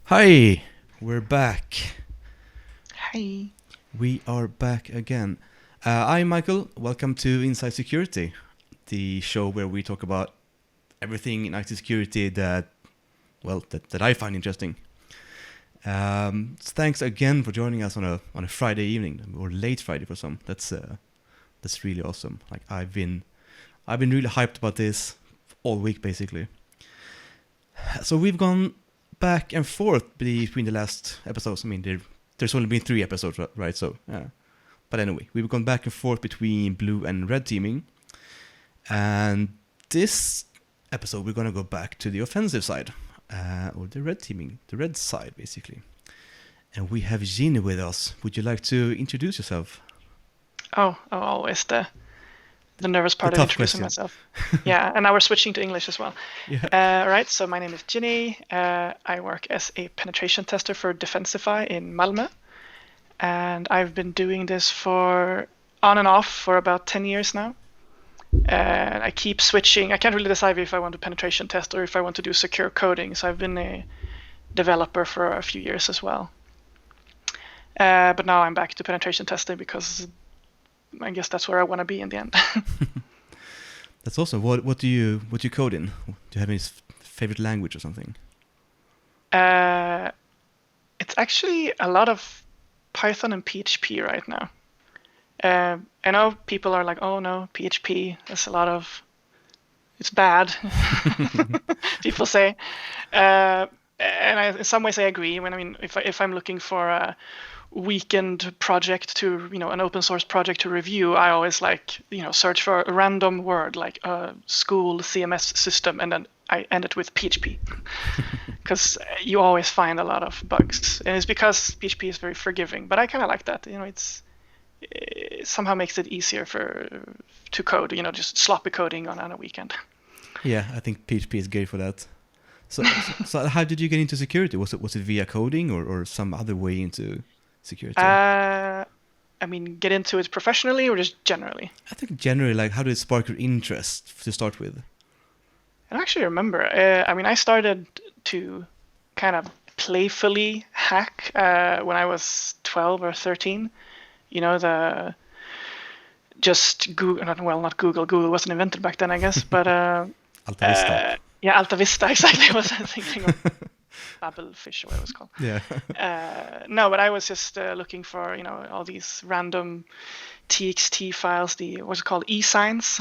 Hi, we're back. Hi. We are back again. I'm Michael. Welcome to Inside Security, the show where we talk about everything in IT security that I find interesting. Thanks again for joining us on a Friday evening or late Friday for some. That's really awesome. Like I've been really hyped about this all week basically. So we've gone back and forth between the last episodes. I mean, there's only been 3 episodes, right? So, but anyway, we've gone back and forth between blue and red teaming. And this episode, we're going to go back to the offensive side, or the red teaming, the red side, basically. And we have Jinny with us. Would you like to introduce yourself? Always the nervous part The of tough introducing question. myself. Yeah, and now we're switching to English as well. Yeah. Right, so my name is Jinny. I work as a penetration tester for Defensify in Malmö. And I've been doing this for on and off for about 10 years now. And I keep switching. I can't really decide if I want to penetration test or if I want to do secure coding. So I've been a developer for a few years as well. But now I'm back to penetration testing because I guess that's where I want to be in the end. That's awesome. What do you code in? Do you have any favorite language or something? It's actually a lot of Python and PHP right now. I know people are like, oh no, PHP, it's bad, people say. And in some ways I agree. I mean, if I'm looking for a weekend project to, an open source project to review, I always search for a random word like school CMS system, and then I end it with PHP because you always find a lot of bugs, and it's because PHP is very forgiving. But I kind of like that. It somehow makes it easier to code. Just sloppy coding on a weekend. Yeah, I think PHP is great for that. So how did you get into security? Was it via coding or some other way into security? Get into it professionally or just generally? I think generally, like, how did it spark your interest to start with? I don't actually remember. I started to kind of playfully hack when I was 12 or 13. Just Google, well, not Google. Google wasn't invented back then, I guess, but Alta Vista. yeah, Alta Vista, exactly. I was thinking of Babelfish, or what it was called. Yeah. No, but I was just looking for, all these random TXT files, what's it called, e-signs,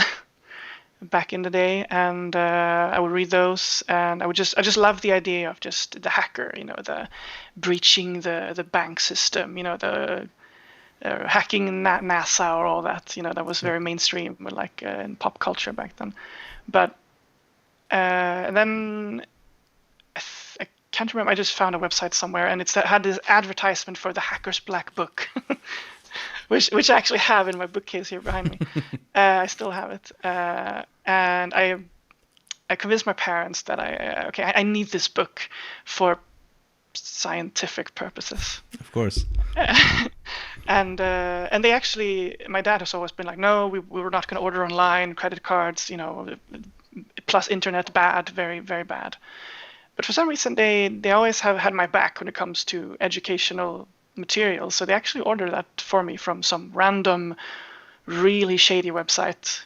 back in the day, and I would read those, and I just love the idea of just the hacker, the breaching the bank system, the hacking NASA or all that, that was very mainstream, like in pop culture back then. But and then I can't remember. I just found a website somewhere, and it had this advertisement for the Hacker's Black Book, which I actually have in my bookcase here behind me. I still have it, and I convinced my parents that I need this book for scientific purposes. Of course. And they actually, my dad has always been like, no, we were not going to order online, credit cards, plus internet, bad, very, very bad. But for some reason, they always have had my back when it comes to educational material. So they actually ordered that for me from some random, really shady website.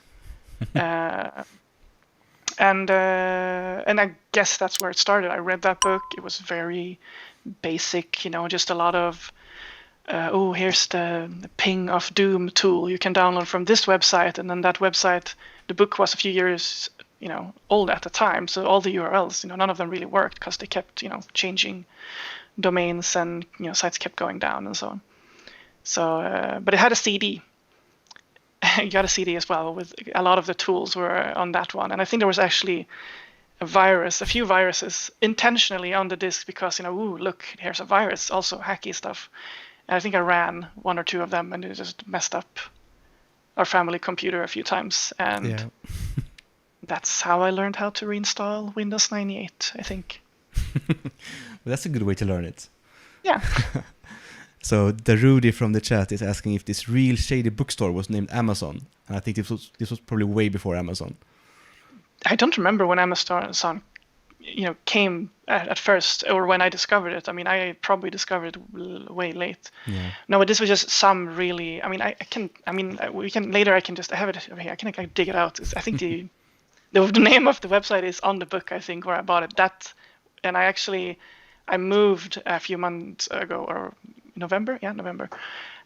And I guess that's where it started. I read that book. It was very basic, just a lot of, here's the Ping of Doom tool you can download from this website. And then that website, the book was a few years, old at the time. So all the URLs, none of them really worked because they kept, changing domains, and, sites kept going down and so on. So, but it had a CD. You got a CD as well, with a lot of the tools were on that one. And I think there was actually a few viruses intentionally on the disk because, look, here's a virus, also hacky stuff. And I think I ran 1 or 2 of them, and it just messed up our family computer a few times. And Yeah. that's how I learned how to reinstall Windows 98, I think. Well, that's a good way to learn it. Yeah. So the Rudy from the chat is asking if this real shady bookstore was named Amazon, and I think this was probably way before Amazon. I don't remember when Amazon came at first, or when I discovered it. I mean, I probably discovered it way late. Yeah. No, but this was just some really. I mean, we can later. I can just. I have it over here. I can dig it out. I think the name of the website is on the book. I think where I bought it. And I moved a few months ago, or November. Yeah, November,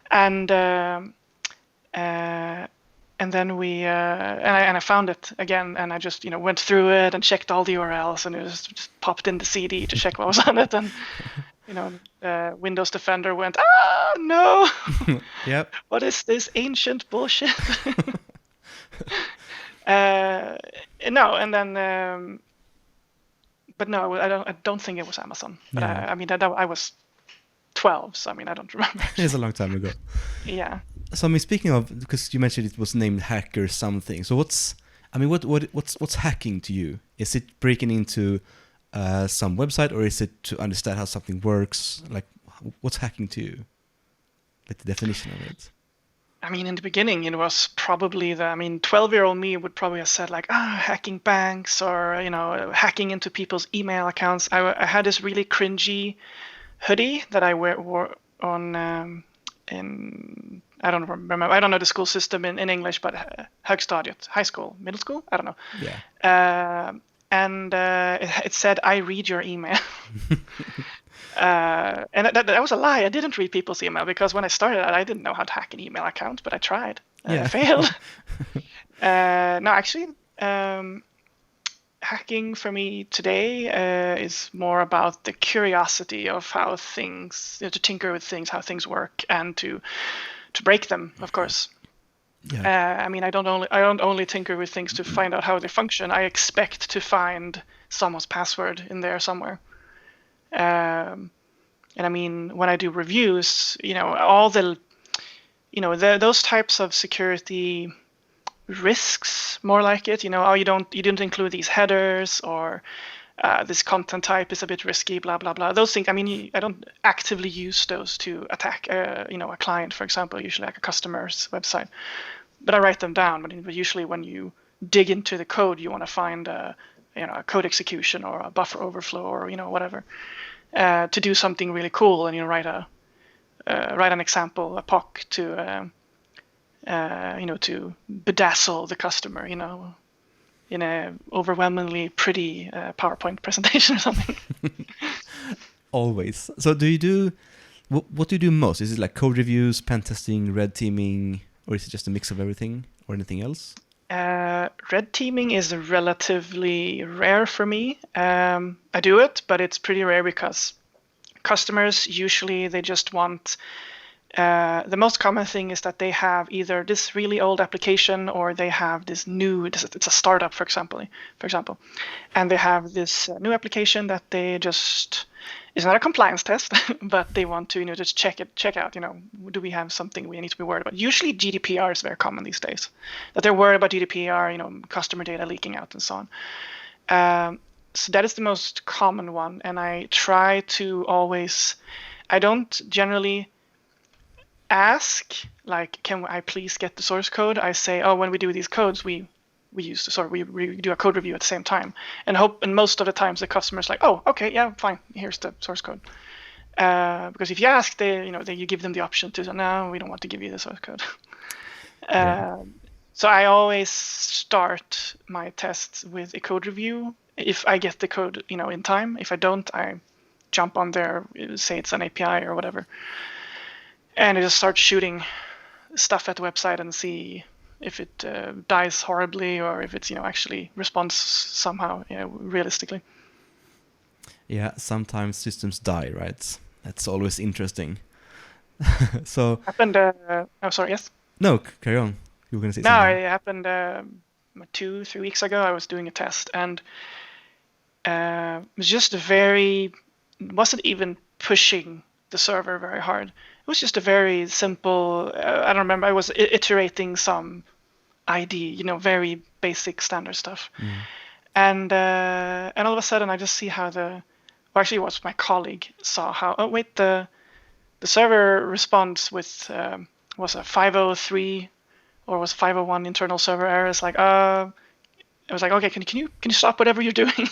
and then I found it again, and I just went through it and checked all the URLs, and it was just popped in the CD to check what was on it, and Windows Defender went, no, Yep. what is this ancient bullshit? No, and then but no, I don't think it was Amazon. But Yeah. I mean, I was 12, so I mean, I don't remember. It's a long time ago. Yeah. So I mean, speaking of, because you mentioned it was named hacker something. So what's hacking to you? Is it breaking into some website, or is it to understand how something works? Like, what's hacking to you? Like the definition of it. I mean, in the beginning, it was probably 12-year-old me would probably have said like, hacking banks, or hacking into people's email accounts. I had this really cringy hoodie that I wore on in, I don't remember. I don't know the school system in English, but högstadiet, high school, middle school, I don't know. Yeah. And it said, "I read your email." And that was a lie. I didn't read people's email, because when I started out, I didn't know how to hack an email account, but I tried. I failed. No, actually, hacking for me today is more about the curiosity of how things, to tinker with things, how things work, and to break them, of course. Yeah. I mean, I don't only tinker with things to find out how they function. I expect to find someone's password in there somewhere. And I mean, when I do reviews, all the, those types of security risks, more like it, you didn't include these headers, or this content type is a bit risky, blah blah blah. Those things. I mean, I don't actively use those to attack, a client, for example, usually like a customer's website, but I write them down. But usually, when you dig into the code, you want to find a code execution, or a buffer overflow, or whatever, to do something really cool, and write an example, a POC to bedazzle the customer, in a overwhelmingly pretty PowerPoint presentation or something. Always. So do you do, what do you do most? Is it like code reviews, pen testing, red teaming, or is it just a mix of everything, or anything else? Red teaming is relatively rare for me. I do it, but it's pretty rare, because customers usually, they just want, the most common thing is that they have either this really old application, or they have this new, it's a startup, for example, and they have this new application that they just, it's not a compliance test, but they want to just check out, do we have something we need to be worried about? Usually GDPR is very common these days, that they're worried about GDPR, customer data leaking out and so on. So that is the most common one, and I try to always, I don't generally ask like, can I please get the source code? I say, when we do these codes, we use the source, we do a code review at the same time, and most of the times the customer's like, okay, yeah, fine, here's the source code. Because if you ask, you give them the option to say, no, we don't want to give you the source code. So I always start my tests with a code review. If I get the code, in time. If I don't, I jump on there, say it's an API or whatever, and I just start shooting stuff at the website and see if it dies horribly, or if it's actually responds somehow realistically. Yeah, sometimes systems die, right? That's always interesting. So happened. Sorry. Yes. No, carry on. You were going to say no, something. it happened 2-3 weeks ago. I was doing a test, and it was just wasn't even pushing the server very hard. It was just a very simple, I don't remember, I was iterating some ID, very basic standard stuff. And all of a sudden I just see how actually it was my colleague saw how, the server responds with, was a 503 or was 501 internal server error. It's like, I was like, okay, can you stop whatever you're doing?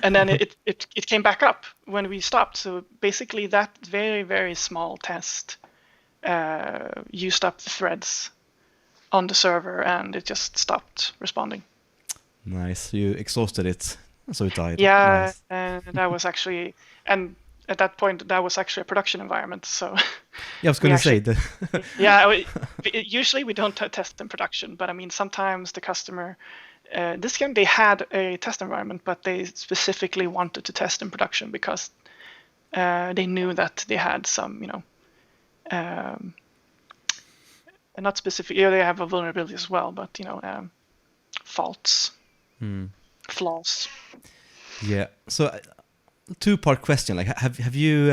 And then it came back up when we stopped. So basically, that very, very small test used up the threads on the server, and it just stopped responding. Nice. You exhausted it, so it died. Yeah, Nice. and that was actually, and at that point, that was actually a production environment. So Yeah, I was we going to say actually, that. yeah, usually we don't test in production, but I mean, sometimes the customer, this game, they had a test environment, but they specifically wanted to test in production because they knew that they had some, and not specific, yeah, they have a vulnerability as well, but, faults, flaws. Yeah. So, two-part question. Like, have you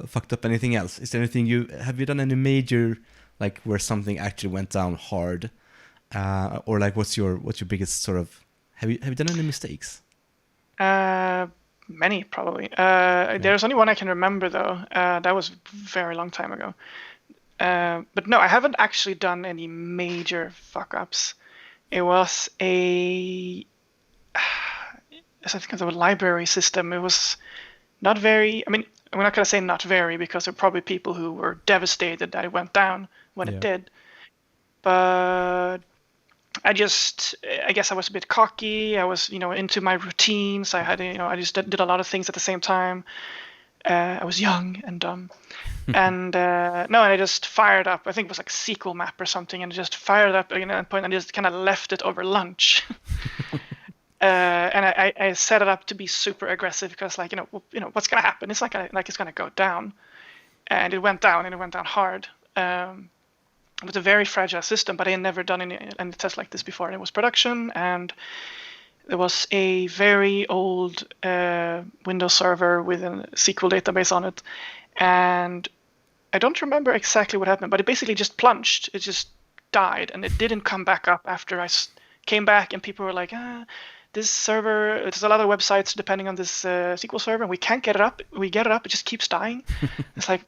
fucked up anything else? Is there anything have you done any major, like, where something actually went down hard, or like what's your biggest sort of have you done any mistakes? Many probably. There's only one I can remember though. That was a very long time ago. But no, I haven't actually done any major fuck ups. It was I think it was a library system. It was not very. I mean, I'm not gonna say not very because there are probably people who were devastated that it went down when it did. But I guess I was a bit cocky. I was, into my routines. I had, I just did a lot of things at the same time. I was young and dumb. And and I just fired up. I think it was like SQL map or something, and I just fired up at that point and just kind of left it over lunch. And I set it up to be super aggressive because, like, what's gonna happen? It's not like it's gonna go down, and it went down, and it went down hard. It was a very fragile system, but I had never done any tests like this before. It was production, and there was a very old Windows server with a SQL database on it, and I don't remember exactly what happened, but it basically just plunged. It just died, and it didn't come back up after I came back, and people were like, this server, there's a lot of websites depending on this SQL server, and we can't get it up. We get it up, it just keeps dying. It's like,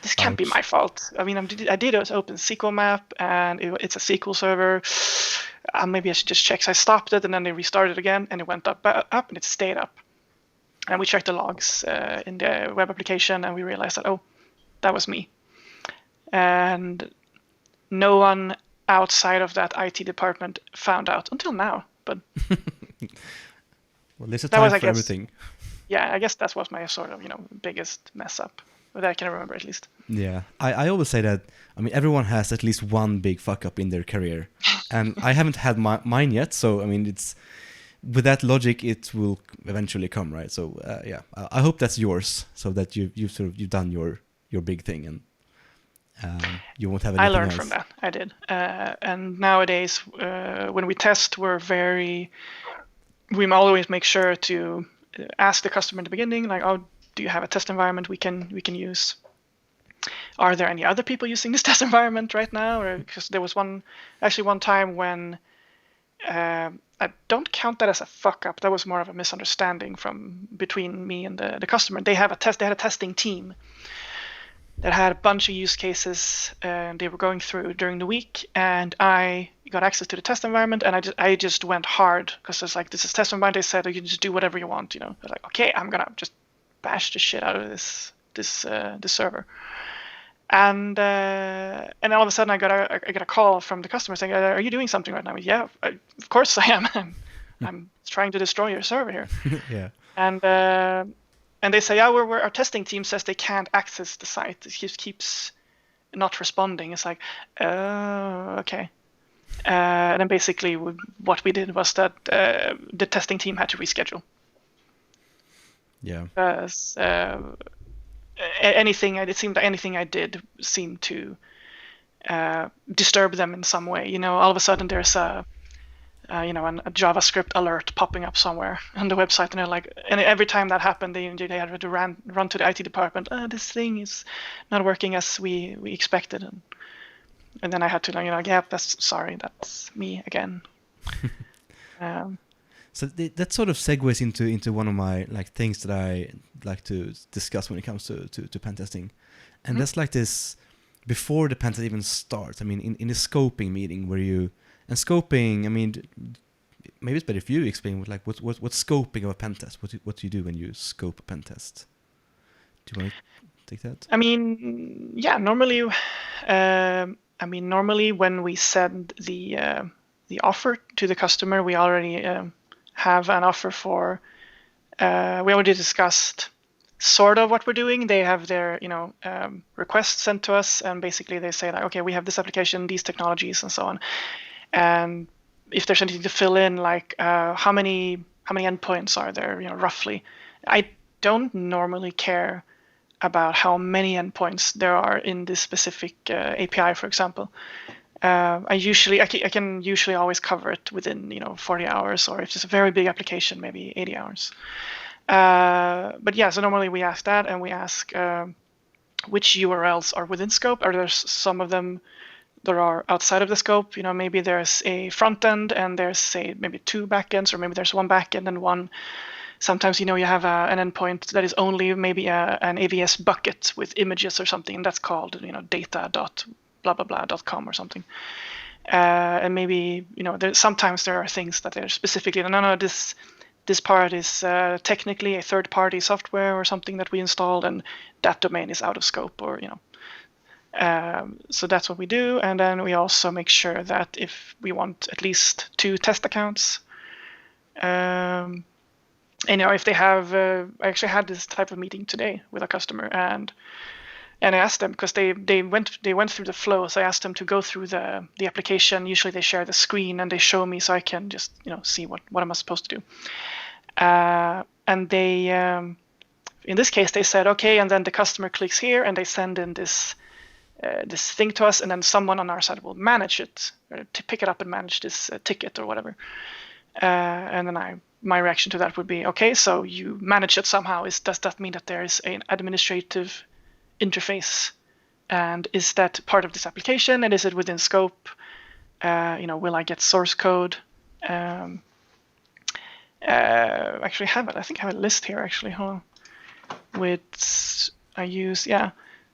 this can't be my fault. I mean, I did an open SQL map, and it's a SQL server. Maybe I should just check. So I stopped it, and then they restarted again, and it went up, and it stayed up. And we checked the logs in the web application, and we realized that, that was me. And no one outside of that IT department found out until now. But well, there's a time for everything. Yeah, I guess that was my sort of, biggest mess up. That I can remember at least. Yeah, I always say that, I mean, everyone has at least one big fuck up in their career. And I haven't had mine yet, so, I mean, it's with that logic, it will eventually come, right? So, yeah, I hope that's yours, so that you've done your big thing, and you won't have anything else. I learned from that, I did. And nowadays, when we test, we always make sure to ask the customer in the beginning, like, do you have a test environment we can use? Are there any other people using this test environment right now? Or because there was one time when I don't count that as a fuck up. That was more of a misunderstanding between me and the customer. They had a testing team that had a bunch of use cases they were going through during the week, and I got access to the test environment, and I just went hard because it's like, this is test environment. They said, you can just do whatever you want. I was like, okay, I'm gonna just bash the shit out of this server, and all of a sudden I got a call from the customer saying, "Are you doing something right now?" Yeah, of course I am. I'm trying to destroy your server here. Yeah. And they say, yeah, our testing team says they can't access the site. It just keeps not responding. It's like, okay. And then basically what we did was that the testing team had to reschedule. Yeah. Because it seemed that anything I did seemed to disturb them in some way. All of a sudden there's a JavaScript alert popping up somewhere on the website, and they're like, and every time that happened, they had to run to the IT department. This thing is not working as we expected, and then I had to, yeah, that's me again. So that sort of segues into one of my things that I like to discuss when it comes to pen testing, and that's like this before the pen test even starts. I mean, in the scoping meeting where scoping, I mean, maybe it's better if you explain what's scoping of a pen test. What do you do when you scope a pen test? Do you want to take that? I mean, yeah, normally, normally when we send the offer to the customer, we already have an offer for. We already discussed sort of what we're doing. They have their request sent to us, and basically they say like, okay, we have this application, these technologies, and so on. And if there's anything to fill in, like how many endpoints are there, roughly. I don't normally care about how many endpoints there are in this specific API, for example. I can usually always cover it within 40 hours, or if it's a very big application, maybe 80 hours. But yeah, so normally we ask that, and we ask which URLs are within scope. Are there some of them that are outside of the scope? Maybe there's a front end and there's say maybe 2 backends, or maybe there's one backend and one. Sometimes you have an endpoint that is only maybe an AVS bucket with images or something, and that's called data.blah.blah.com or something. And maybe sometimes there are things that are specifically no, this part is technically a third-party software or something that we installed, and that domain is out of scope, or so that's what we do. And then we also make sure that if we want at least 2 test accounts. If they have, I actually had this type of meeting today with a customer, and I asked them, because they went through the flow. So I asked them to go through the application. Usually they share the screen and they show me, so I can just see what am I supposed to do. And they, in this case, they said okay, and then the customer clicks here and they send in this thing to us, and then someone on our side will manage it, or to pick it up and manage this ticket or whatever. And then my reaction to that would be, okay, so you manage it somehow. Does that mean that there is an administrative interface, and is that part of this application, and is it within scope? Will I get source code? Actually have it. I think I have a list here actually. Hold on.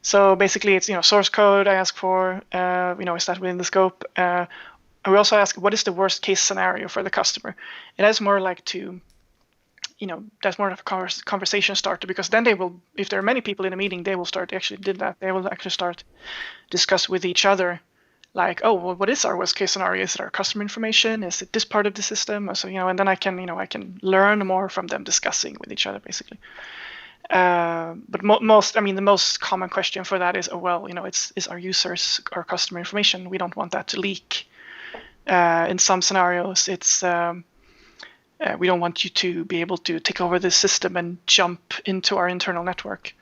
So basically it's source code I ask for. Is that within the scope? And we also ask, what is the worst case scenario for the customer? And that's more like that's more of a conversation starter, because then they will, if there are many people in a meeting, they will start, they will actually start discuss with each other, like, oh, well, what is our worst case scenario? Is it our customer information? Is it this part of the system? So, and then I can learn more from them discussing with each other, basically. But the most common question for that is, is our users, our customer information. We don't want that to leak. In some scenarios, it's we don't want you to be able to take over the system and jump into our internal network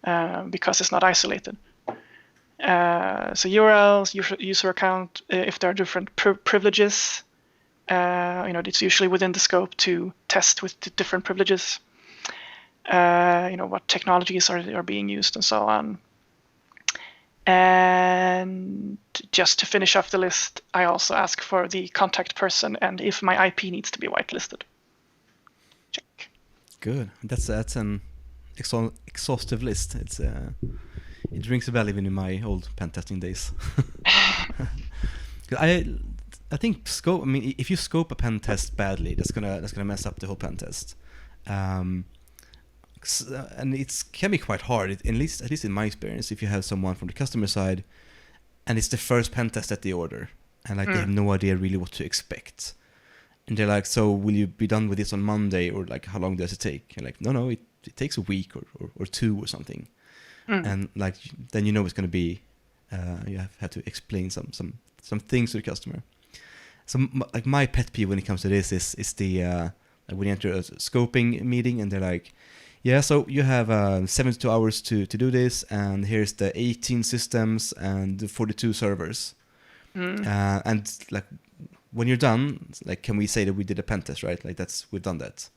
because it's not isolated. So URLs, user account, if there are different privileges, it's usually within the scope to test with the different privileges. What technologies are being used and so on. And just to finish off the list, I also ask for the contact person and if my IP needs to be whitelisted. Check. Good. That's an exhaustive list. It rings a bell even in my old pen testing days. I think scope. I mean, if you scope a pen test badly, that's gonna mess up the whole pen test. And it can be quite hard, at least in my experience, if you have someone from the customer side and it's the first pen test that they order, and they have no idea really what to expect, and they're like, so will you be done with this on Monday, or like how long does it take? And like, no, it takes a week or 2 or something. And like then it's going to be you have to explain some things to the customer. So like my pet peeve when it comes to this is the when you enter a scoping meeting and they're like, yeah, so you have 72 hours to do this, and here's the 18 systems and the 42 servers. And like when you're done, like, can we say that we did a pen test, right? Like we've done that.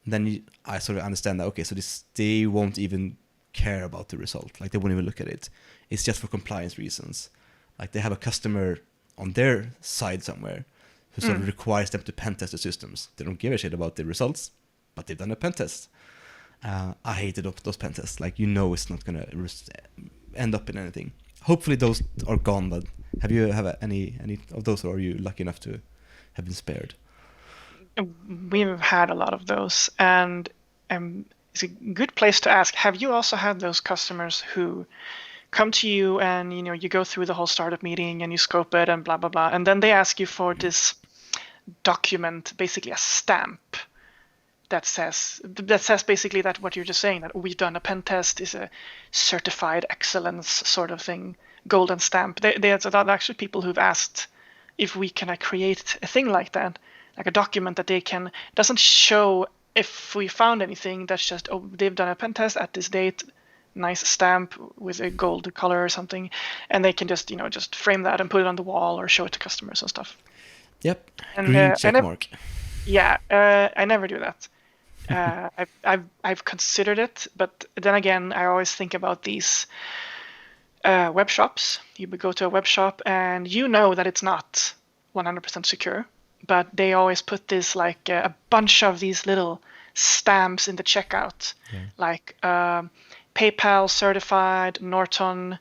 Then I sort of understand that, okay, so they won't even care about the result. Like they won't even look at it. It's just for compliance reasons. Like they have a customer on their side somewhere who sort of requires them to pen test the systems. They don't give a shit about the results, but they've done a pen test. I hated those pen tests. Like, it's not going to end up in anything. Hopefully those are gone, but have you any of those, or are you lucky enough to have been spared? We've had a lot of those, and it's a good place to ask. Have you also had those customers who come to you and you go through the whole startup meeting and you scope it and blah blah blah, and then they ask you for this document, basically a stamp that says basically that what you're just saying, that we've done a pen test, is a certified excellence sort of thing, golden stamp. There's actually people who've asked if we can create a thing like that, like a document that they can, doesn't show if we found anything, that's just, oh, they've done a pen test at this date, nice stamp with a gold color or something, and they can just just frame that and put it on the wall or show it to customers and stuff. Yep. And Green check mark. Yeah, I never do that. I've considered it, but then again, I always think about these web shops. You would go to a web shop and that it's not 100% secure, but they always put this like a bunch of these little stamps in the checkout, like PayPal certified, Norton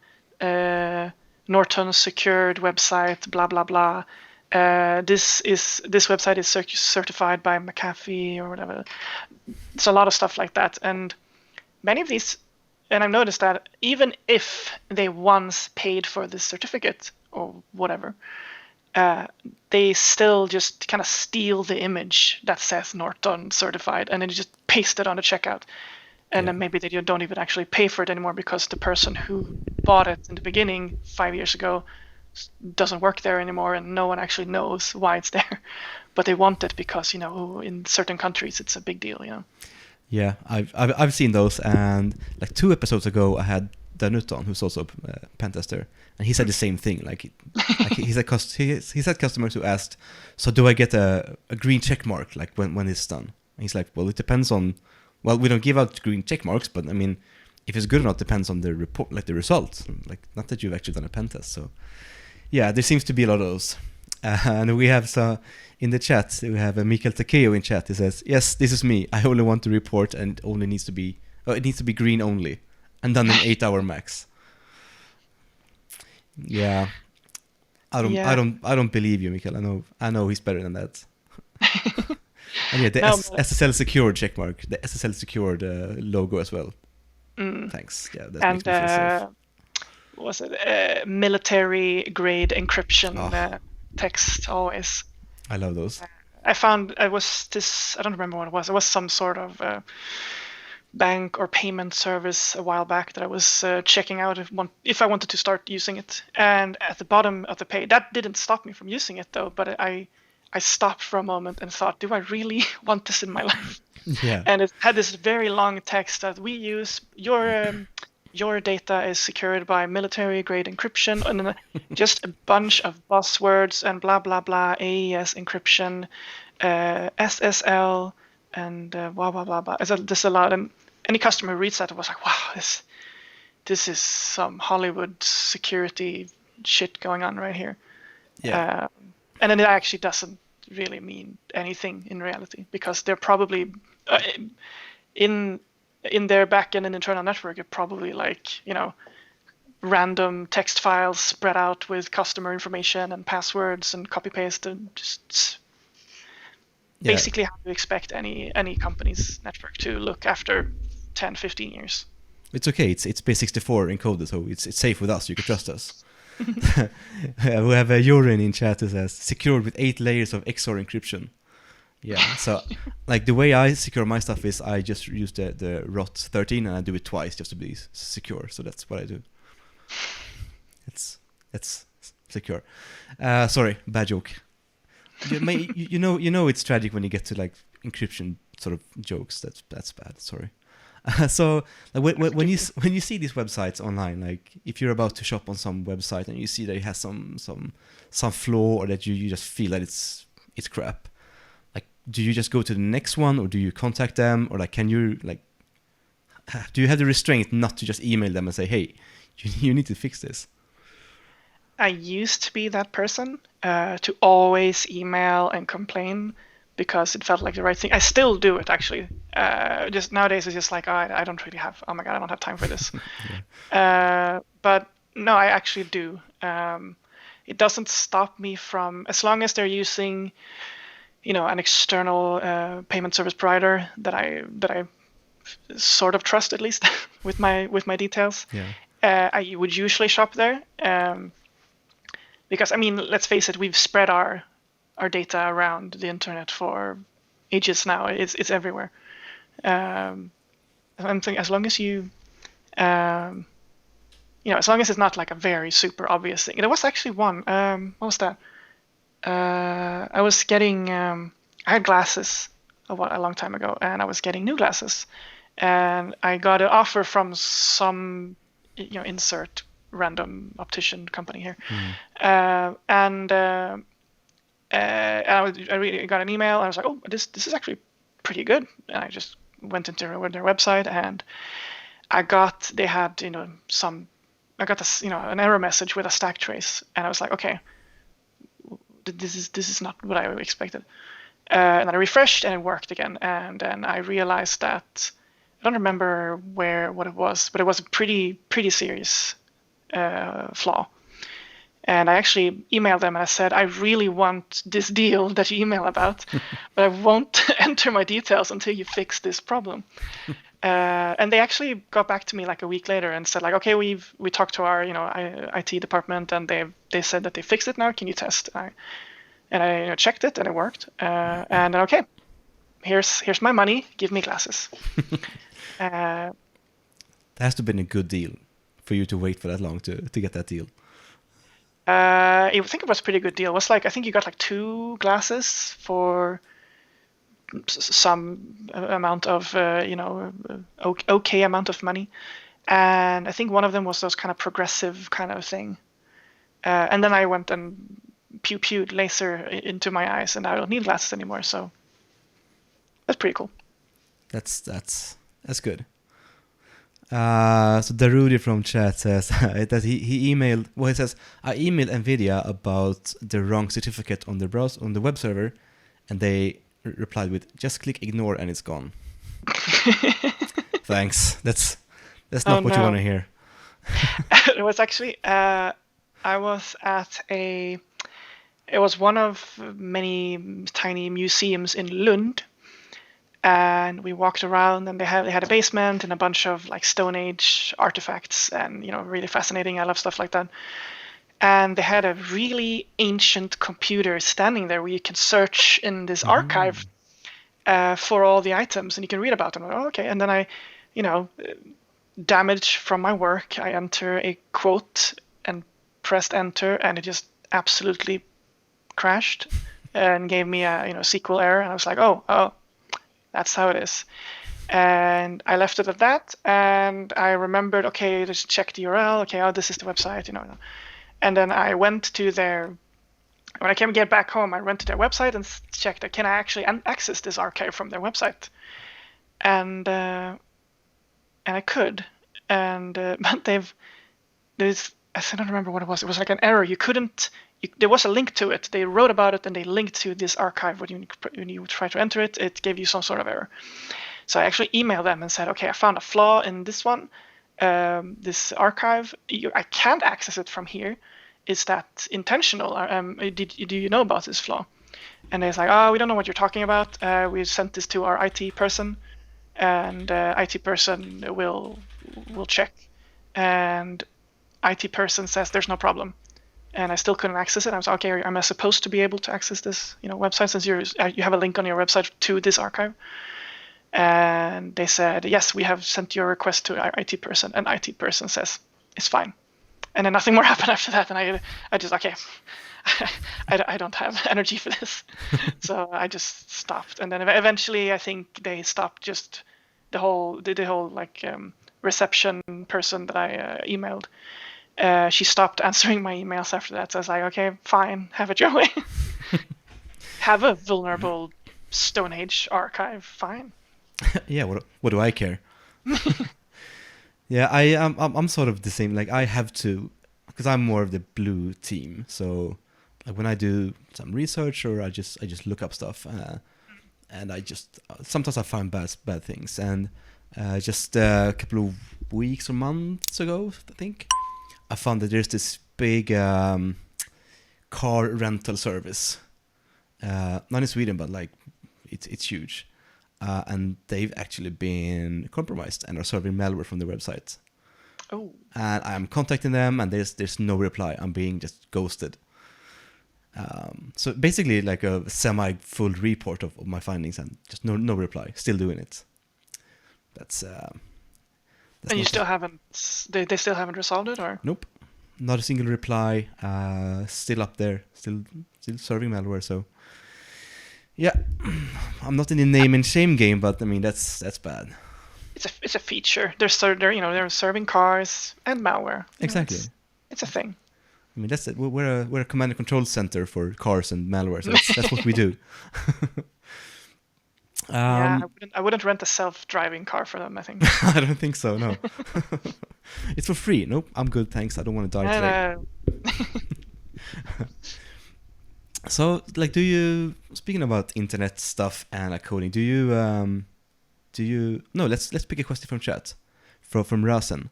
secured website, blah blah blah. This website is certified by McAfee or whatever. It's a lot of stuff like that, and many of these, and I've noticed that even if they once paid for this certificate or whatever, they still just kind of steal the image that says Norton certified and then just paste it on the checkout. And then maybe they don't even actually pay for it anymore because the person who bought it in the beginning 5 years ago doesn't work there anymore, and no one actually knows why it's there. But they want it because in certain countries it's a big deal. Yeah, I've seen those, and like 2 episodes ago I had Danuton, who's also a pen tester, and he said the same thing. Like he had customers who asked, so do I get a green check mark like when it's done? And he's like, well, it depends on. Well, we don't give out green check marks, but I mean, if it's good or not depends on the report, like the results. Like, not that you've actually done a pen test. So, yeah, there seems to be a lot of those. And we have in the chat, we have Mikael Takeo in chat. He says, "Yes, this is me. I only want to report, and only needs to be it needs to be green only, and done in 8-hour max." Yeah, I don't believe you, Mikael. I know he's better than that. And yeah, the SSL secured checkmark, the SSL secured logo as well. Thanks. Yeah, that makes me feel safe. Was it military grade encryption text always? I love those. I found I don't remember what it was. It was some sort of bank or payment service a while back that I was checking out if I wanted to start using it. And at the bottom of the page, that didn't stop me from using it though, but I stopped for a moment and thought, do I really want this in my life? Yeah. And it had this very long text that we use your data is secured by military grade encryption, and then just a bunch of buzzwords and blah blah blah, AES encryption, SSL, and blah blah blah blah. There's a lot, and any customer who reads that was like, wow, this is some Hollywood security shit going on right here. Yeah. And then it actually doesn't really mean anything in reality, because they're probably in their backend and internal network, are probably like random text files spread out with customer information and passwords and copy paste, and just basically how you expect any company's network to look after 10-15 years. It's okay. It's base64 encoded, so it's safe with us. You can trust us. We have a Urine in chat who says secured with 8 layers of XOR encryption. Yeah, so like the way I secure my stuff is I just use the ROT13 and I do it twice just to be secure. So that's what I do. It's secure. Sorry, bad joke. You know it's tragic when you get to like encryption sort of jokes. That's bad. Sorry. So like, when you see these websites online, like if you're about to shop on some website and you see that it has some flaw, or that you just feel that it's crap, like do you just go to the next one, or do you contact them, or like can you like do you have the restraint not to just email them and say, hey, you need to fix this? I used to be that person to always email and complain, because it felt like the right thing. I still do it, actually. Just nowadays, it's just like, I don't really have. Oh my god, I don't have time for this. But no, I actually do. It doesn't stop me from, as long as they're using an external payment service provider that I sort of trust, at least with my details. Yeah. I would usually shop there, because I mean, let's face it, we've spread our data around the internet for ages now. It's everywhere. I'm thinking as long as you, as long as it's not like a very super obvious thing. There was actually one. What was that? I was getting. I had glasses a long time ago, and I was getting new glasses, and I got an offer from some, insert random optician company here, and I really got an email. And I was like, oh, this is actually pretty good. And I just went into their website, and they had I got this, an error message with a stack trace, and I was like, okay, this is not what I expected. And then I refreshed, and it worked again. And then I realized that I don't remember what it was, but it was a pretty serious flaw. And I actually emailed them and I said, I really want this deal that you email about, but I won't enter my details until you fix this problem. And they actually got back to me like a week later and said, like, okay, we talked to our IT department, and they said that they fixed it now. Can you test? And I checked it, and it worked. And okay, here's my money. Give me glasses. That has to have been a good deal for you to wait for that long to get that deal. I think it was a pretty good deal. It was like, I think you got like 2 glasses for some amount of, okay amount of money. And I think one of them was those kind of progressive kind of thing. And then I went and pew-pewed laser into my eyes, and I don't need glasses anymore. So that's pretty cool. That's good. So Darudi from chat says that he emailed. Well, he says, I emailed NVIDIA about the wrong certificate on the web server, and they replied with, just click ignore and it's gone. Thanks. That's not what you want to hear. It was actually I was at it was one of many tiny museums in Lund. And we walked around, and they had a basement and a bunch of like Stone Age artifacts, and really fascinating. I love stuff like that. And they had a really ancient computer standing there where you can search in this archive for all the items, and you can read about them. Oh, okay. And then I, damage from my work, I enter a quote and pressed enter, and it just absolutely crashed and gave me a SQL error. And I was like, oh. That's how it is. And I left it at that, and I remembered, okay, just check the URL. Okay, this is the website, And then I went to when I came get back home, I went to their website and checked, can I actually access this archive from their website? And I could. And but I don't remember what it was. It was like an error. You couldn't. There was a link to it. They wrote about it, and they linked to this archive. When you try to enter it, it gave you some sort of error. So I actually emailed them and said, okay, I found a flaw in this one, this archive. I can't access it from here. Is that intentional? Do you know about this flaw? And they're like, oh, we don't know what you're talking about. We sent this to our IT person, and IT person will check. And IT person says there's no problem. And I still couldn't access it. I was like, okay, am I supposed to be able to access this, website, since you have a link on your website to this archive? And they said, yes, we have sent your request to our IT person, and IT person says it's fine. And then nothing more happened after that. And I just, okay, I don't have energy for this. So I just stopped. And then eventually I think they stopped just the whole like reception person that I emailed. She stopped answering my emails after that. So I was like, okay, fine, have it your way. Have a vulnerable Stone Age archive, fine. Yeah, what do I care? Yeah, I'm sort of the same. Like, I have to, because I'm more of the blue team. So like when I do some research, or I just look up stuff, and I just sometimes I find bad things. And just a couple of weeks or months ago, I think, I found that there's this big car rental service, not in Sweden, but like it's huge. And they've actually been compromised and are serving malware from their website. Oh. And I'm contacting them, and there's no reply. I'm being just ghosted. So basically, like a semi-full report of my findings, and just no reply. Still doing it. That's and you still haven't. They still haven't resolved it, or? Nope, not a single reply. Still up there. Still serving malware. So. Yeah, I'm not in the name and shame game, but I mean that's bad. It's a feature. They're serving cars and malware. Exactly. It's a thing. I mean that's it. We're a command and control center for cars and malware, so that's what we do. Yeah, I wouldn't rent a self-driving car for them, I think. I don't think so. No. It's for free. Nope, I'm good. Thanks. I don't want to die today. So, like, speaking about internet stuff and like coding, no, let's pick a question from chat, from Rasen.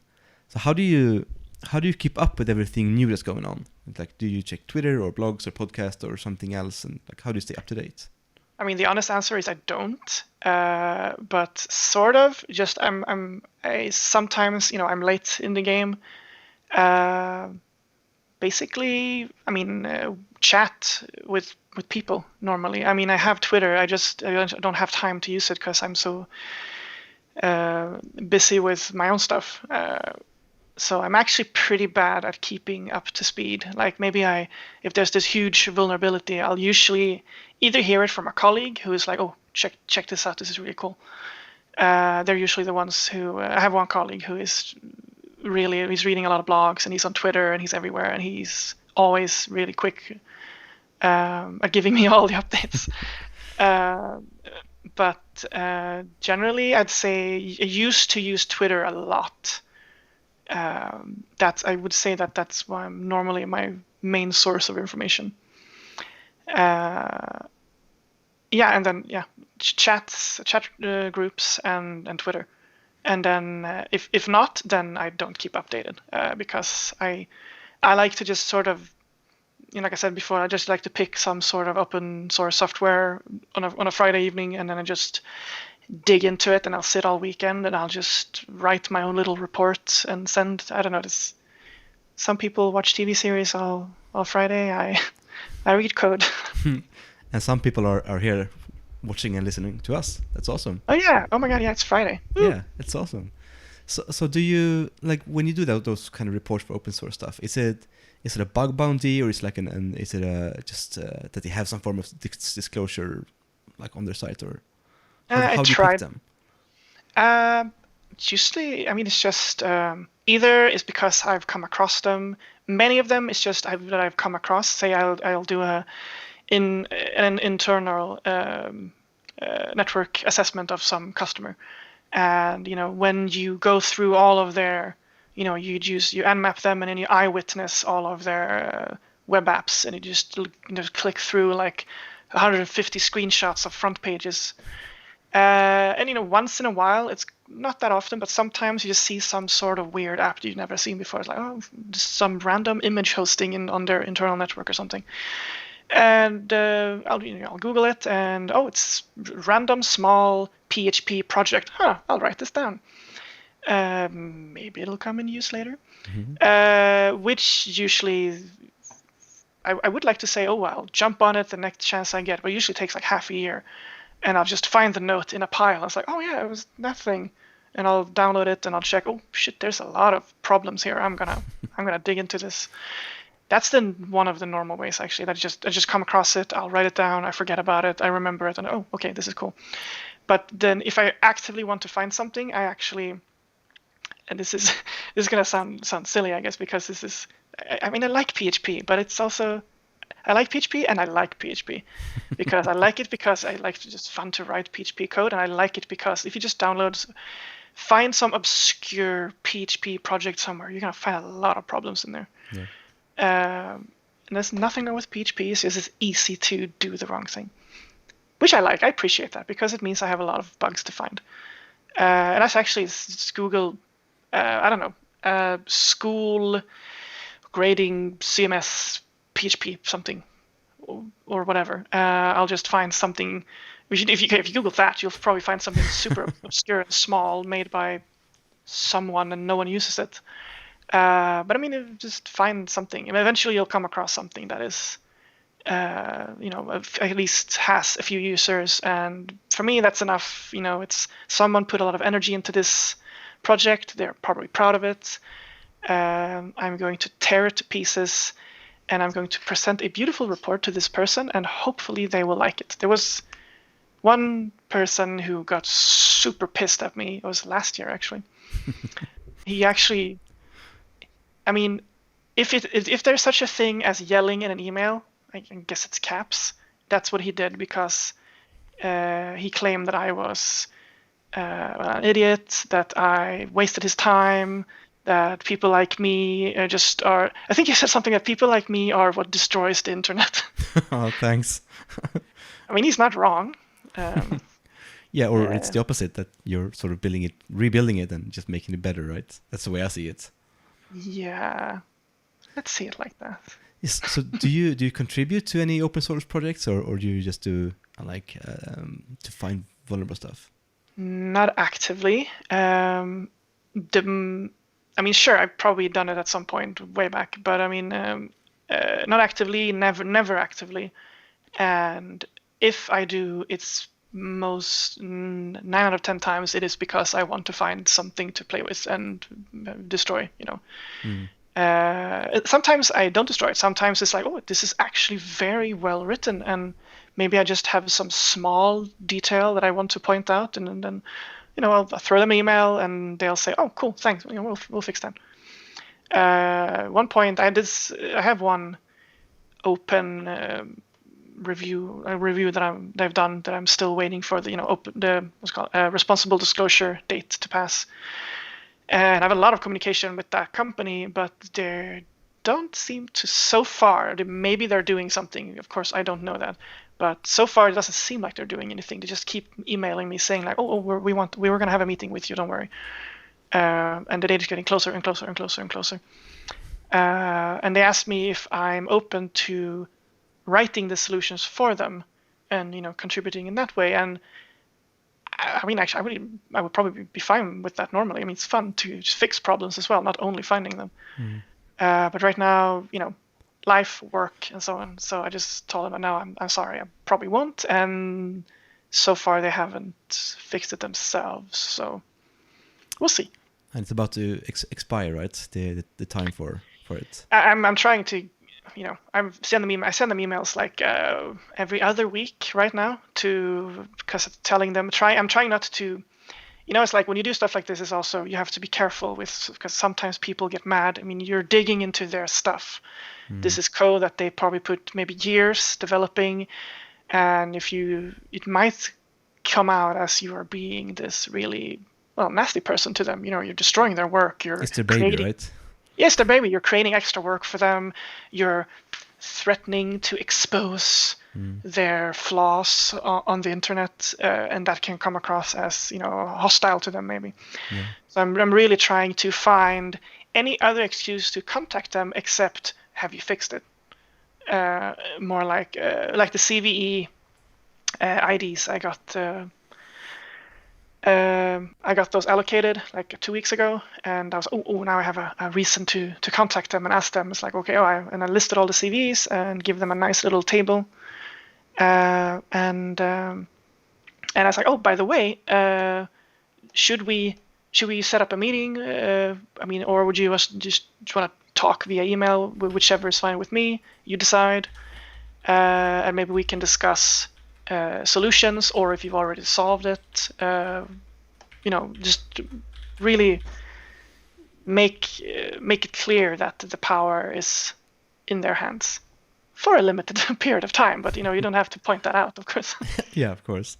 So how do you keep up with everything new that's going on? Like, do you check Twitter or blogs or podcast or something else? And like, how do you stay up to date? I mean, the honest answer is I don't, but sort of. Just I sometimes, I'm late in the game. Basically, I mean, chat with people normally. I mean, I have Twitter. I don't have time to use it because I'm so busy with my own stuff. So I'm actually pretty bad at keeping up to speed. Like maybe if there's this huge vulnerability, I'll usually either hear it from a colleague who is like, oh, check this out. This is really cool. They're usually the ones who, I have one colleague who is he's reading a lot of blogs and he's on Twitter and he's everywhere and he's always really quick at giving me all the updates. But generally, I'd say I used to use Twitter a lot. I would say that's why I'm normally my main source of information. And then chat groups and Twitter. And then if not, then I don't keep updated because I like to just sort of, like I said before, I just like to pick some sort of open source software on a Friday evening, and then I just dig into it, and I'll sit all weekend, and I'll just write my own little report and send. I don't know. Some people watch TV series all Friday. I read code. And some people are here watching and listening to us. That's awesome. Oh yeah. Oh my god. Yeah, it's Friday. Woo. Yeah, it's awesome. So do you, like, when you do those kind of reports for open source stuff, is it a bug bounty, or is it like is it just that they have some form of disclosure like on their site, or how do you pick them? Usually, I mean, it's just either it's because I've come across them. Many of them it's just that I've come across. Say I'll do an internal network assessment of some customer, and when you go through all of their, you Nmap them, and then you eyewitness all of their web apps, and you just click through like 150 screenshots of front pages. And once in a while, it's not that often, but sometimes you just see some sort of weird app you've never seen before. It's like, oh, just some random image hosting on their internal network or something. And I'll Google it, and it's random small PHP project. I'll write this down. Maybe it'll come in use later. Mm-hmm. Which usually, I would like to say, I'll jump on it the next chance I get, but it usually takes like half a year. And I'll just find the note in a pile. It's like, oh yeah, it was that thing. And I'll download it and I'll check, oh shit, there's a lot of problems here. I'm gonna dig into this. That's one of the normal ways actually. I just come across it, I'll write it down, I forget about it, I remember it, and oh, okay, this is cool. But then if I actively want to find something, I actually, and this is gonna sound silly, I guess, because this is, I mean, I like PHP, but it's also, I like PHP and I like PHP because I like it because I like just fun to write PHP code, and I like it because if you just find some obscure PHP project somewhere, you're gonna find a lot of problems in there. Yeah. And there's nothing wrong with PHP. It's just easy to do the wrong thing, which I like. I appreciate that because it means I have a lot of bugs to find. And that's actually Google. School grading CMS. PHP something, or whatever. I'll just find something. If you Google that, you'll probably find something super obscure and small made by someone and no one uses it. But I mean, just find something. I mean, eventually you'll come across something that is, at least has a few users. And for me, that's enough. It's someone put a lot of energy into this project. They're probably proud of it. I'm going to tear it to pieces, and I'm going to present a beautiful report to this person, and hopefully they will like it. There was one person who got super pissed at me. It was last year, actually. He actually, I mean, if there's such a thing as yelling in an email, I guess it's caps. That's what he did, because he claimed that I was an idiot, that I wasted his time, that people like me just are. I think he said something that people like me are what destroys the internet. Oh, thanks. I mean, he's not wrong. Yeah, or it's the opposite, that you're sort of rebuilding it and just making it better, right? That's the way I see it. Yeah, let's see it like that. Yes. So do you contribute to any open source projects, or do you just do to find vulnerable stuff? Not actively. I mean, sure, I've probably done it at some point way back, but I mean, not actively, never actively. And if I do, it's 9 out of 10 times it is because I want to find something to play with and destroy. Sometimes I don't destroy it. Sometimes it's like, oh, this is actually very well written, and maybe I just have some small detail that I want to point out, and then I'll throw them an email, and they'll say, oh, cool, thanks, we'll fix that. One point I have one open review that I've done that I'm still waiting for the responsible disclosure date to pass. And I have a lot of communication with that company, but they don't seem to, so far. Maybe they're doing something. Of course, I don't know that. But so far, it doesn't seem like they're doing anything. They just keep emailing me saying like, "Oh, we were going to have a meeting with you. Don't worry." And the date is getting closer and closer and closer and closer. And they asked me if I'm open to writing the solutions for them and contributing in that way. And I mean, actually, I would probably be fine with that normally. I mean, it's fun to just fix problems as well, not only finding them. But right now, life, work, and so on. So I just told them, no, I'm sorry, I probably won't. And so far, they haven't fixed it themselves. So we'll see. And it's about to expire, right? The time for it. I'm trying to, I send them emails like every other week right now because telling them I'm trying not to. It's like when you do stuff like this, is also you have to be careful because sometimes people get mad. I mean, you're digging into their stuff. This is code that they probably put maybe years developing, and it might come out as you are being this really nasty person to them. You're destroying their work. It's their baby, right? Yes, their baby. You're creating extra work for them. You're threatening to expose their flaws on the internet, and that can come across as hostile to them maybe. Yeah. So I'm really trying to find any other excuse to contact them except have you fixed it? More like the CVE IDs I got those allocated like 2 weeks ago, and I was now I have a reason to contact them and ask them. It's like, okay, and I listed all the CVs and give them a nice little table, and I was like, oh, by the way, should we set up a meeting? I mean, or would you just want to talk via email? Whichever is fine with me. You decide, and maybe we can discuss solutions, or if you've already solved it, just really make it clear that the power is in their hands for a limited period of time. But you don't have to point that out, of course. Yeah, of course.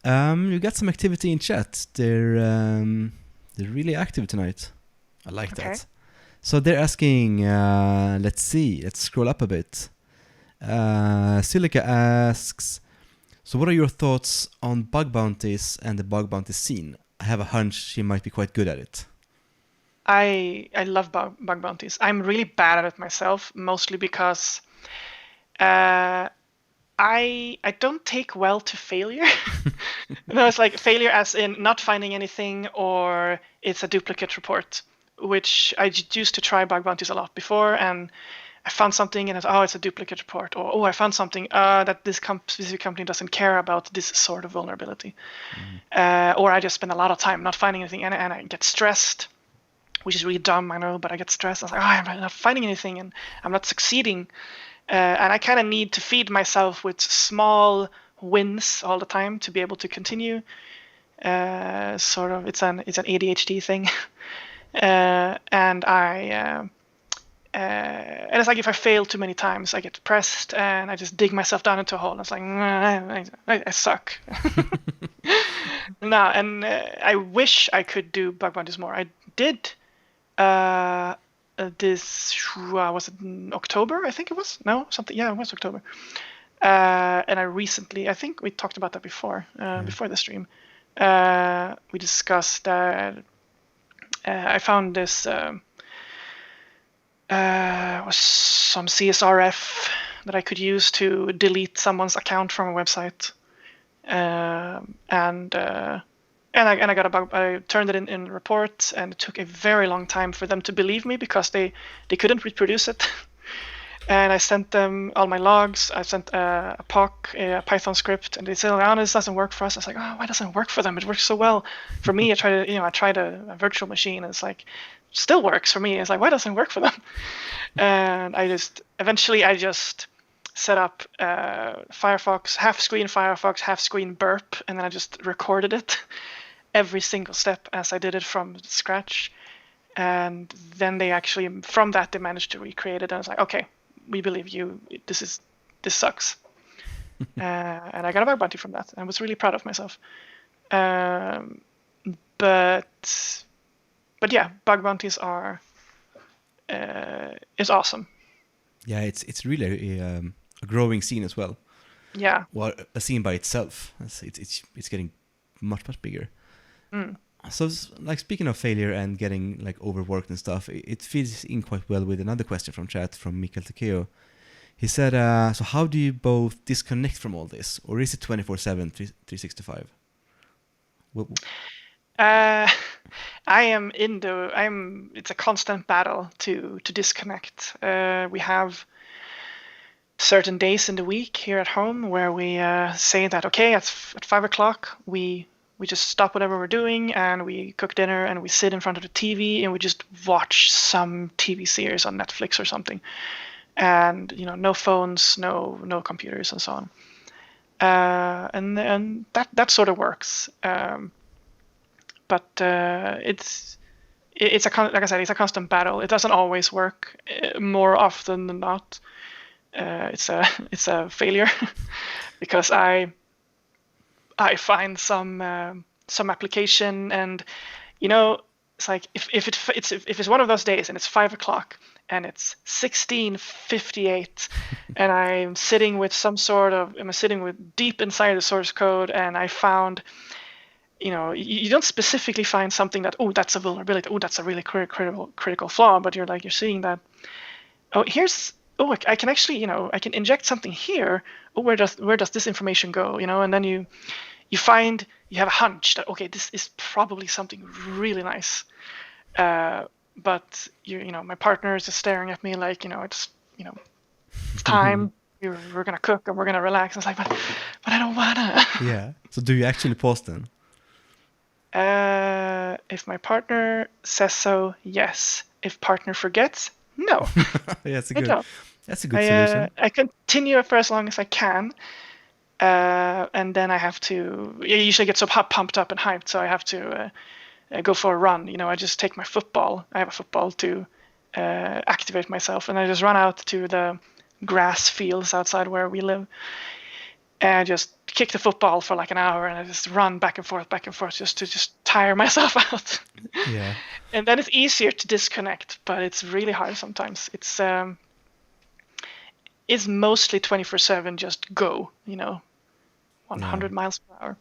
You got some activity in chat. They're really active tonight. I like that. So they're asking. Let's scroll up a bit. Silica asks, so what are your thoughts on bug bounties and the bug bounty scene? I have a hunch she might be quite good at it. I love bug bounties. I'm really bad at it myself, mostly because I don't take well to failure. No, it's like failure as in not finding anything, or it's a duplicate report, which I used to try bug bounties a lot before, and I found something and it's a duplicate report, or I found something that this specific company doesn't care about this sort of vulnerability, or I just spend a lot of time not finding anything, and I get stressed, which is really dumb, I know, but I get stressed. I was like, I'm not finding anything, and I'm not succeeding. And I kind of need to feed myself with small wins all the time to be able to continue. Sort of, it's an ADHD thing, and it's like if I fail too many times, I get depressed and I just dig myself down into a hole. And it's like I suck. No, and I wish I could do bug bounties more. I did. This was it in October? I think it was. No, something. Yeah, it was October. And I recently, I think we talked about that before, before the stream. We discussed that I found this was some CSRF that I could use to delete someone's account from a website, and I got a bug. I turned it in a report, and it took a very long time for them to believe me because they couldn't reproduce it. And I sent them all my logs. I sent a POC, a Python script, and they said, "Oh, this doesn't work for us." I was like, "Oh, why doesn't it work for them? It works so well for me." I tried a virtual machine, and it's like, still works for me. It's like, why doesn't it work for them? And eventually I just set up Firefox, half screen burp, and then I just recorded it every single step as I did it from scratch. And then from that they managed to recreate it, and I was like, okay, we believe you. This sucks. And I got a bug bounty from that. I was really proud of myself. But yeah, bug bounties is awesome. Yeah, it's really a growing scene as well. Yeah. Well, a scene by itself. It's getting much bigger. So, like, speaking of failure and getting like overworked and stuff, it fits in quite well with another question from chat from Mikael Almstedt. He said, "So how do you both disconnect from all this, or is it 24/7, 365?" It's a constant battle to disconnect. We have certain days in the week here at home where we say that, okay, at 5:00 we just stop whatever we're doing and we cook dinner and we sit in front of the TV and we just watch some TV series on Netflix or something. And no phones, no computers, and so on. And that sort of works. But it's like I said, it's a constant battle. It doesn't always work. More often than not, it's a failure because I find some application, and it's like if it's one of those days and it's 5:00 and it's 16:58 and I'm sitting with deep inside the source code, and I found. You don't specifically find something that, that's a vulnerability, that's a really critical flaw, but you're seeing that, I can actually, I can inject something here. Where does this information go? And then you find you have a hunch that, okay, this is probably something really nice, but my partner is just staring at me like, it's time. We're gonna cook and we're gonna relax. And it's like, but I don't wanna. Yeah. So do you actually pause then? If my partner says so, yes. If partner forgets, no. Yeah, that's a good solution. I continue for as long as I can, and then I have to. I usually get so pumped up and hyped, so I have to go for a run. I just take my football. I have a football to activate myself, and I just run out to the grass fields outside where we live. And I just kick the football for like an hour, and I just run back and forth just to tire myself out. Yeah. And then it's easier to disconnect, but it's really hard sometimes. It's mostly 24/7, just go, 100 miles per hour.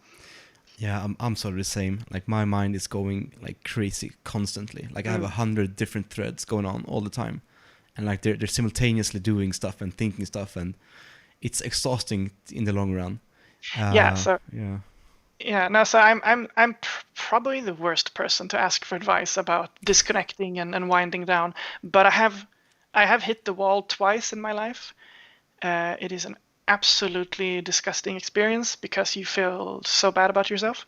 Yeah, I'm sort of the same. Like my mind is going like crazy constantly. Like I have 100 different threads going on all the time, and like they're simultaneously doing stuff and thinking stuff, and it's exhausting in the long run. So I'm probably the worst person to ask for advice about disconnecting and winding down, but I have hit the wall twice in my life. It is an absolutely disgusting experience because you feel so bad about yourself.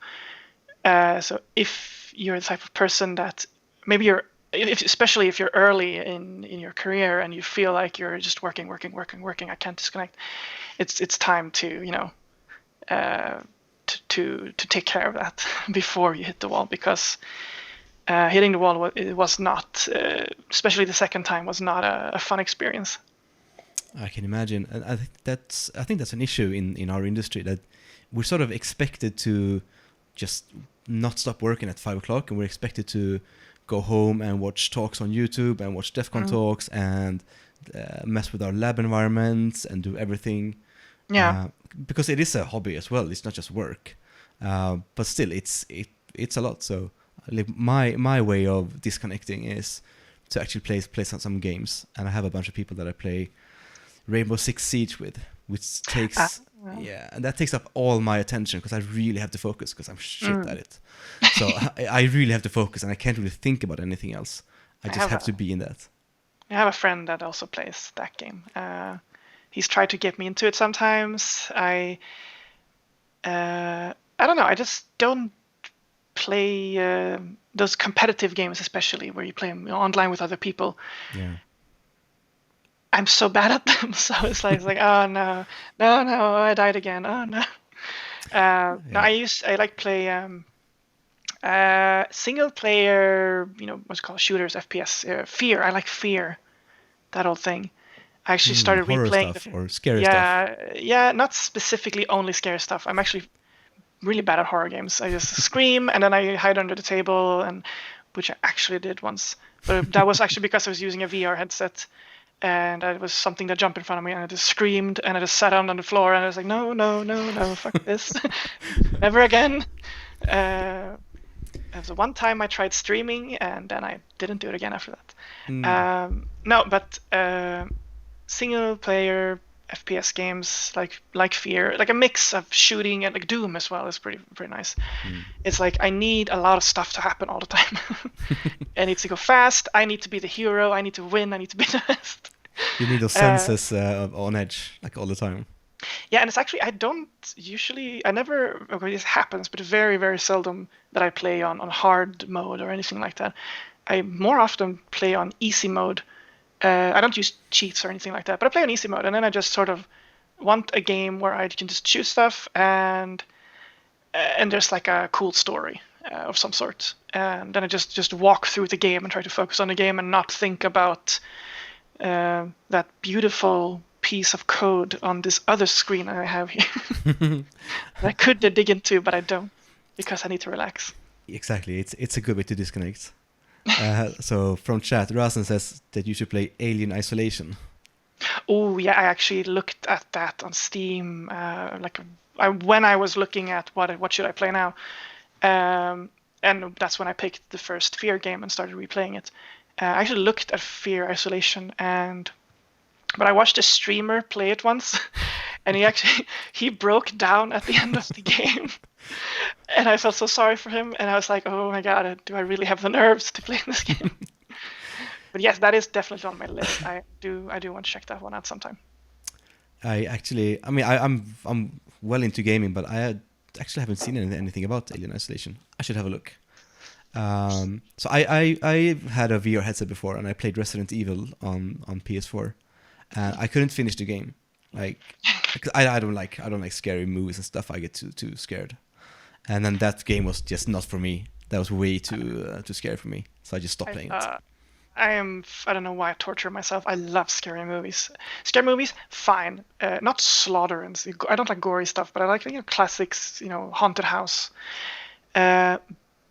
So if you're the type of person that maybe especially if you're early in your career and you feel like you're just working, I can't disconnect. It's time to to take care of that before you hit the wall, because hitting the wall was not, especially the second time, was not a fun experience. I can imagine, and I think that's an issue in our industry, that we're sort of expected to just not stop working at 5 o'clock, and we're expected to go home and watch talks on YouTube and watch DEF CON talks and mess with our lab environments and do everything. Yeah. Because it is a hobby as well. It's not just work, but still, it's a lot. So my way of disconnecting is to actually play some games, and I have a bunch of people that I play Rainbow Six Siege with, which takes and that takes up all my attention because I really have to focus because I'm shit at it. So I really have to focus, and I can't really think about anything else. I just have to be in that. I have a friend that also plays that game. He's tried to get me into it sometimes. I don't know. I just don't play those competitive games, especially where you play them online with other people. Yeah. I'm so bad at them, so it's like oh no, I died again. Oh no. No, I like play single player, what's it called, shooters, FPS. Fear. I like Fear, that old thing. I actually started replaying stuff or scary stuff. Yeah, not specifically only scary stuff. I'm actually really bad at horror games. I just scream and then I hide under the table, and which I actually did once. But that was actually because I was using a VR headset, and it was something that jumped in front of me, and I just screamed, and I just sat down on the floor, and I was like, no, fuck this, never again. There was one time I tried streaming, and then I didn't do it again after that. Single player FPS games like Fear, like a mix of shooting and like Doom as well, is pretty nice. It's like I need a lot of stuff to happen all the time. I need to go fast. I need to be the hero. I need to win. I need to be the best. You need those senses on edge like all the time. Yeah, and it's actually this happens, but very, very seldom that I play on hard mode or anything like that. I more often play on easy mode. I don't use cheats or anything like that, but I play on easy mode, and then I just sort of want a game where I can just shoot stuff and there's like a cool story of some sort, and then I just walk through the game and try to focus on the game and not think about that beautiful piece of code on this other screen I have here. I could dig into, but I don't, because I need to relax. Exactly, it's a good way to disconnect. So from chat, Rasen says that you should play Alien Isolation. Oh yeah, I actually looked at that on Steam. When I was looking at what should I play now, and that's when I picked the first Fear game and started replaying it. I actually looked at Fear Isolation, but I watched a streamer play it once, and he broke down at the end of the game. And I felt so sorry for him, and I was like, oh my god, do I really have the nerves to play this game? But yes, that is definitely on my list. I do want to check that one out sometime. I'm well into gaming, but I actually haven't seen anything about Alien Isolation. I should have a look. So I had a VR headset before, and I played Resident Evil on PS4, and I couldn't finish the game. Like, I don't like scary movies and stuff. I get too scared. And then that game was just not for me. That was way too scary for me. So I just stopped playing it. I don't know why I torture myself. I love scary movies. Scary movies, fine. Not slaughter and I don't like gory stuff, but I like classics. Haunted house. But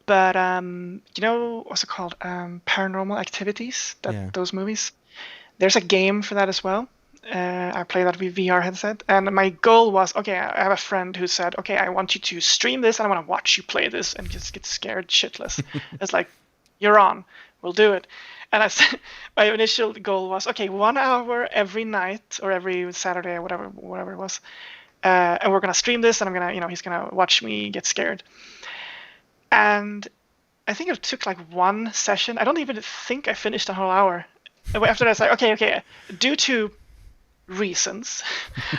what's it called? Paranormal Activities. Those movies. There's a game for that as well. I play that with VR headset, and my goal was, okay, I have a friend who said, okay, I want you to stream this, and I want to watch you play this and just get scared shitless. It's like, you're on. we'll do it. And I said, my initial goal was, okay, 1 hour every night or every Saturday or whatever it was. And we're going to stream this, and I'm going to, he's going to watch me get scared. And I think it took like one session. I don't even think I finished the whole hour. After that, I was like, okay, due to reasons,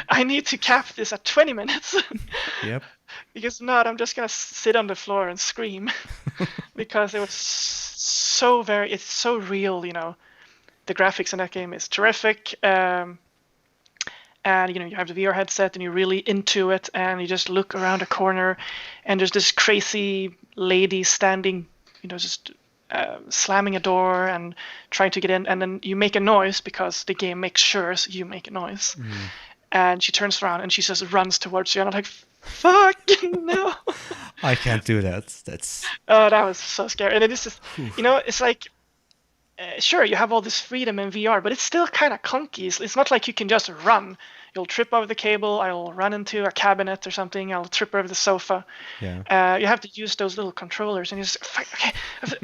I need to cap this at 20 minutes. Yep. Because if not, I'm just going to sit on the floor and scream. Because it was it's so real, The graphics in that game is terrific. And you have the VR headset and you're really into it, and you just look around a corner and there's this crazy lady standing, just slamming a door and trying to get in, and then you make a noise because the game makes sure you make a noise. And she turns around and she just runs towards you, and I'm like, fuck no. I can't do that. That's that was so scary. And it is just, it's like, sure, you have all this freedom in VR, but it's still kind of clunky. It's not like you can just run. You'll trip over the cable, I'll run into a cabinet or something, I'll trip over the sofa. Yeah. You have to use those little controllers, and you just, okay,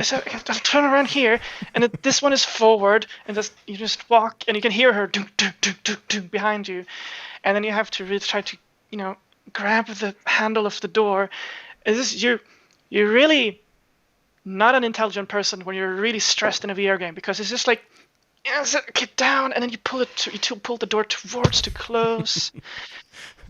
so I'll turn around here, and this one is forward, and you just walk, and you can hear her do, do, do, do, do, behind you. And then you have to really try to, grab the handle of the door. You're really not an intelligent person when you're really stressed in a VR game, because it's just like, get down, and then you pull the door towards to close.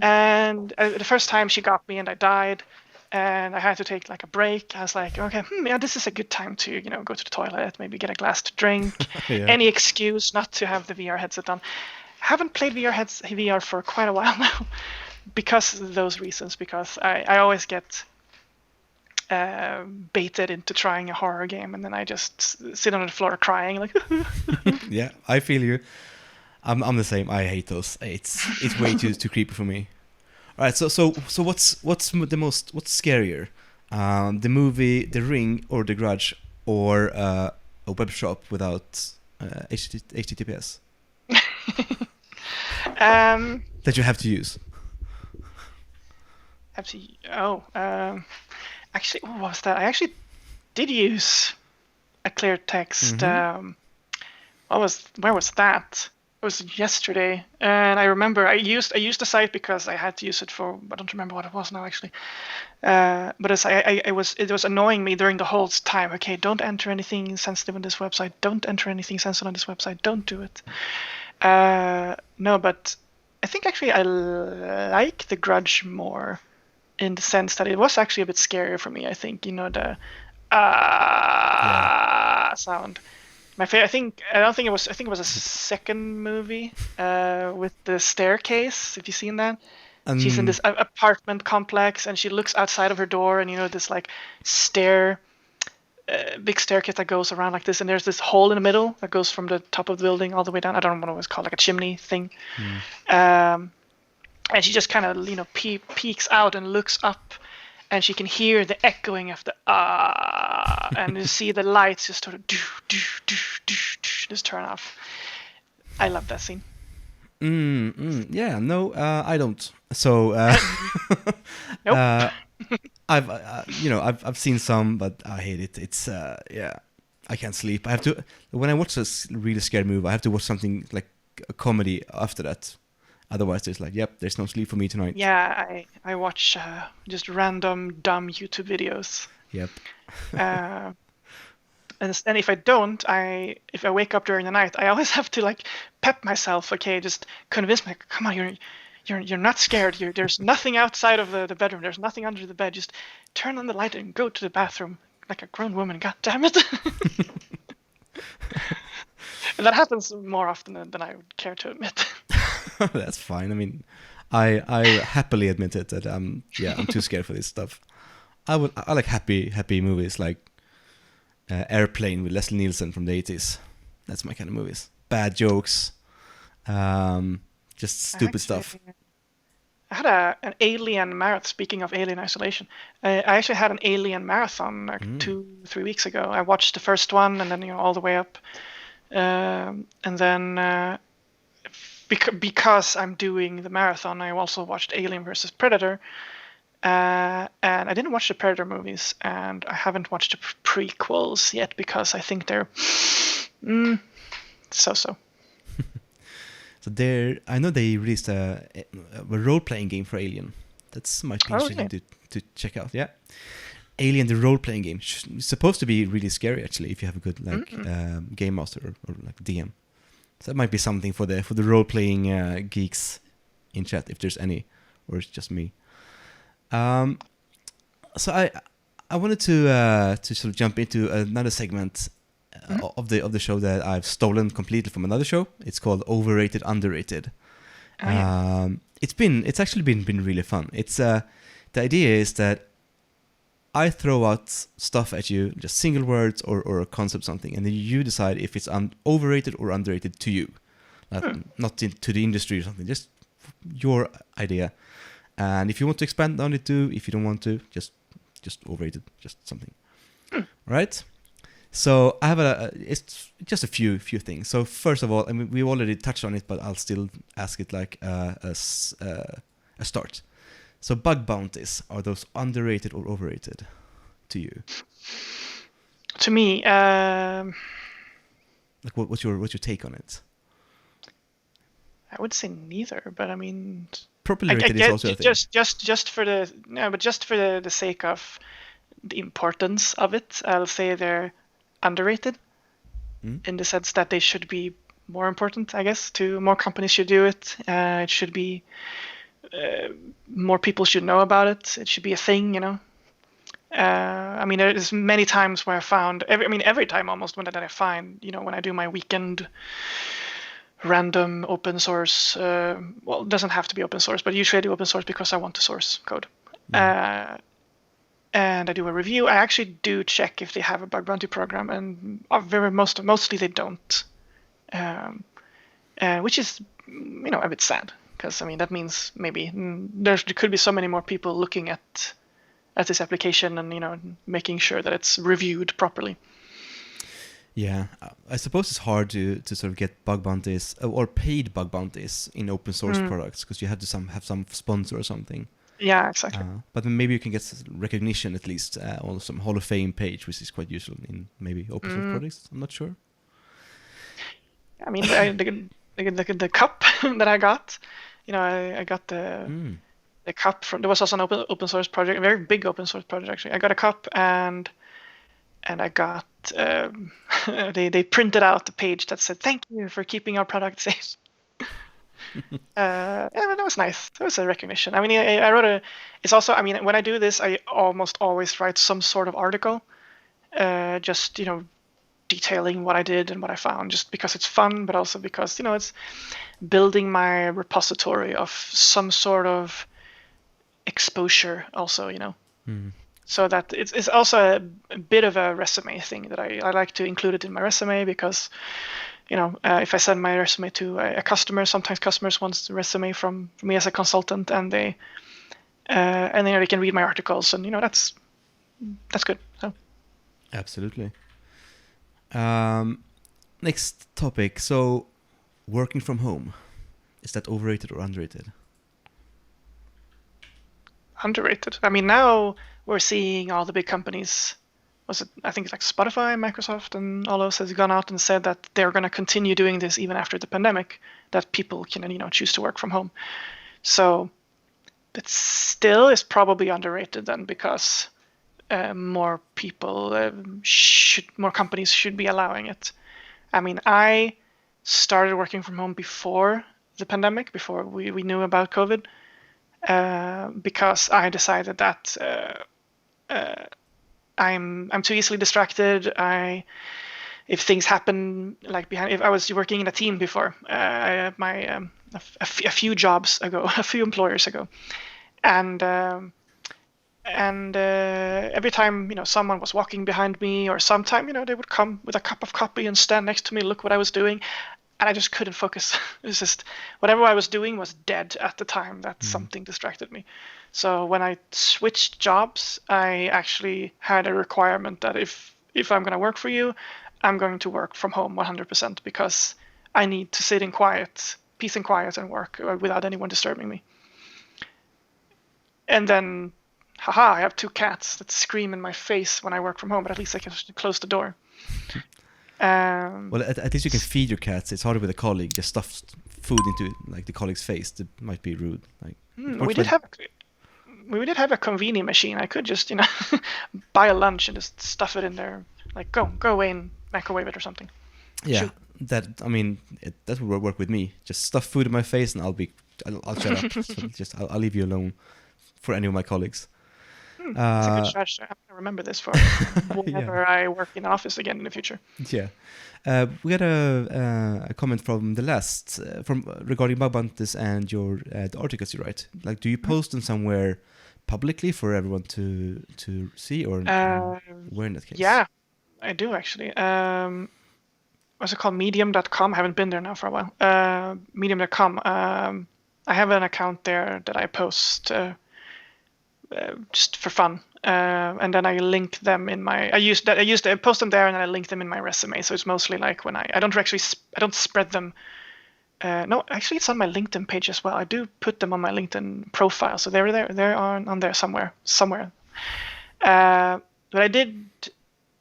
And the first time she got me and I died, and I had to take like a break. I was like, okay, this is a good time to go to the toilet, maybe get a glass to drink. Yeah. Any excuse not to have the VR headset on. I haven't played VR for quite a while now because of those reasons, because I always get baited into trying a horror game, and then I just sit on the floor crying like. Yeah, I feel you. I'm the same. I hate those. It's way too creepy for me. All right, so what's scarier, the movie The Ring or The Grudge, or a web shop without HTTPS that you have to use? Actually, what was that? I actually did use a clear text. Where was that? It was yesterday, and I remember I used the site because I had to use it for. I don't remember what it was now actually. But it was annoying me during the whole time. Okay, don't enter anything sensitive on this website. Don't enter anything sensitive on this website. Don't do it. No, but I think actually I like The Grudge more, in the sense that it was actually a bit scarier for me. I think the sound. My favorite. I think it was a second movie with the staircase. Have you seen that? She's in this apartment complex, and she looks outside of her door, and this like big staircase that goes around like this, and there's this hole in the middle that goes from the top of the building all the way down. I don't know what it was called, like a chimney thing. And she just kind of peeks out and looks up, and she can hear the echoing of the and you see the lights just sort of just turn off. I love that scene. Yeah, no, I don't. So nope. I've seen some, but I hate it. It's I can't sleep. I have to, when I watch a really scary movie, I have to watch something like a comedy after that. Otherwise, there's no sleep for me tonight. Yeah, I watch just random dumb YouTube videos. Yep. And if I don't, if I wake up during the night, I always have to like pep myself. Okay, just convince me. Come on, you're not scared. There's nothing outside of the bedroom. There's nothing under the bed. Just turn on the light and go to the bathroom like a grown woman. God damn it. And that happens more often than I would care to admit. That's fine. I mean, I happily admit it that I'm too scared for this stuff. I like happy movies like Airplane with Leslie Nielsen from the 80s. That's my kind of movies. Bad jokes, just stupid stuff. I had an Alien marathon. Speaking of Alien Isolation, I actually had an Alien marathon like 2-3 weeks ago. I watched the first one and then all the way up, and then because I'm doing the marathon, I also watched Alien versus Predator, And I didn't watch the Predator movies, and I haven't watched the prequels yet because I think they're so-so. So I know they released a role-playing game for Alien. That might be interesting to check out. Yeah, Alien, the role-playing game, is supposed to be really scary actually if you have a good game master or like DM. So that might be something for the role-playing geeks in chat, if there's any, or it's just me. So I wanted to sort of jump into another segment of the show that I've stolen completely from another show. It's called Overrated, Underrated. It's actually been really fun. It's the idea is that I throw out stuff at you, just single words or a concept, something, and then you decide if it's overrated or underrated to you, not to the industry or something. Just your idea, and if you want to expand on it, do. If you don't want to, just overrated, just something. Right? So I have it's just a few things. So first of all, I mean, we already touched on it, but I'll still ask it like a start. So bug bounties, are those underrated or overrated to you? To me, like what's your take on it? I would say neither, but I mean, properly rated is also a thing. Just for the sake of the importance of it, I'll say they're underrated in the sense that they should be more important, I guess. More companies should do it. It should be more people should know about it. It should be a thing, you know. I mean, there's many times where I found every time almost that I find, you know, when I do my weekend random open source, well, it doesn't have to be open source, but usually I do open source because I want to source code. And I do a review. I actually do check if they have a bug bounty program, and mostly they don't, which is, you know, a bit sad, because I mean that means maybe there could be so many more people looking at this application and, you know, making sure that it's reviewed properly. Yeah, I suppose it's hard to sort of get bug bounties or paid bug bounties in open source products, because you have to have some sponsor or something. Yeah, exactly. But then maybe you can get recognition at least on some Hall of Fame page, which is quite useful in maybe open source projects. I'm not sure. I mean, the cup that I got, you know, I got the cup from. There was also an open source project, a very big open source project actually. I got a cup and I got they printed out the page that said "Thank you for keeping our product safe." Yeah, that was nice. That was a recognition. I mean, I wrote it's also, I mean, when I do this, I almost always write some sort of article, just, you know, detailing what I did and what I found, just because it's fun, but also because, you know, it's building my repository of some sort of exposure also, you know. So that it's also a bit of a resume thing that I like to include it in my resume, because, you know, if I send my resume to a customer, sometimes customers want a resume from me as a consultant, and they can read my articles, and, you know, that's good. So. Absolutely. Next topic. So, working from home, is that overrated or underrated? Underrated. I mean, now we're seeing all the big companies. I think it's like Spotify, Microsoft, and all those has gone out and said that they're going to continue doing this even after the pandemic, that people can, you know, choose to work from home. So it still is probably underrated then, because more companies should be allowing it. I mean, I started working from home before the pandemic, before we knew about COVID, because I decided that I'm too easily distracted. If things happen like if I was working in a team before, a few jobs ago, a few employers ago, and every time, you know, someone was walking behind me, or sometime, you know, they would come with a cup of coffee and stand next to me, look what I was doing, and I just couldn't focus. It was just whatever I was doing was dead at the time that something distracted me. So when I switched jobs, I actually had a requirement that if I'm going to work for you, I'm going to work from home 100%, because I need to sit in peace and quiet, and work without anyone disturbing me. And then haha, I have 2 cats that scream in my face when I work from home, but at least I can close the door. Well, at least you can feed your cats. It's harder with a colleague. Just stuff food into like the colleague's face. That might be rude. Like we did have a conveni machine. I could just, buy a lunch and just stuff it in there. Like, go away and microwave it or something. Yeah, Shoot. that would work with me. Just stuff food in my face, and I'll shut up. So I'll leave you alone for any of my colleagues. That's a good strategy. I'm gonna remember this for whenever I work in office again in the future. Yeah, we got a comment from the last regarding Bug Bounties and your the articles you write. Like, do you post them somewhere publicly for everyone to see, or where in that case? Yeah, I do actually. What's it called? Medium.com. I haven't been there now for a while. Medium.com. I have an account there that I post just for fun, and then I link them in my. I post them there, and then I link them in my resume. So it's mostly like when I don't spread them. No, actually, it's on my LinkedIn page as well. I do put them on my LinkedIn profile, so they're there. They are on there somewhere. But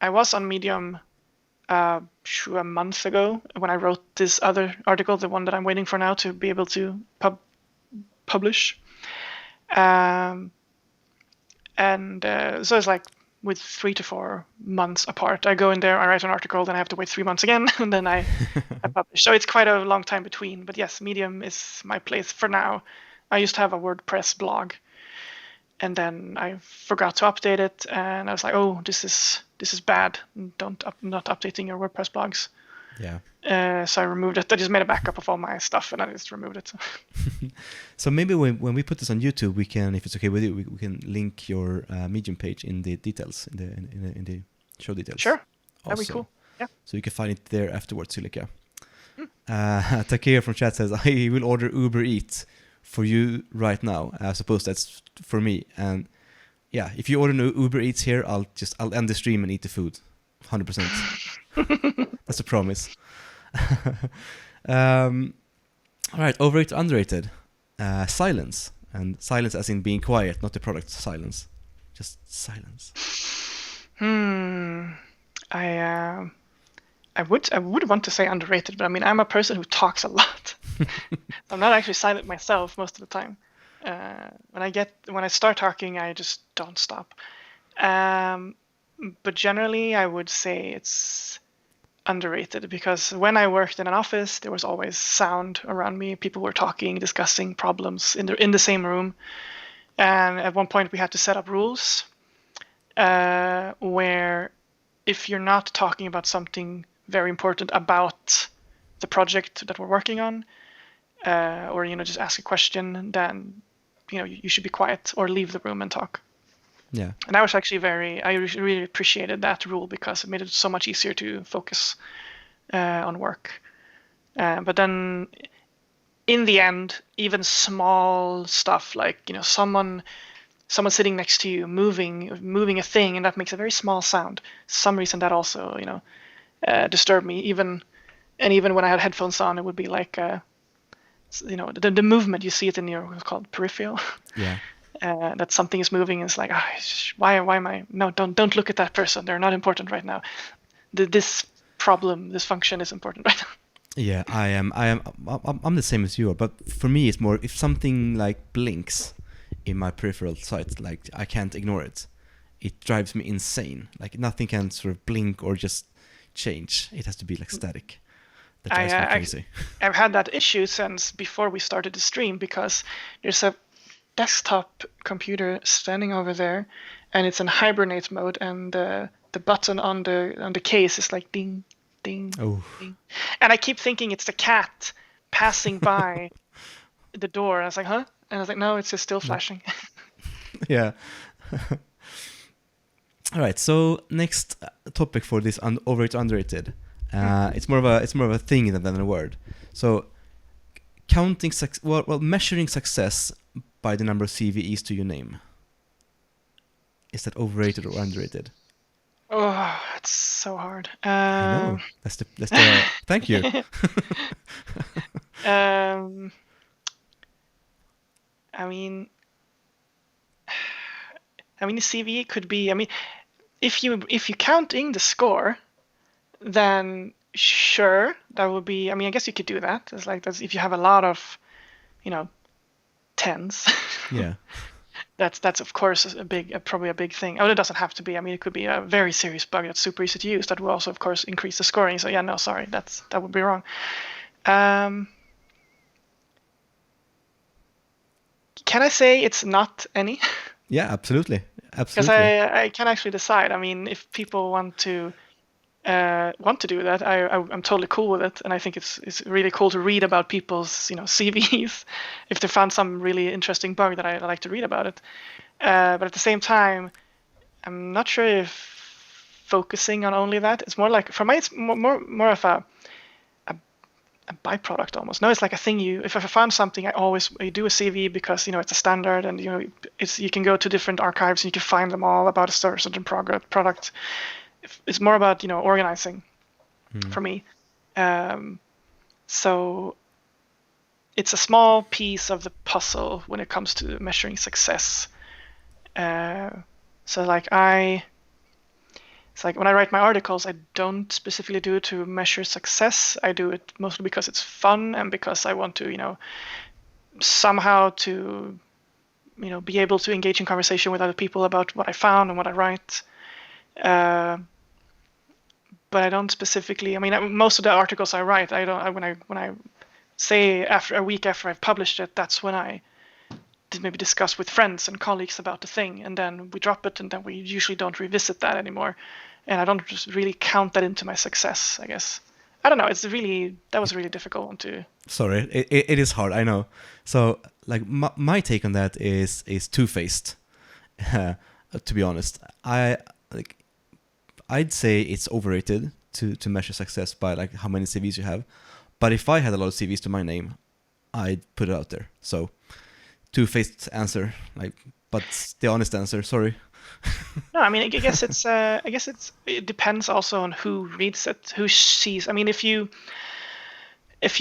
I was on Medium a month ago when I wrote this other article, the one that I'm waiting for now to be able to publish. So it's like with 3 to 4 months apart. I go in there, I write an article, then I have to wait 3 months again, and then I publish. So it's quite a long time between. But yes, Medium is my place for now. I used to have a WordPress blog, and then I forgot to update it, and I was like, oh, this is bad. Not updating your WordPress blogs. Yeah. So I removed it. I just made a backup of all my stuff, and I just removed it. So maybe when we put this on YouTube, we can, if it's okay with you, we can link your Medium page in the details, in the show details. Sure, that'd be cool. Yeah. So you can find it there afterwards, Silika. Takeo from chat says, I will order Uber Eats for you right now. I suppose that's for me. And yeah, if you order Uber Eats here, I'll end the stream and eat the food, 100%. That's a promise. All right, overrated, underrated. Silence, and silence as in being quiet, not the product silence, just silence. I would want to say underrated, but I mean, I'm a person who talks a lot. I'm not actually silent myself most of the time. When I start talking, I just don't stop. But generally, I would say it's underrated, because when I worked in an office, there was always sound around me. People were talking, discussing problems in the same room. And at one point, we had to set up rules where if you're not talking about something very important about the project that we're working on, or just ask a question, then you should be quiet or leave the room and talk. Yeah. And I was actually I really appreciated that rule, because it made it so much easier to focus on work. But then in the end, even small stuff like, someone sitting next to you moving a thing, and that makes a very small sound. For some reason that also, disturbed me. Even when I had headphones on, it would be like, the movement, you see it in your, what's called peripheral. Yeah. That something is moving, and it's like, why am I? No, don't look at that person. They're not important right now. This function is important right now. Yeah, I'm the same as you are, but for me it's more if something like blinks in my peripheral sight, like I can't ignore it. It drives me insane. Like nothing can sort of blink or just change. It has to be like static. That drives me crazy. I've had that issue since before we started the stream, because there's a desktop computer standing over there, and it's in hibernate mode, and the button on the case is like ding, ding, ding, and I keep thinking it's the cat passing by the door. I was like, huh? And I was like, no, it's just still flashing. Yeah. All right. So next topic for this overrated, underrated. It's more of a thing than a word. So measuring success by the number of CVEs to your name. Is that overrated or underrated? Oh, it's so hard. I know. That's the thank you. I mean, I mean, the CV could be. I mean, if you counting the score, then sure, that would be. I mean, I guess you could do that. It's like that's if you have a lot of, you know, tens. Yeah. That's of course probably a big thing. Oh, it doesn't have to be. I mean, it could be a very serious bug that's super easy to use. That will also, of course, increase the scoring. So yeah, no, sorry, that would be wrong. Can I say it's not any? Yeah, absolutely. Because I can actually decide. I mean, if people want to do that, I'm totally cool with it, and I think it's really cool to read about people's CVs if they found some really interesting bug that I like to read about it. But at the same time, I'm not sure if focusing on only that. It's more like for me, it's more of a byproduct almost. No, it's like a thing if I find something, I do a CV because it's a standard, and you can go to different archives and you can find them all about a certain product. It's more about organizing for me. So it's a small piece of the puzzle when it comes to measuring success. So it's like when I write my articles, I don't specifically do it to measure success. I do it mostly because it's fun and because I want to somehow to be able to engage in conversation with other people about what I found and what I write. But I don't specifically. I mean, most of the articles I write, when I say after a week after I've published it, that's when I maybe discuss with friends and colleagues about the thing, and then we drop it, and then we usually don't revisit that anymore, and I don't just really count that into my success, I guess. I don't know. That was a really difficult one to. Sorry, it is hard. I know. So like my take on that is two-faced. To be honest, I'd say it's overrated to measure success by like how many CVs you have. But if I had a lot of CVs to my name, I'd put it out there. So two-faced answer, but the honest answer. Sorry. No, I mean, I guess it depends also on who reads it, who sees. I mean, if you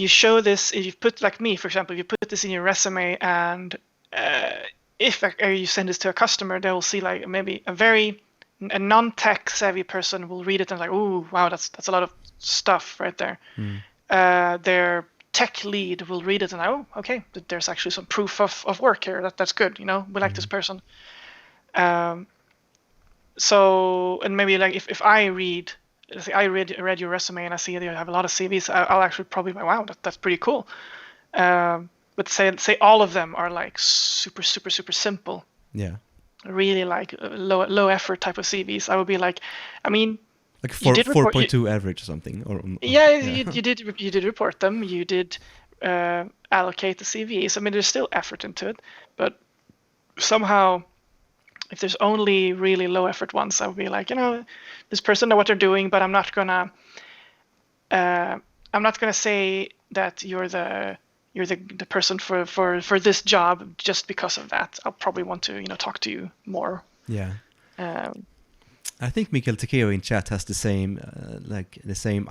show this, if you put, like me, for example, if you put this in your resume and if you send this to a customer, they will see like maybe a non-tech savvy person will read it and like, oh wow, that's a lot of stuff right there. Their tech lead will read it and like, oh, okay, there's actually some proof of work here. That's good. We like this person. So, and maybe like if I read your resume and I see that you have a lot of CVs, I'll actually probably be like, wow, that's pretty cool. But say all of them are like super super super simple. Yeah. Really like low effort type of CVs. I would be like, I mean, like 4.2 average or something. Yeah. You did report them. You did allocate the CVs. I mean, there's still effort into it, but somehow, if there's only really low effort ones, I would be like, this person know what they're doing, but I'm not gonna say that you're the person for this job just because of that. I'll probably want to talk to you more. Yeah. I think Mikael Tekeo in chat has the same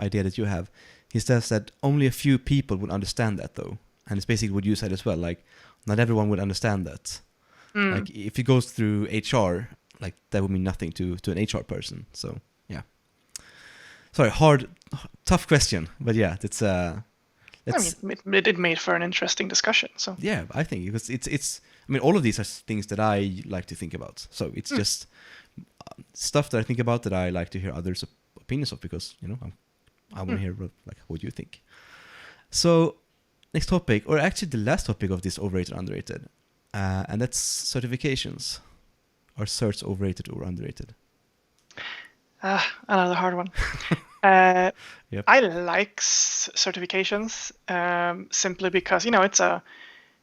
idea that you have. He says that only a few people would understand that though, and it's basically what you said as well. Like, not everyone would understand that. Like, if it goes through HR, like that would mean nothing to an HR person. So yeah. Sorry, tough question, but yeah, it's. I mean, it made for an interesting discussion. So yeah, I think because it's. I mean, all of these are things that I like to think about. So it's just stuff that I think about that I like to hear others' opinions of, because I want to hear what you think. So next topic, or actually the last topic of this overrated underrated, and that's certifications. Are certs overrated or underrated? Another hard one. Yep. I like certifications simply because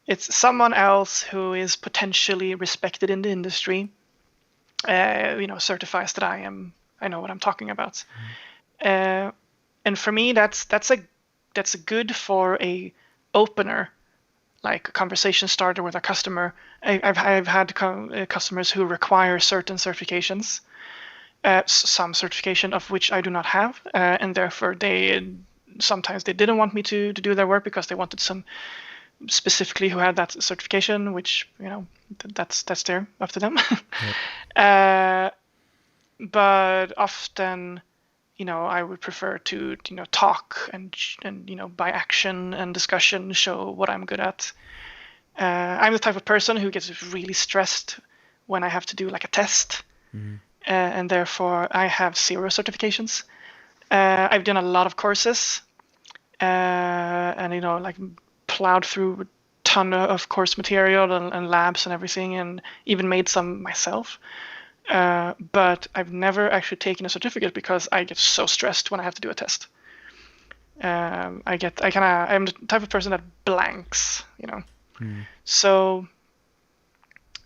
it's someone else who is potentially respected in the industry. Certifies that I know what I'm talking about. And for me, that's a good for a opener, like a conversation starter with a customer. I've had customers who require certain certifications. Some certification of which I do not have, and therefore sometimes they didn't want me to do their work because they wanted some specifically who had that certification, which that's there, up to them. But often, I would prefer to talk and by action and discussion show what I'm good at. I'm the type of person who gets really stressed when I have to do like a test, and therefore I have 0 certifications. I've done a lot of courses, and like plowed through a ton of course material and labs and everything, and even made some myself. But I've never actually taken a certificate because I get so stressed when I have to do a test. I'm the type of person that blanks, So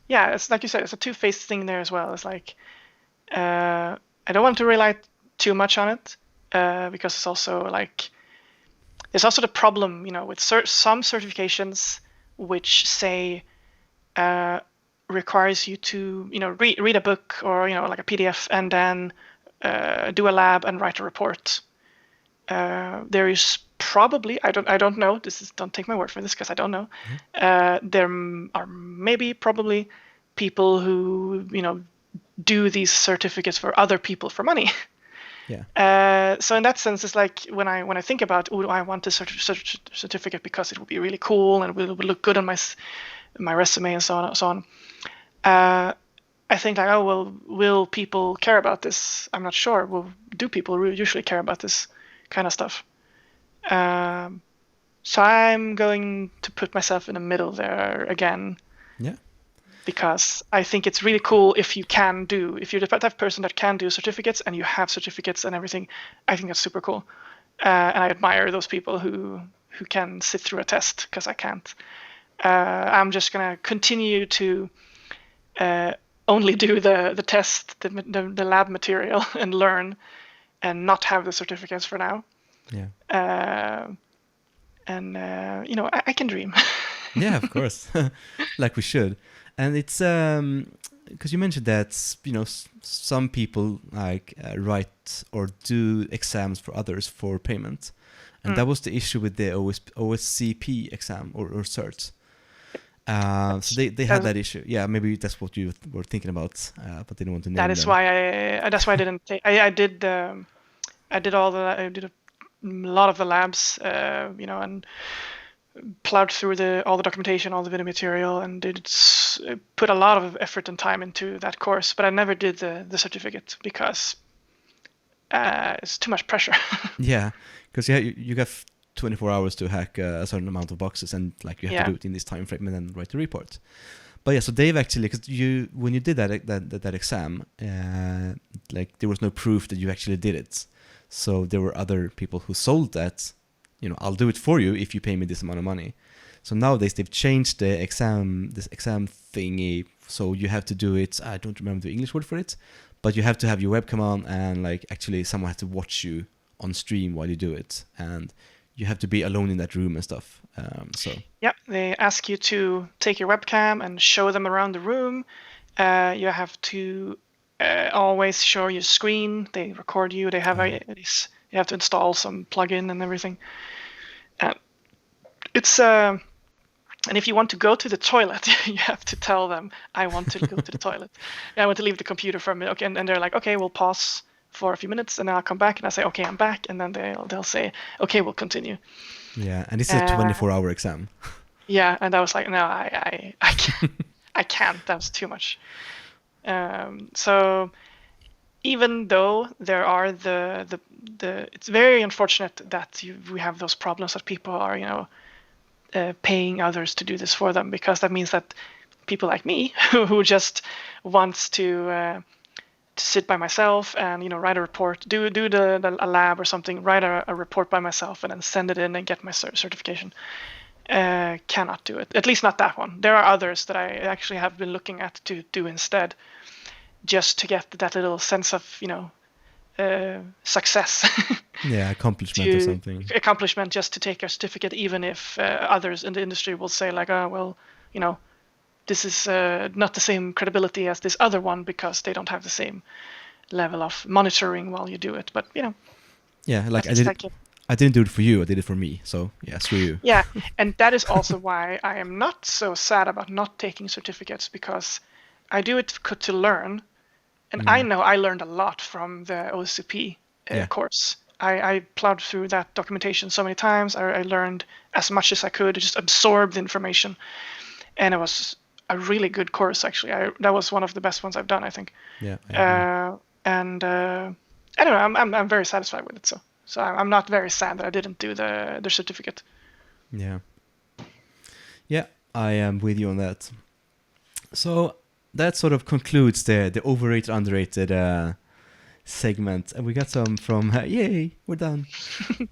yeah, it's like you said, it's a two-faced thing there as well. It's like I don't want to rely too much on it, because it's also like there's also the problem, with some certifications which say requires you to read a book or like a PDF and then do a lab and write a report. There is probably, I don't know, don't take my word for this because I don't know. There are probably people who do these certificates for other people for money. Yeah. So in that sense, it's like when I think about, I want a certificate because it will be really cool and it will look good on my resume and so on. I think like, will people care about this? I'm not sure. Do people usually care about this kind of stuff? So I'm going to put myself in the middle there again. Yeah. Because I think it's really cool if you're the type of person that can do certificates and you have certificates and everything. I think that's super cool. And I admire those people who can sit through a test, because I can't. I'm just going to continue to only do the test, the lab material and learn, and not have the certificates for now. Yeah. I can dream. Yeah, of course. Like we should. And it's because you mentioned that some people like write or do exams for others for payment, and that was the issue with the OSCP exam or cert. So they had that issue. Yeah, maybe that's what you were thinking about, but didn't want to name them. That's why I didn't take. I did a lot of the labs, and plowed through all the documentation, all the video material, and put a lot of effort and time into that course. But I never did the certificate because it's too much pressure. Yeah, because you got 24 hours to hack a certain amount of boxes, and like you have to do it in this time frame and then write the report. But yeah, so Dave actually, because when you did that exam, like there was no proof that you actually did it. So there were other people who sold that. I'll do it for you if you pay me this amount of money. So nowadays they've changed this exam thingy. So you have to do it. I don't remember the English word for it, but you have to have your webcam on, and like actually someone has to watch you on stream while you do it, and you have to be alone in that room and stuff. Yep, they ask you to take your webcam and show them around the room. You have to always show your screen. They record you. They have you have to install some plugin and everything. It's and if you want to go to the toilet, you have to tell them, I want to go to the toilet. I want to leave the computer for a minute. Okay, and they're like, okay, we'll pause for a few minutes, and then I'll come back, and I say, okay, I'm back, and then they'll say, okay, we'll continue. Yeah, and this is a 24-hour exam. Yeah, and I was like, no, I can't. I can't. That was too much. So even though there are it's very unfortunate that we have those problems that people are, paying others to do this for them, because that means that people like me who just wants to sit by myself and write a report, do a lab or something, write a report by myself and then send it in and get my certification, cannot do it. At least not that one. There are others that I actually have been looking at to do instead, just to get that little sense of success. Yeah, accomplishment or something. Accomplishment, just to take a certificate, even if others in the industry will say like, oh well, this is not the same credibility as this other one because they don't have the same level of monitoring while you do it. But yeah, like I didn't do it for you. I did it for me. So yeah, screw you. Yeah, and that is also why I am not so sad about not taking certificates, because I do it to learn, and I know I learned a lot from the OCP course. I plowed through that documentation so many times. I learned as much as I could, just absorb the information, and it was a really good course actually. That was one of the best ones I've done, I think. Yeah. And I don't know. I'm very satisfied with it. So I'm not very sad that I didn't do the certificate. Yeah. Yeah, I am with you on that. So that sort of concludes the overrated, underrated segment. And we got some from, yay, we're done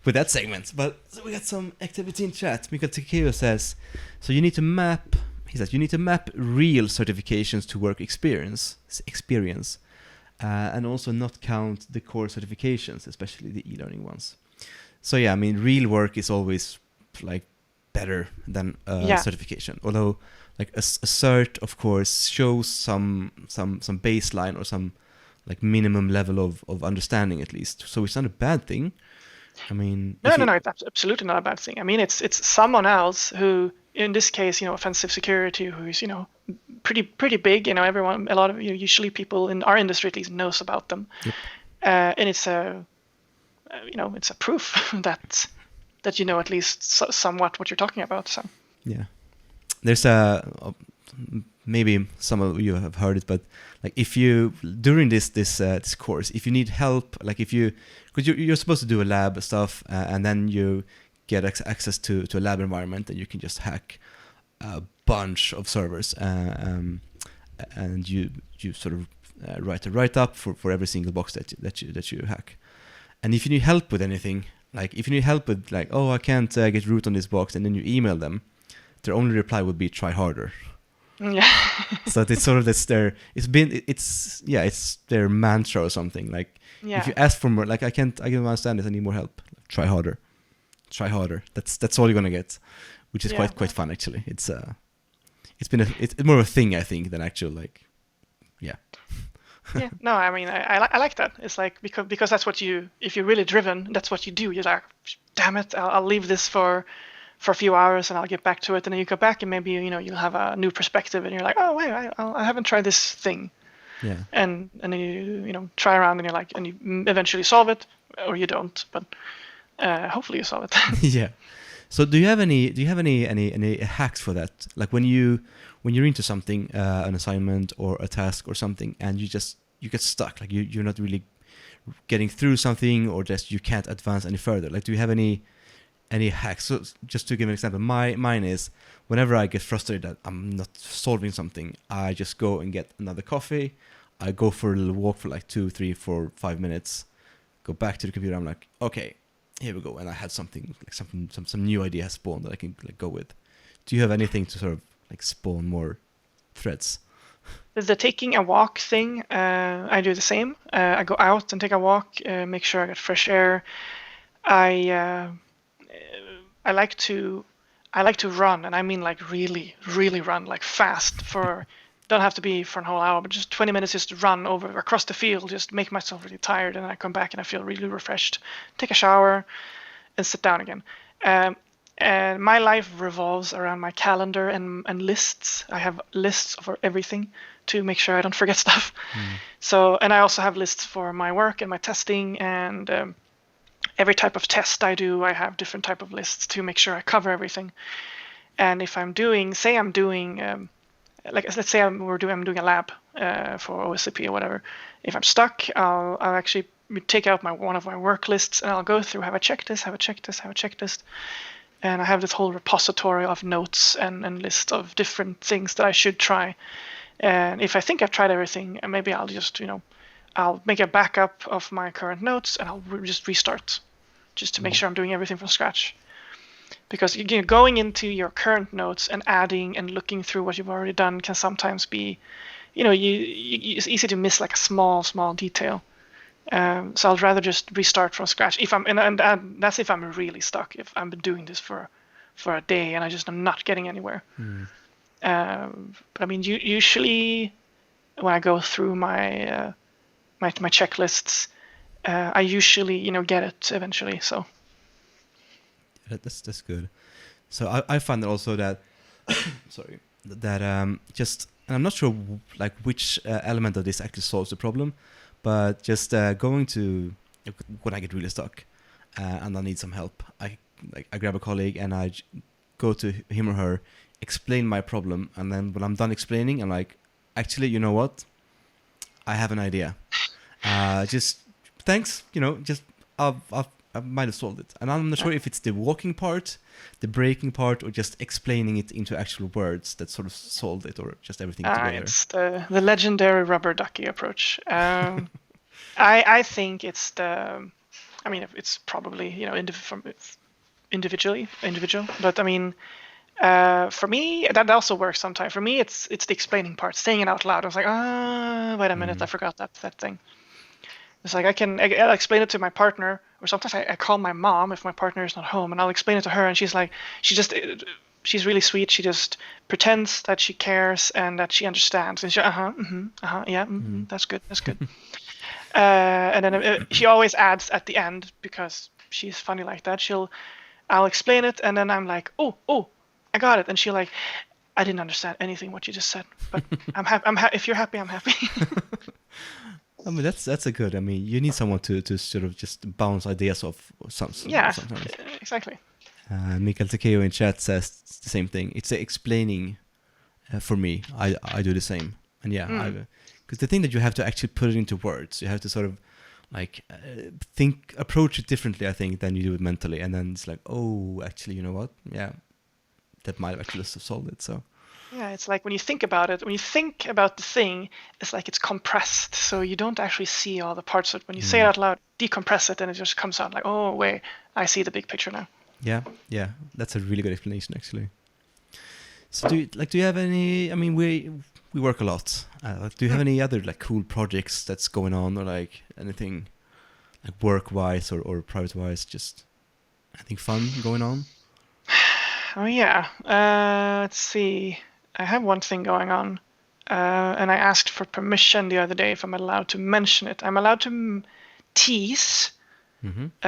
with that segment. But so we got some activity in chat. Mikael Takeo says, so you need to map, he says, you need to map real certifications to work experience. And also not count the core certifications, especially the e-learning ones. So yeah, I mean, real work is always like better than a certification. Although like a cert, of course, shows some baseline or some like minimum level of understanding at least. So it's not a bad thing. I mean, no, it's absolutely not a bad thing. I mean, it's someone else who, in this case, offensive security, who's pretty big. A lot of usually people in our industry at least knows about them, and it's it's a proof that at least somewhat what you're talking about. So yeah, there's maybe some of you have heard it, but like if you during this course, if you need help, like because you're supposed to do a lab stuff, and then you get access to a lab environment, and you can just hack a bunch of servers, and you sort of write a write-up for every single box that you hack. And if you need help with anything, like if you need help with like, oh, I can't get root on this box, and then you email them, their only reply would be try harder. Yeah. So it's sort of it's their mantra or something. Like if you ask for more, like I can understand this, I need more help. Try harder. That's all you're gonna get, which is quite fun actually. It's more of a thing, I think, than actual like, yeah. Yeah, no, I mean, I like that. It's like because that's what if you're really driven, that's what you do. You're like, damn it, I'll leave this for a few hours and I'll get back to it. And then you go back and maybe you'll have a new perspective and you're like, oh wait, I haven't tried this thing. Yeah. And then you try around and you're like, and you eventually solve it, or you don't, but hopefully you solve it. Yeah. So do you have any hacks for that? Like when you're into something, an assignment or a task or something, and you get stuck, like you're not really getting through something, or just you can't advance any further. Like, do you have any hacks? So just to give an example, mine is whenever I get frustrated that I'm not solving something, I just go and get another coffee. I go for a little walk for like 2, 3, 4, 5 minutes. Go back to the computer. I'm like, okay, here we go, and I had something like some new idea has spawned that I can like go with. Do you have anything to sort of like spawn more threads? The taking a walk thing, I do the same. I go out and take a walk, make sure I get fresh air. I like to run, and I mean like really, really run, like fast. Don't have to be for a whole hour, but just 20 minutes just to run across the field, just make myself really tired, and I come back and I feel really refreshed. Take a shower, and sit down again. And my life revolves around my calendar and lists. I have lists for everything to make sure I don't forget stuff. So, and I also have lists for my work and my testing, and every type of test I do, I have different type of lists to make sure I cover everything. And if I'm doing, like let's say I'm doing a lab for OSCP or whatever. If I'm stuck, I'll actually take out one of my work lists and I'll go through, have a checklist. And I have this whole repository of notes and list of different things that I should try. And if I think I've tried everything, maybe I'll just, I'll make a backup of my current notes and I'll just restart, just to make sure I'm doing everything from scratch. Because going into your current notes and adding and looking through what you've already done can sometimes be, it's easy to miss like a small detail. So I'd rather just restart from scratch. If and that's if I'm really stuck. If I've been doing this for a day and I'm not getting anywhere. But I mean, usually when I go through my my checklists, I usually get it eventually. So That's good. So I find that also that sorry, that just, and I'm not sure like which element of this actually solves the problem, but just going to, when I get really stuck and I need some help, I grab a colleague and I go to him or her, explain my problem, and then when I'm done explaining, I'm like, actually, you know what? I have an idea. Just thanks, just I might have solved it. And I'm not sure if it's the walking part, the breaking part, or just explaining it into actual words that sort of solved it, or just everything together. It's the legendary rubber ducky approach. I think it's the, I mean, it's probably, individual, but I mean, for me, that also works sometimes. For me, it's the explaining part, saying it out loud. I was like, wait a minute, I forgot that thing. It's like I'll explain it to my partner, or sometimes I call my mom if my partner is not home, and I'll explain it to her, and she's like, she's really sweet. She just pretends that she cares and that she understands, and she, yeah, that's good. And then she always adds at the end, because she's funny like that. I'll explain it, and then I'm like, oh, I got it, and she'll like, I didn't understand anything what you just said, but I'm happy. If you're happy, I'm happy. I mean, that's a good. I mean, you need someone to sort of just bounce ideas off sometimes. Exactly. Mikael Takeo in chat says the same thing. It's the explaining for me. I do the same, and because the thing that you have to actually put it into words, you have to sort of like approach it differently, I think, than you do it mentally, and then it's like, oh, actually, you know what? Yeah, that might have actually solved it. So. Yeah, it's like when you think about it, when you think about the thing, it's like it's compressed, so you don't actually see all the parts of it. When you say it out loud, decompress it, and it just comes out like, oh, wait, I see the big picture now. Yeah, that's a really good explanation, actually. So do you have any? I mean, we work a lot. Do you have any other like cool projects that's going on, or like anything like work-wise or private-wise? Just anything fun going on? Oh yeah. Let's see. I have one thing going on, and I asked for permission the other day if I'm allowed to mention it. I'm allowed to tease, but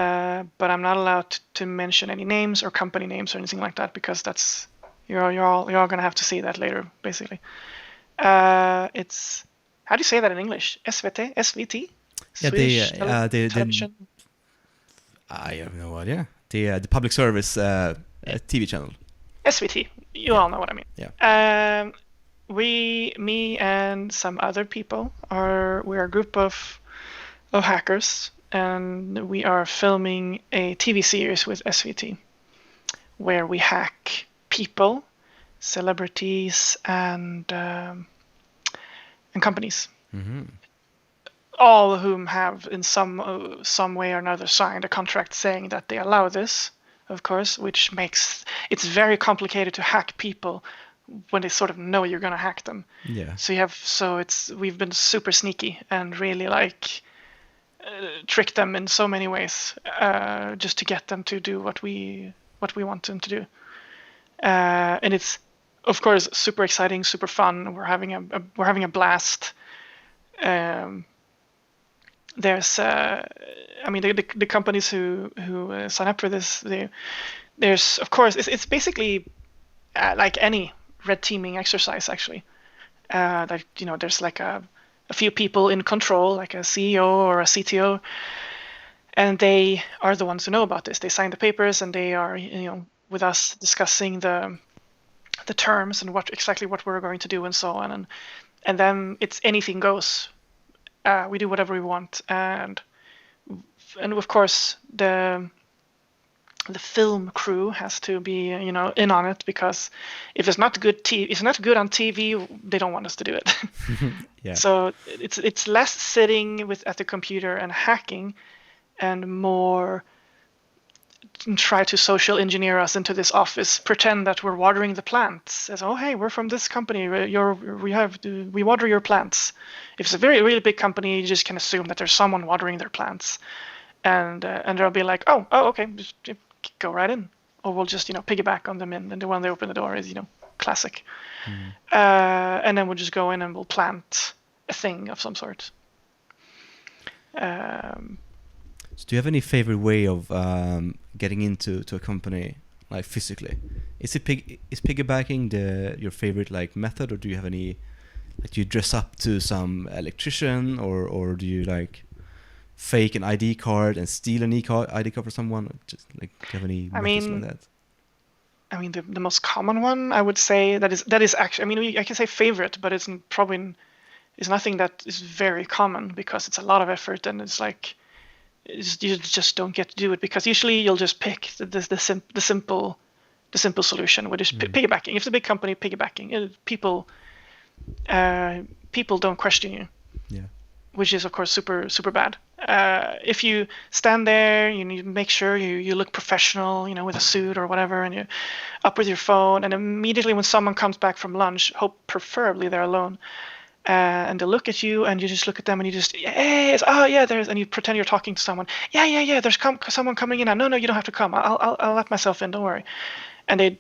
I'm not allowed to mention any names or company names or anything like that, because that's you're all gonna have to see that later, basically. It's, how do you say that in English? SVT, SVT. Yeah, television. I have no idea. The public service TV channel. SVT. You all know what I mean. Yeah. Me and some other people we're a group of hackers, and we are filming a TV series with SVT, where we hack people, celebrities, and companies. All of whom have in some way or another signed a contract saying that they allow this, of course, which makes it's very complicated to hack people when they sort of know you're going to hack them. Yeah. We've been super sneaky and really like trick them in so many ways, just to get them to do what we want them to do. And it's of course super exciting, super fun. We're having a blast. There's I mean the companies who sign up for this, there's of course it's basically like any red teaming exercise, actually. That there's like a few people in control, like a CEO or a CTO, and they are the ones who know about this. They sign the papers, and they are with us discussing the terms and what we're going to do and so on, and then it's anything goes. We do whatever we want, and of course the film crew has to be in on it, because if it's not good on TV, they don't want us to do it. Yeah. So it's less sitting at the computer and hacking, and more try to social engineer us into this office, pretend that we're watering the plants. As, oh hey, we're from this company. We water your plants. If it's a very really big company, you just can assume that there's someone watering their plants, and they'll be like, oh okay, just go right in, or we'll just piggyback on them in, and when they open the door is classic. And then we'll just go in and we'll plant a thing of some sort. So do you have any favorite way of getting into a company, like physically? Is piggybacking your favorite like method, or do you have any, like, do you dress up to some electrician, or do you like fake an ID card and steal an ID card for someone? Just like, do you have any methods like that? I mean, the most common one I would say that is actually, I mean, I can say favorite, but it's probably is nothing that is very common because it's a lot of effort, and it's like you just don't get to do it, because usually you'll just pick the simple solution, which is piggybacking. If it's a big company, piggybacking, people don't question you. Yeah. Which is of course super bad. If you stand there, you need to make sure you look professional, with a suit or whatever, and you're up with your phone, and immediately when someone comes back from lunch, preferably they're alone, and they look at you, and you just look at them, and you just, hey, there's, and you pretend you're talking to someone. Yeah, there's someone coming in now. No, you don't have to come. I'll let myself in. Don't worry. And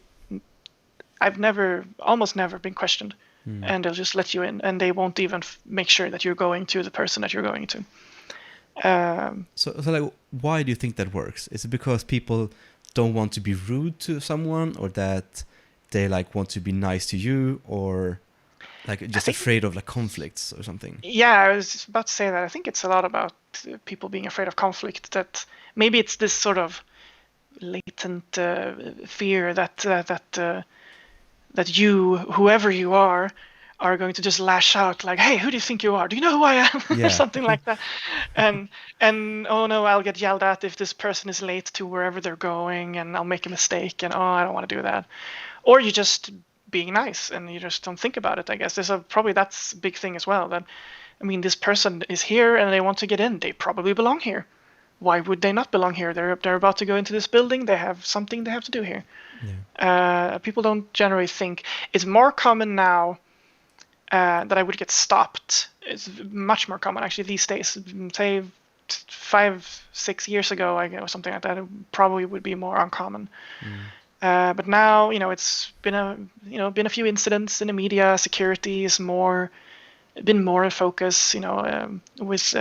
I've almost never been questioned, and they'll just let you in, and they won't even make sure that you're going to the person that you're going to. So like, why do you think that works? Is it because people don't want to be rude to someone, or that they like want to be nice to you, or like just afraid of like conflicts or something? Yeah, I was about to say that. I think it's a lot about people being afraid of conflict. That maybe it's this sort of latent fear that you, whoever you are going to just lash out like, hey, who do you think you are? Do you know who I am? Or something like that. And oh no, I'll get yelled at if this person is late to wherever they're going, and I'll make a mistake, and I don't want to do that. Or you just being nice and you just don't think about it, I guess. Probably that's a big thing as well. That, I mean, this person is here and they want to get in. They probably belong here. Why would they not belong here? They're about to go into this building. They have something they have to do here. Yeah. People don't generally think. It's more common now that I would get stopped. It's much more common actually these days. Say 5-6 years ago, or something like that, it probably would be more uncommon. But now, it's been a few incidents in the media. Security is been more in focus, with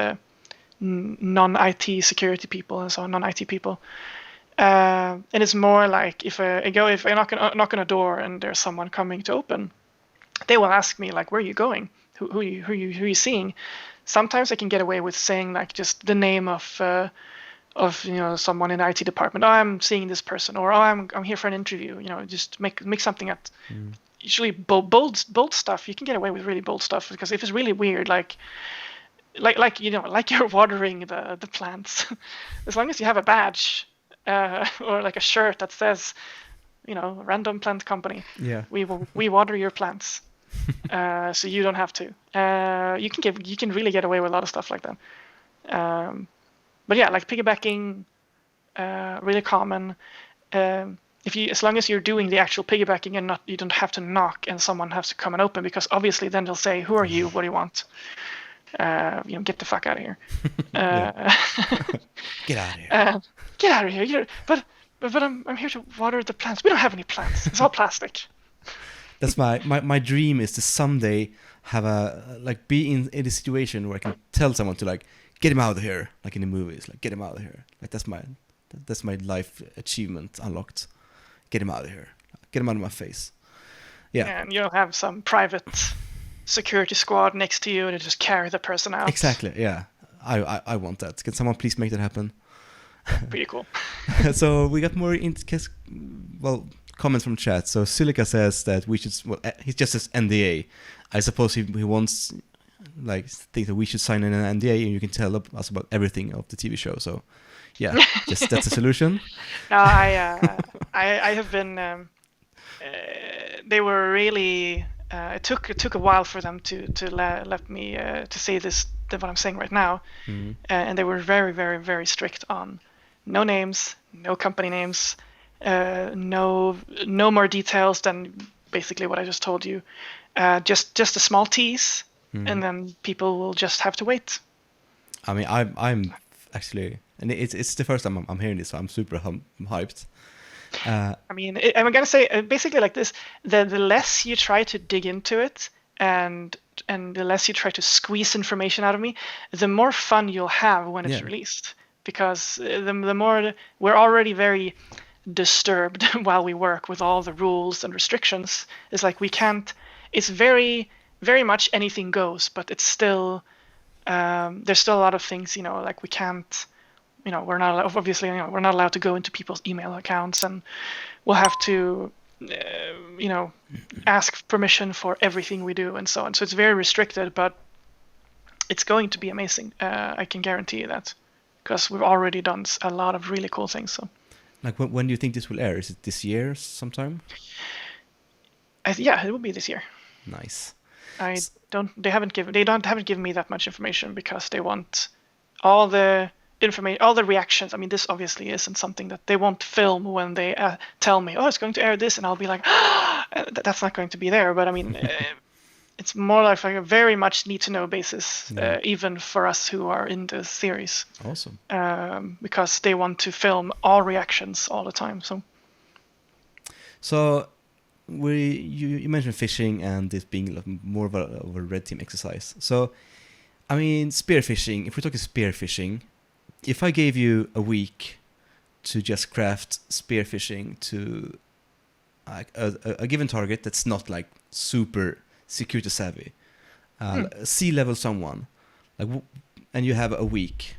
non-IT security people and so on, non-IT people. And it's more like if I knock on a door and there's someone coming to open, they will ask me like, where are you going? Who are you seeing? Sometimes I can get away with saying like just the name of someone in the IT department. Oh, I'm seeing this person, or oh, I'm here for an interview. Just make something up. Usually bold stuff. You can get away with really bold stuff, because if it's really weird, like you're watering the plants, as long as you have a badge or like a shirt that says, random plant company. Yeah. We water your plants, so you don't have to. You can really get away with a lot of stuff like that. But yeah, like piggybacking, really common. As long as you're doing the actual piggybacking and you don't have to knock and someone has to come and open, because obviously then they'll say, "Who are you? What do you want? Get the fuck out of here." Get out of here. Get out of here. But I'm here to water the plants. We don't have any plants. It's all plastic. That's my dream, is to someday have be in a situation where I can tell someone to like, get him out of here, like in the movies, like get him out of here. Like that's my life achievement unlocked. Get him out of here. Get him out of my face. Yeah. And you'll have some private security squad next to you and just carry the person out. Exactly. Yeah. I want that. Can someone please make that happen? Pretty cool. So we got more comments from chat. So Silica says that we should. Well, he just says NDA. I suppose he wants. Think that we should sign an NDA and you can tell us about everything of the TV show. So, yeah, that's a solution. No, I have been. They were really. It took a while for them to let me to say this what I'm saying right now, and they were very, very, very strict on no names, no company names, no more details than basically what I just told you. Just a small tease. And then people will just have to wait. I mean, I'm actually, and it's the first time I'm hearing this, so I'm super hyped. I mean, I'm gonna say basically like this: the less you try to dig into it, and the less you try to squeeze information out of me, the more fun you'll have when it's released. because the more we're already very disturbed while we work with all the rules and restrictions. It's like we can't. It's very very much anything goes, but it's still there's still a lot of things, like we can't. We're not obviously we're not allowed to go into people's email accounts, and we'll have to ask permission for everything we do and so on. So it's very restricted, but it's going to be amazing. I can guarantee you that, because we've already done a lot of really cool things. So, like, when do you think this will air? Is it this year sometime? Yeah, it will be this year. Nice. They haven't given me that much information, because they want all the information, all the reactions. I mean, this obviously isn't something that they won't film when they tell me, oh, it's going to air this, and I'll be like, that's not going to be there. But I mean, it's more like a very much need to know basis, even for us who are in the series. Awesome. Because they want to film all reactions all the time. So you mentioned phishing and this being more of a red team exercise. So, I mean, spear phishing. If we're talking spear phishing, if I gave you a week to just craft spear phishing to a given target that's not like super security savvy, C-level someone, and you have a week,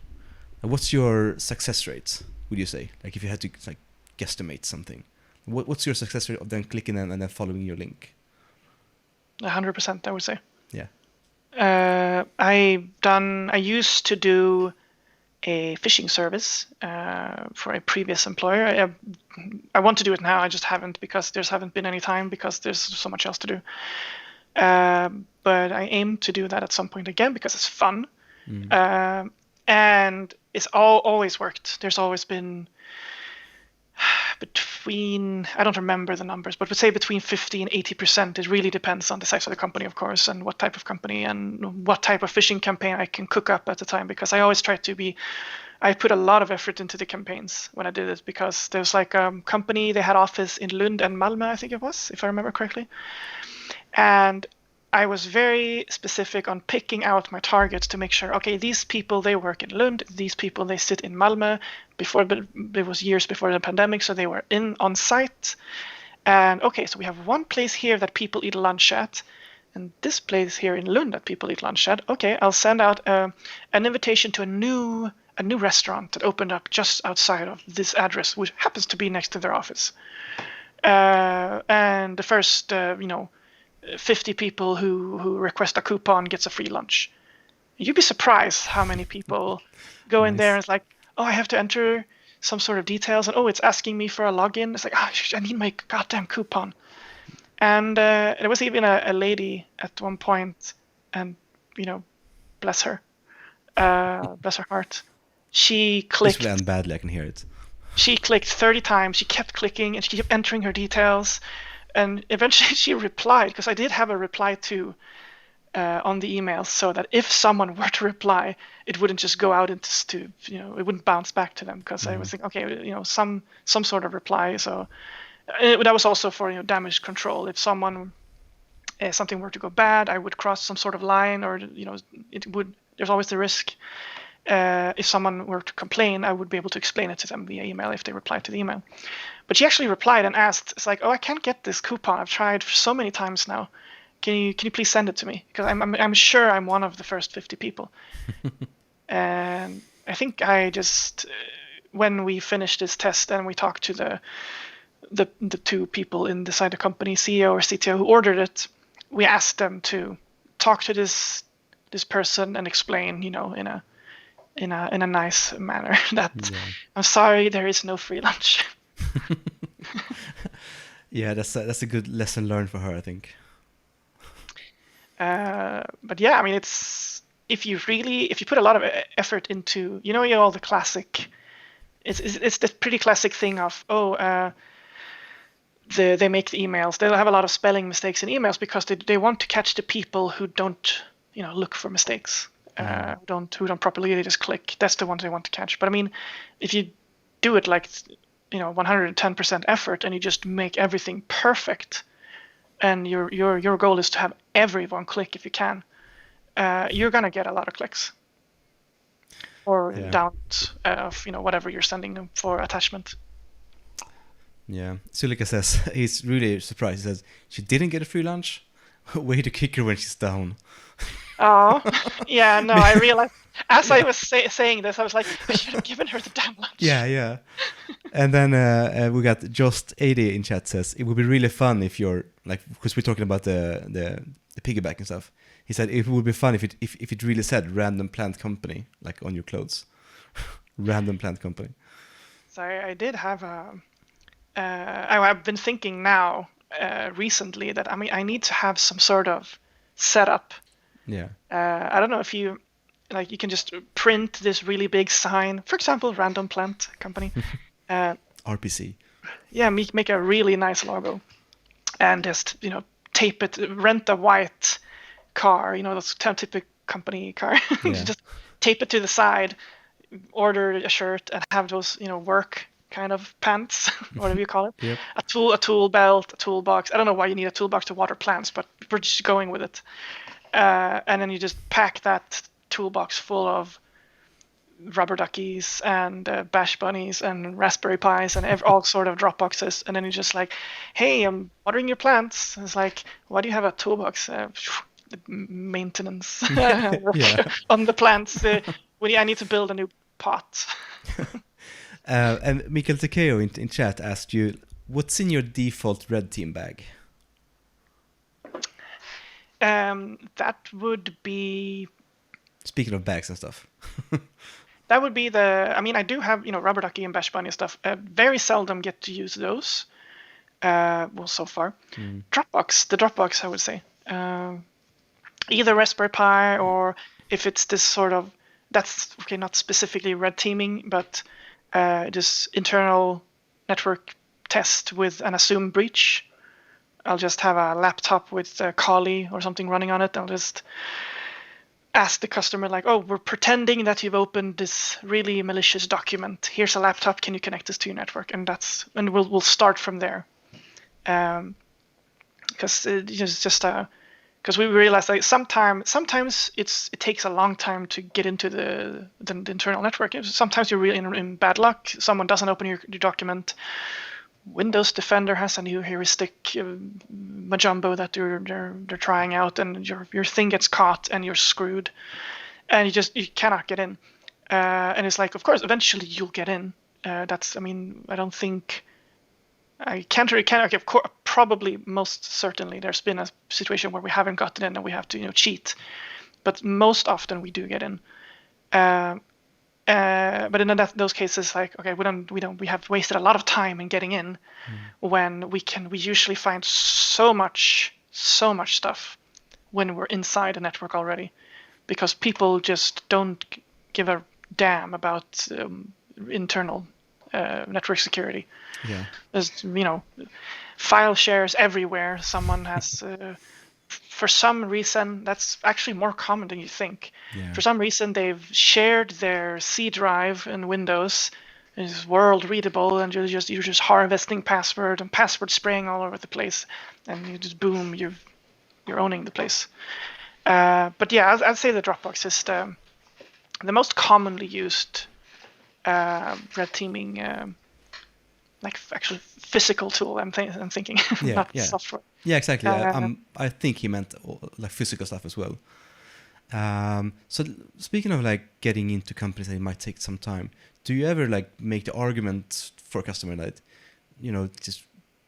what's your success rate, would you say? Like, if you had to like guesstimate something, what's your success rate of them clicking and then following your link? 100%, I would say. Yeah. I used to do a phishing service for a previous employer. I want to do it now. I just haven't, because there haven't been any time, because there's so much else to do. But I aim to do that at some point again, because it's fun. And it's always worked. There's always been I don't remember the numbers, but would say between 50 and 80%. It really depends on the size of the company, of course, and what type of company and what type of phishing campaign I can cook up at the time, because I always try to I put a lot of effort into the campaigns when I did it, because there's like a company, they had office in Lund and Malmö, I think it was, if I remember correctly. And I was very specific on picking out my targets to make sure, okay, these people, they work in Lund, these people, they sit in Malmö. But it was years before the pandemic, so they were on site. And okay, so we have one place here that people eat lunch at, and this place here in Lund that people eat lunch at. Okay, I'll send out an invitation to a new restaurant that opened up just outside of this address, which happens to be next to their office. And the first 50 people who request a coupon gets a free lunch. You'd be surprised how many people go in there and it's like, oh, I have to enter some sort of details, and oh, it's asking me for a login. It's like, I need my goddamn coupon. And there was even a lady at one point, and bless her, bless her heart. She clicked. This will end badly. I can hear it. She clicked 30 times. She kept clicking, and she kept entering her details. And eventually she replied, because I did have a reply to on the email, so that if someone were to reply, it wouldn't just go out into it wouldn't bounce back to them, because I was thinking, okay, some sort of reply. So that was also for damage control. If something were to go bad, I would cross some sort of line, or it would. There's always the risk. If someone were to complain, I would be able to explain it to them via email if they replied to the email. But she actually replied and asked, it's like, oh, I can't get this coupon. I've tried so many times now. Can you please send it to me? Because I'm sure I'm one of the first 50 people. And I think I just, when we finished this test and we talked to the two people inside the company, CEO or CTO, who ordered it, we asked them to talk to this person and explain, in a nice manner that I'm sorry, there is no free lunch. Yeah, that's a good lesson learned for her, I think. But yeah, I mean, it's if you put a lot of effort into, all the classic, it's the pretty classic thing of they make the emails. They'll have a lot of spelling mistakes in emails because they want to catch the people who don't look for mistakes, who don't properly, they just click. That's the ones they want to catch. But I mean, if you do it like 110% effort and you just make everything perfect, and your goal is to have everyone click if you can, you're gonna get a lot of clicks. or Yeah. download of whatever you're sending for attachment. Yeah. Sulika says he's really surprised. He says she didn't get a free lunch. Way to kick her when she's down. Oh, yeah, no, I realized as I was saying this, I was like, I should have given her the damn lunch. Yeah. And then we got Just80 in chat says it would be really fun if you're like, because we're talking about the piggyback and stuff. He said it would be fun if it really said random plant company like on your clothes. Random plant company. So I did have I've been thinking now recently that I need to have some sort of setup. Yeah. I don't know if you can just print this really big sign, for example, random plant company. RPC. Yeah, make a really nice logo, and just tape it. Rent a white car, those typical company car. Yeah. Just tape it to the side, order a shirt, and have those work kind of pants, whatever you call it. Yep. A tool belt, a toolbox. I don't know why you need a toolbox to water plants, but we're just going with it. And then you just pack that toolbox full of rubber duckies and bash bunnies and raspberry pis and all sort of drop boxes. And then you're just like, hey, I'm watering your plants. And it's like, why do you have a toolbox? Maintenance on the plants. I need to build a new pot. And Mikael Tekeo in chat asked you, what's in your default red team bag? That would be... Speaking of bags and stuff. That would be I do have, rubber ducky and bash bunny stuff. Very seldom get to use those. So far. The Dropbox, I would say. Either Raspberry Pi or if it's this sort of, that's okay, not specifically red teaming, but just internal network test with an assumed breach. I'll just have a laptop with Kali or something running on it. I'll just ask the customer like, oh, we're pretending that you've opened this really malicious document. Here's a laptop. Can you connect this to your network? And we'll start from there. Because we realize that sometimes it takes a long time to get into the internal network. Sometimes you're really in bad luck. Someone doesn't open your document. Windows Defender has a new heuristic majumbo that they're trying out, and your thing gets caught and you're screwed, and you cannot get in. And it's like, of course, eventually you'll get in. I don't think I can't. Okay, of course, probably most certainly there's been a situation where we haven't gotten in and we have to cheat, but most often we do get in. But in those cases, like, okay, we have wasted a lot of time in getting in, when we usually find so much stuff when we're inside a network already, because people just don't give a damn about internal network security. Yeah. There's file shares everywhere. Someone has for some reason, that's actually more common than you think. Yeah. For some reason, they've shared their C drive in Windows. It's world readable, and you're just harvesting password and password spraying all over the place, and you just boom, you're owning the place. But yeah, I'd say the Dropbox is the most commonly used red teaming, like actually physical tool. I'm thinking, not software. Yeah, exactly. I think he meant like physical stuff as well. So speaking of like getting into companies that it might take some time, do you ever like make the argument for a customer that just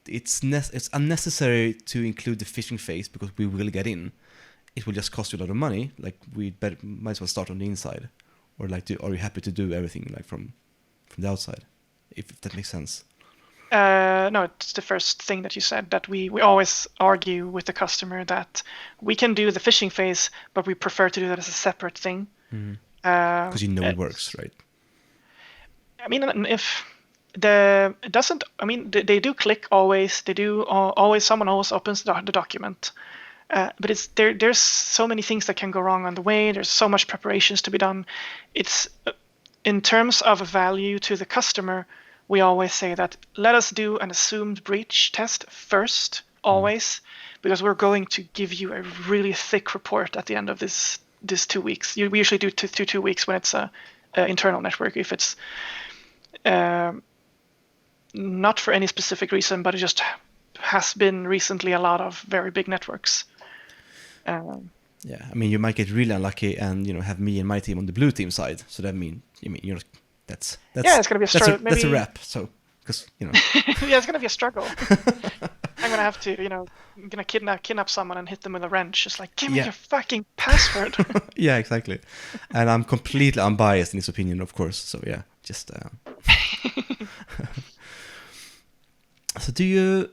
it's unnecessary to include the phishing phase because we will get in? It will just cost you a lot of money. Like might as well start on the inside, or like are you happy to do everything like from the outside, if that makes sense? No, it's the first thing that you said, that we always argue with the customer that we can do the phishing phase, but we prefer to do that as a separate thing. Because it works, right? I mean, if it doesn't, they do click always. They do always. Someone always opens the document, but there's so many things that can go wrong on the way. There's so much preparations to be done. It's in terms of value to the customer. We always say that let us do an assumed breach test first, always, because we're going to give you a really thick report at the end of this 2 weeks. We usually do 2 weeks when it's a internal network. If it's not for any specific reason, but it just has been recently a lot of very big networks. Yeah, I mean, you might get really unlucky and have me and my team on the blue team side. So that that's it's gonna be a struggle. That's a wrap. So because yeah, it's gonna be a struggle. I'm gonna have to, I'm gonna kidnap someone and hit them with a wrench. Just like, give me your fucking password. Yeah, exactly. And I'm completely unbiased in his opinion, of course. So yeah, just. So do you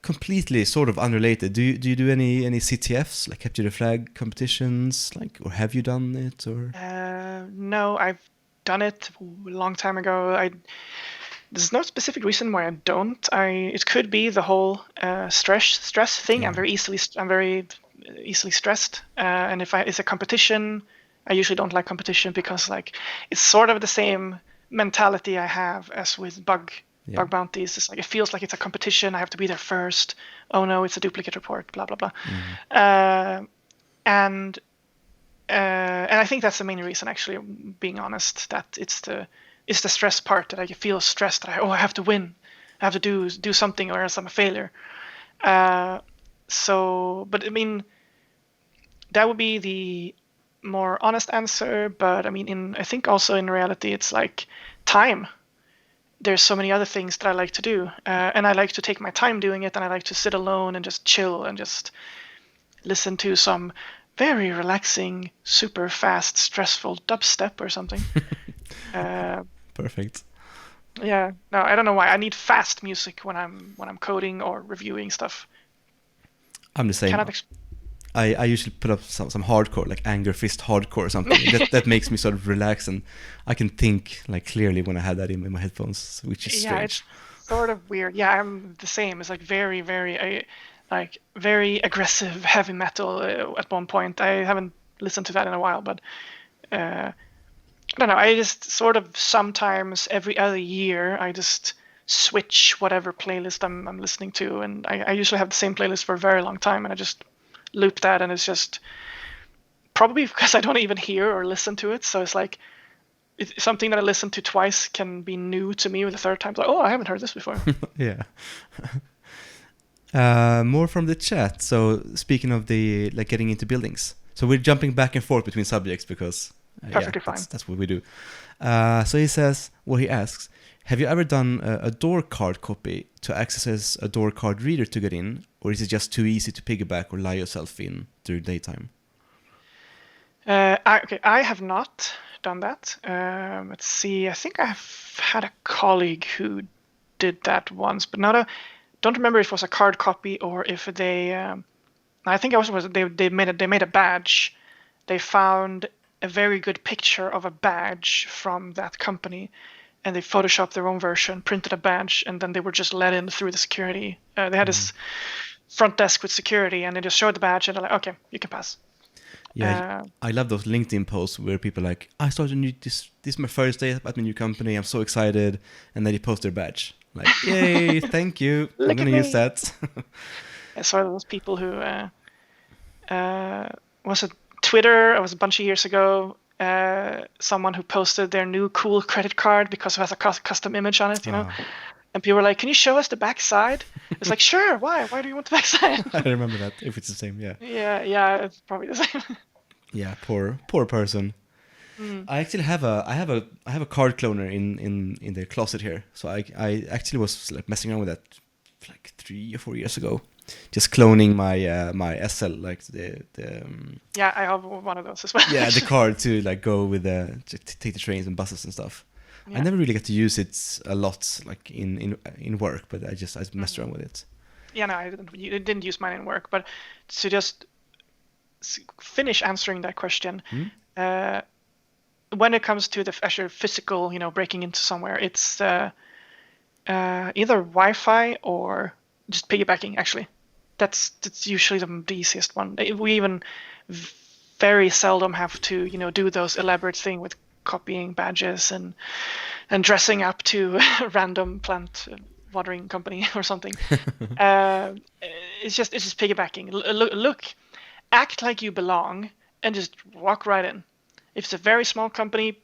completely sort of unrelated? Do you do any CTFs, like capture the flag competitions, or have you done it or? No, I've done it a long time ago. There's no specific reason why I don't. It could be the whole stress thing. Yeah. I'm very easily stressed, and if it's a competition, I usually don't like competition because it's sort of the same mentality I have as with Bug Bounties. It's it feels like it's a competition. I have to be there first. Oh no, it's a duplicate report. Blah blah blah. Mm-hmm. And I think that's the main reason, actually, being honest, that it's the stress part, that I feel stressed. That I have to win. I have to do something, or else I'm a failure. But I mean, that would be the more honest answer. But I mean, I think also in reality, it's time. There's so many other things that I like to do, and I like to take my time doing it, and I like to sit alone and just chill and just listen to some very relaxing, super fast, stressful dubstep or something. Perfect. Yeah, no, I don't know why. I need fast music when I'm coding or reviewing stuff. I'm the same. I usually put up some hardcore, like Anger Fist hardcore or something. that makes me sort of relax, and I can think clearly when I have that in my headphones, which is strange. It's sort of weird. Yeah, I'm the same. It's very, very very aggressive heavy metal at one point. I haven't listened to that in a while, but I don't know. I just sort of sometimes every other year I just switch whatever playlist I'm listening to, and I usually have the same playlist for a very long time, and I just loop that, and it's just probably because I don't even hear or listen to it. So it's it's something that I listen to twice can be new to me with the third time. It's oh, I haven't heard this before. Yeah. More from the chat. So speaking of the getting into buildings, so we're jumping back and forth between subjects because perfectly fine. That's what we do. So he asks, have you ever done a door card copy to access a door card reader to get in, or is it just too easy to piggyback or lie yourself in during daytime? I have not done that. Let's see. I think I've had a colleague who did that once, but don't remember if it was a card copy or if they. I think it was they made a badge. They found a very good picture of a badge from that company, and they photoshopped their own version, printed a badge, and then they were just let in through the security. They had this front desk with security, and they just showed the badge, and they're like, okay, you can pass. Yeah, I love those LinkedIn posts where people are like, I started this is my first day at my new company, I'm so excited, and then they post their badge. Like, yay, thank you, I'm going to use that. I saw those people who, was it Twitter? It was a bunch of years ago. Someone who posted their new cool credit card because it has a custom image on it, you know? And people were like, can you show us the backside? It's like, sure, why? Why do you want the backside? I remember that, if it's the same, yeah. Yeah, it's probably the same. Yeah, poor person. I actually have a card cloner in the closet here. So I actually was messing around with that 3 or 4 years ago, just cloning my SL, yeah, I have one of those as well. Yeah, the card to go with to take the trains and buses and stuff. Yeah. I never really got to use it a lot in work, but I messed around with it. Yeah, no, I didn't use mine in work, but to just finish answering that question. When it comes to the actual physical, breaking into somewhere, it's either Wi-Fi or just piggybacking. Actually, that's usually the easiest one. We even very seldom have to, do those elaborate things with copying badges and dressing up to a random plant watering company or something. It's just piggybacking. Look, act like you belong and just walk right in. If it's a very small company,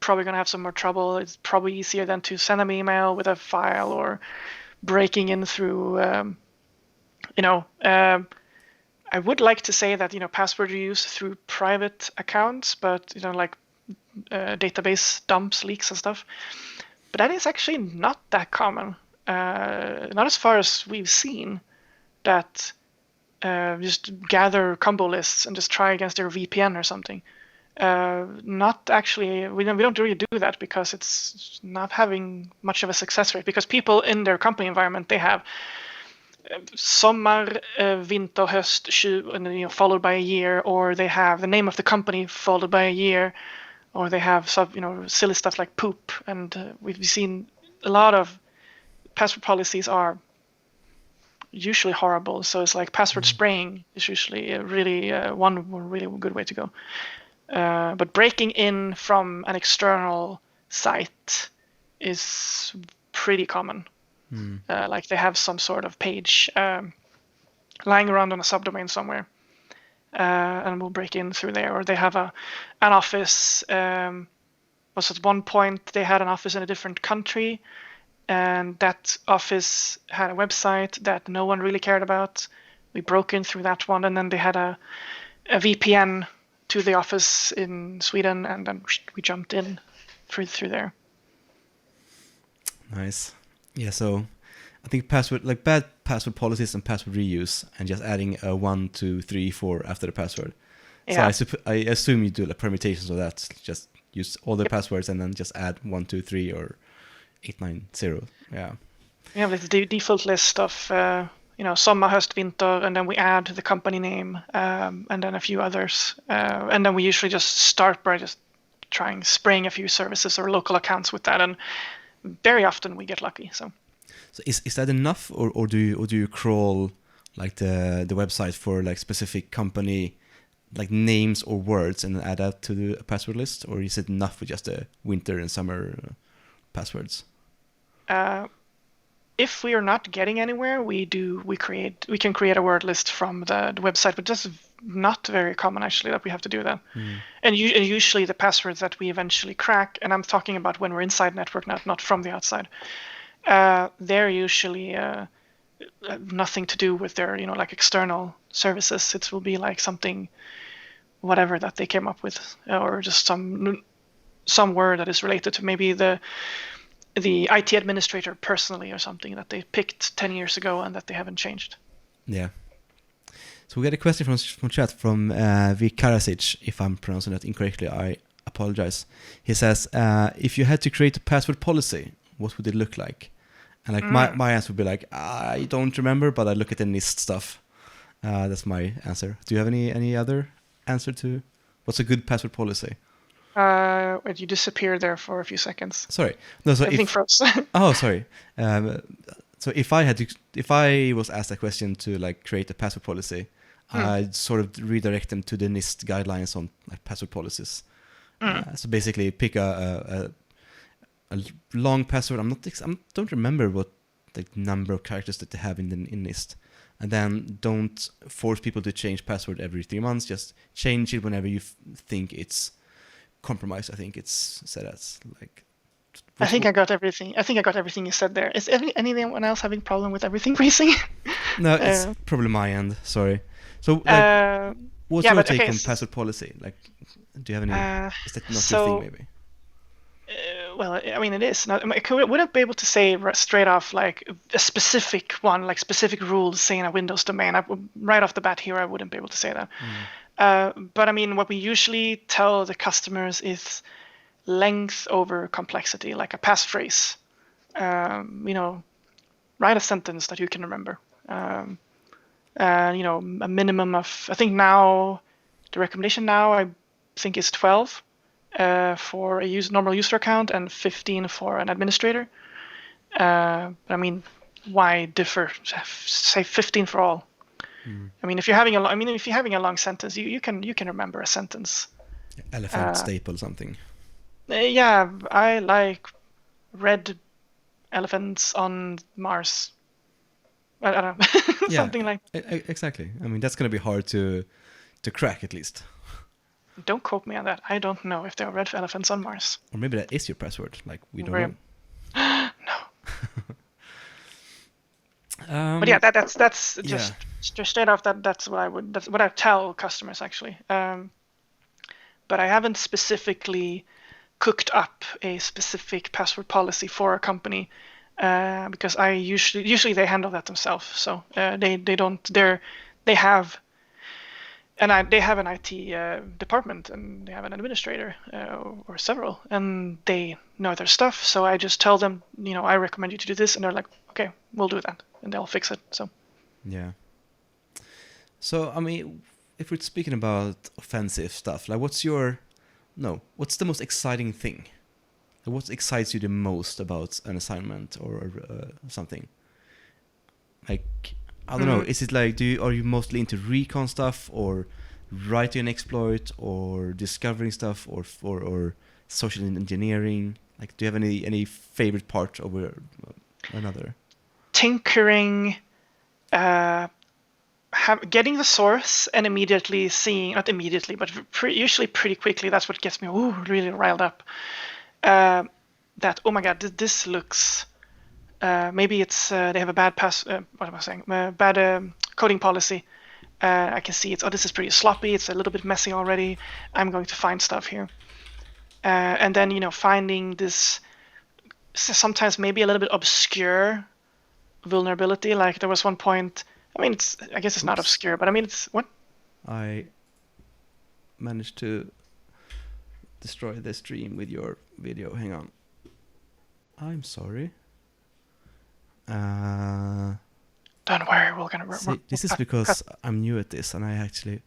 probably going to have some more trouble. It's probably easier than to send them email with a file or breaking in through, I would like to say that, password reuse through private accounts, but, like database dumps, leaks and stuff. But that is actually not that common. Not as far as we've seen that just gather combo lists and just try against their VPN or something. Not actually, we don't really do that because it's not having much of a success rate, because people in their company environment, they have sommar, vinter, höst, and followed by a year, or they have the name of the company followed by a year, or they have some silly stuff like poop. And we've seen a lot of password policies are usually horrible. So it's like password spraying is usually one really good way to go. But breaking in from an external site is pretty common. Like they have some sort of page lying around on a subdomain somewhere, and we'll break in through there. Or they have an office. Was at one point they had an office in a different country, and that office had a website that no one really cared about. We broke in through that one, and then they had a VPN to the office in Sweden, and then we jumped in through there. Nice. Yeah, so I think bad password policies and password reuse, and just adding a 1, 2, 3, 4 after the password. Yeah. So I assume you do like permutations of that. Just use all the passwords and then just add 1, 2, 3 or 890. Yeah. We have the default list of sommar, höst, vinter, and then we add the company name, and then a few others, and then we usually just start by just spraying a few services or local accounts with that, and very often we get lucky. So is that enough, or do you crawl like the website for like specific company like names or words and add that to the password list, or is it enough with just the winter and summer passwords? If we are not getting anywhere, we can create a word list from the website, but that's not very common actually that we have to do that. And usually the passwords that we eventually crack, and I'm talking about when we're inside network, not from the outside, they're usually nothing to do with their like external services. It will be like something, whatever that they came up with, or just some word that is related to maybe the IT administrator personally, or something that they picked 10 years ago and that they haven't changed. Yeah. So we got a question from chat from V. Karasic. If I'm pronouncing that incorrectly, I apologize. He says, if you had to create a password policy, what would it look like? And like my answer would be like, I don't remember, but I look at the NIST stuff. That's my answer. Do you have any other answer to what's a good password policy? You disappeared there for a few seconds. Sorry. No, so everything froze. Oh, sorry. So if I was asked a question to like create a password policy, I'd sort of redirect them to the NIST guidelines on like password policies. So basically, pick a long password. I don't remember what the number of characters that they have in NIST, and then don't force people to change password every 3 months. Just change it whenever you think it's compromised. I think it's set as like. I think I got everything. You said there. Is anyone else having problem with everything freezing? No, it's probably my end. Sorry. So, like, what's your take on password policy? Like, do you have any? Is that not your thing, maybe? Well, I mean, it is. I wouldn't be able to say straight off like a specific one, like specific rules saying a Windows domain. Right off the bat here, I wouldn't be able to say that. But I mean, what we usually tell the customers is length over complexity, like a passphrase. Write a sentence that you can remember. A minimum of, I think now, the recommendation now, I think is 12 for a normal user account and 15 for an administrator. But I mean, why differ? Say 15 for all. I mean, if you're having a long sentence, you can remember a sentence. Elephant staple something. Yeah, I like red elephants on Mars. I don't know. Something like exactly. I mean, that's going to be hard to crack at least. Don't quote me on that. I don't know if there are red elephants on Mars. Or maybe that is your password. Like, we don't Where- know. No. But yeah, that's yeah. just straight off. That's what I tell customers actually. But I haven't specifically cooked up a specific password policy for a company because I usually they handle that themselves. So they have an IT department, and they have an administrator or several, and they know their stuff. So I just tell them, I recommend you to do this, and they're like, okay, we'll do that, and they'll fix it. So Yeah. So, I mean, if we're speaking about offensive stuff, like what's the most exciting thing? Like, what excites you the most about an assignment or something? Like, I don't know, is it like, are you mostly into recon stuff, or writing an exploit, or discovering stuff, or social engineering? Like, do you have any favorite part over another? tinkering, getting the source and immediately seeing, not immediately, but usually pretty quickly, that's what gets me really riled up. That, oh my god, this looks, maybe it's they have a bad what am I saying? Bad coding policy. I can see this is pretty sloppy. It's a little bit messy already. I'm going to find stuff here. And then, finding this sometimes maybe a little bit obscure vulnerability. Like there was one point, I guess it's not obscure, but it's what? I managed to destroy the stream with your video. Hang on. I'm sorry. Don't worry, we're gonna. This is because I'm new at this, and I actually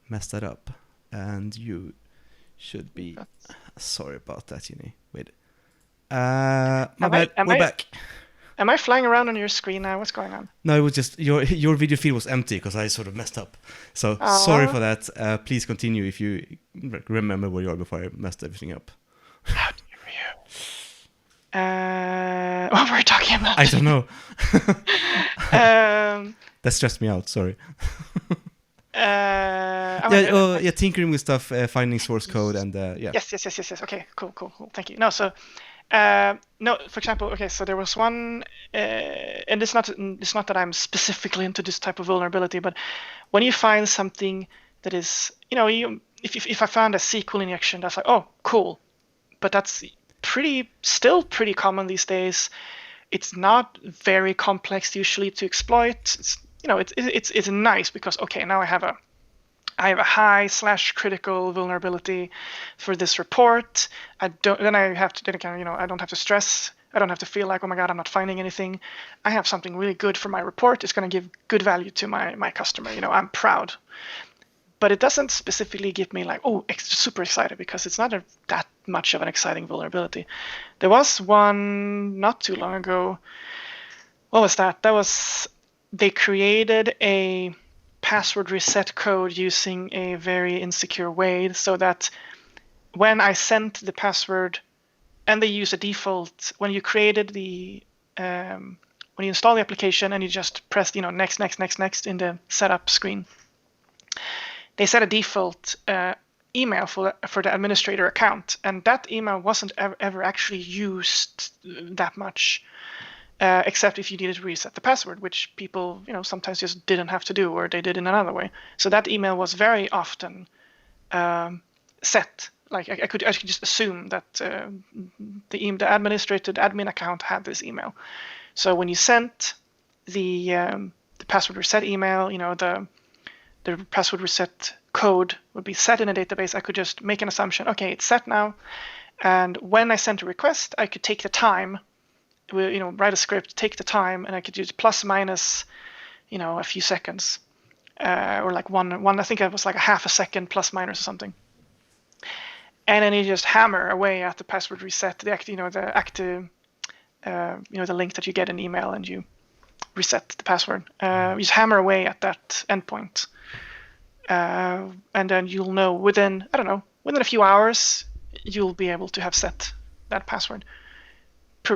messed that up. And you should be sorry about that, Jinny. Wait. My bad. We're back. Am I flying around on your screen now? What's going on? No, it was just your video feed was empty because I sort of messed up. So sorry for that. Please continue if you remember where you are before I messed everything up. How dare you? What were we talking about? I don't know. That stressed me out. Sorry. Tinkering with stuff, finding source code, and yeah. Yes. Okay, cool. Thank you. No, so. No, for example, okay, so there was one, and it's not that I'm specifically into this type of vulnerability, but when you find something that is, if I found a SQL injection, that's like, oh, cool, but that's still pretty common these days. It's not very complex usually to exploit. It's nice because okay, now I have a high/critical vulnerability for this report. I don't have to stress. I don't have to feel like, oh my god, I'm not finding anything. I have something really good for my report. It's going to give good value to my customer. I'm proud. But it doesn't specifically give me like, super excited, because it's not that much of an exciting vulnerability. There was one not too long ago. What was that? They created a password reset code using a very insecure way, so that when I sent the password, and they use a default, when you created when you install the application and you just press next in the setup screen, they set a default email for the administrator account, and that email wasn't ever actually used that much. Except if you needed to reset the password, which people, sometimes just didn't have to do, or they did in another way. So that email was very often set. Like I could just assume that the administrated admin account had this email. So when you sent the password reset email, the password reset code would be set in a database. I could just make an assumption. Okay, it's set now, and when I sent a request, I could take the time. Write a script, take the time, and I could use plus minus, a few seconds, or like one. I think it was like a half a second plus minus or something. And then you just hammer away at the password reset, the link that you get in email, and you reset the password. You just hammer away at that endpoint, and then you'll know within a few hours, you'll be able to have set that password.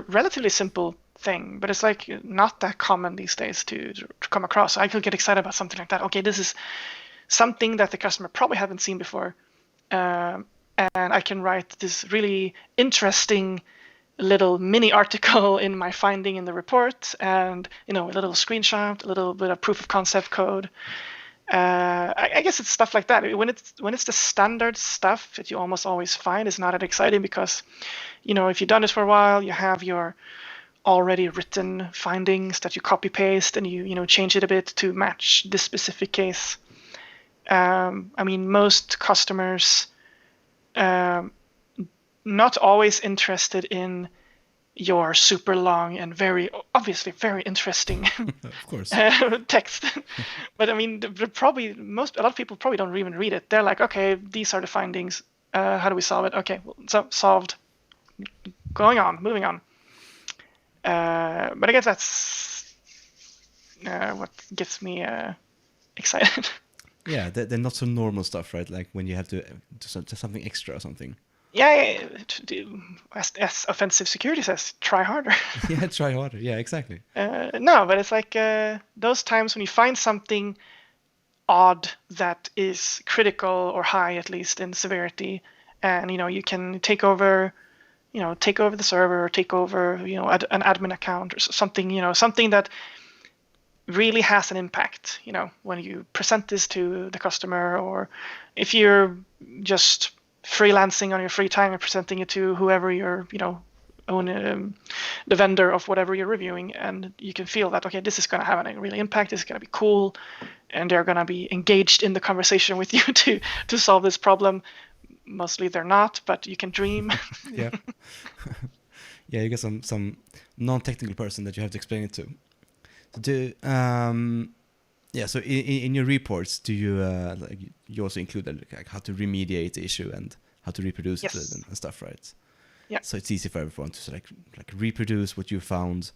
Relatively simple thing, but it's like not that common these days to come across. I could get excited about something like that. Okay, this is something that the customer probably haven't seen before, and I can write this really interesting little mini article in my finding in the report, and a little screenshot, a little bit of proof of concept code. I guess it's stuff like that. When it's the standard stuff that you almost always find is not that exciting, because if you've done this for a while, you have your already written findings that you copy paste and you change it a bit to match this specific case. Most customers not always interested in your super long and obviously very interesting Of course. text. But a lot of people probably don't even read it. They're like, okay, these are the findings. How do we solve it? Okay, well, so solved. Moving on. But I guess that's what gets me excited. Yeah, they're not so normal stuff, right? Like when you have to do something extra or something. Yeah, as offensive security says, try harder. Yeah, try harder. Yeah, exactly. No, but it's like those times when you find something odd that is critical or high, at least in severity, and you can take over the server, or take over an admin account or something, something that really has an impact. When you present this to the customer, or if you're just freelancing on your free time and presenting it to whoever you're, own the vendor of whatever you're reviewing, and you can feel that, okay, this is going to have a real impact, this is going to be cool, and they're going to be engaged in the conversation with you to solve this problem. Mostly they're not, but you can dream. Yeah. Yeah, you get some non-technical person that you have to explain it to. So in your reports, do you you also include like how to remediate the issue and how to reproduce Yes. it and stuff, right? Yeah. So it's easy for everyone to like reproduce what you found,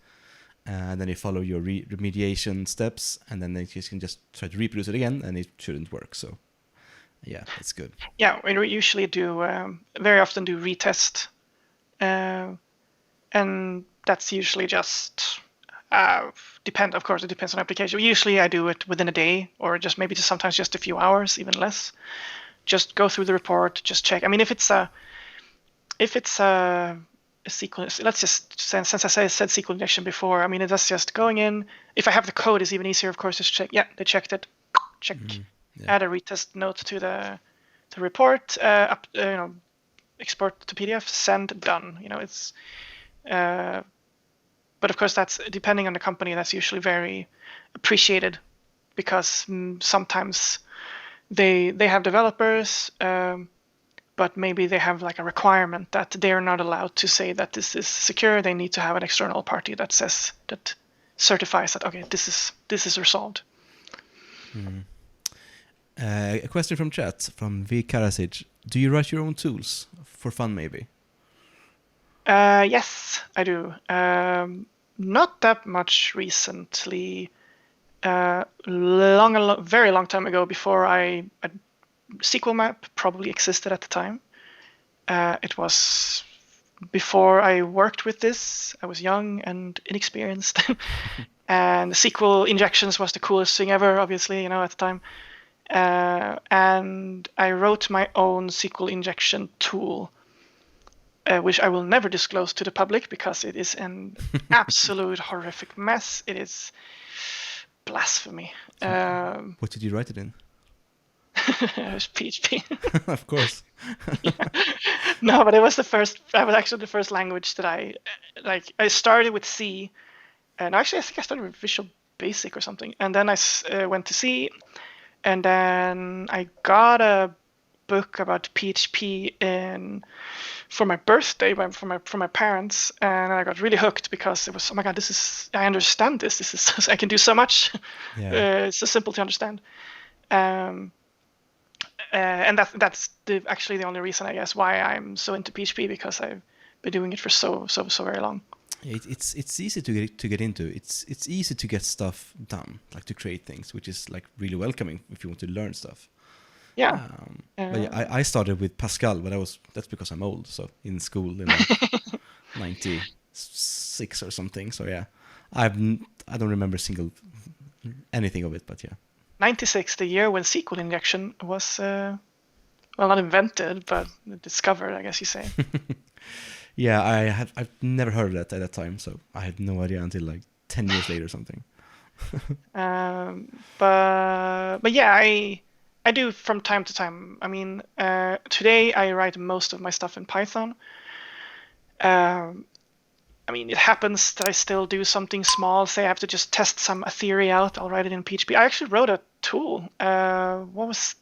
and then you follow your remediation steps, and then they can just try to reproduce it again, and it shouldn't work. So yeah, that's good. Yeah, we usually very often do retest, and that's usually just of course, it depends on application. Usually I do it within a day, or sometimes just a few hours, even less. Just go through the report, just check. If it's a SQL, let's just, since I said SQL injection before, that's just going in. If I have the code, it's even easier, of course, just check. Yeah, they checked it. Check. Yeah. Add a retest note to the report. Export to PDF. Send. Done. It's. But of course, that's depending on the company. That's usually very appreciated, because sometimes they have developers, but maybe they have like a requirement that they're not allowed to say that this is secure. They need to have an external party that certifies that, okay, this is resolved. A question from chat from V Karasic. Do you write your own tools for fun, maybe? Yes, I do. Not that much recently. Very long time ago, before SQL Map probably existed at the time. It was before I worked with this. I was young and inexperienced, and SQL injections was the coolest thing ever, obviously, at the time. And I wrote my own SQL injection tool, which I will never disclose to the public, because it is an absolute horrific mess. It is blasphemy. What did you write it in? It was PHP. Of course. No, but it was actually the first language that I started with C, and actually I think I started with Visual Basic or something, and then I went to C, and then I got a book about PHP for my birthday from my parents, and I got really hooked, because it was, oh my god, I understand this. I can do so much. Yeah. It's so simple to understand. And that's actually the only reason, I guess, why I'm so into PHP, because I've been doing it for so very long. It's easy to get into. It's easy to get stuff done, like to create things, which is like really welcoming if you want to learn stuff. Yeah. But yeah, I started with Pascal, but that's because I'm old. So in school in like 96 or something. So yeah, I don't remember anything of it, but yeah. 96, the year when SQL injection was well, not invented, but discovered, I guess you say. Yeah, I've never heard of that at that time, so I had no idea until like 10 years later or something. But yeah, I do from time to time. I mean, today I write most of my stuff in Python. I mean, it happens that I still do something small. Say I have to just test some a theory out. I'll write it in PHP. I actually wrote a tool. What was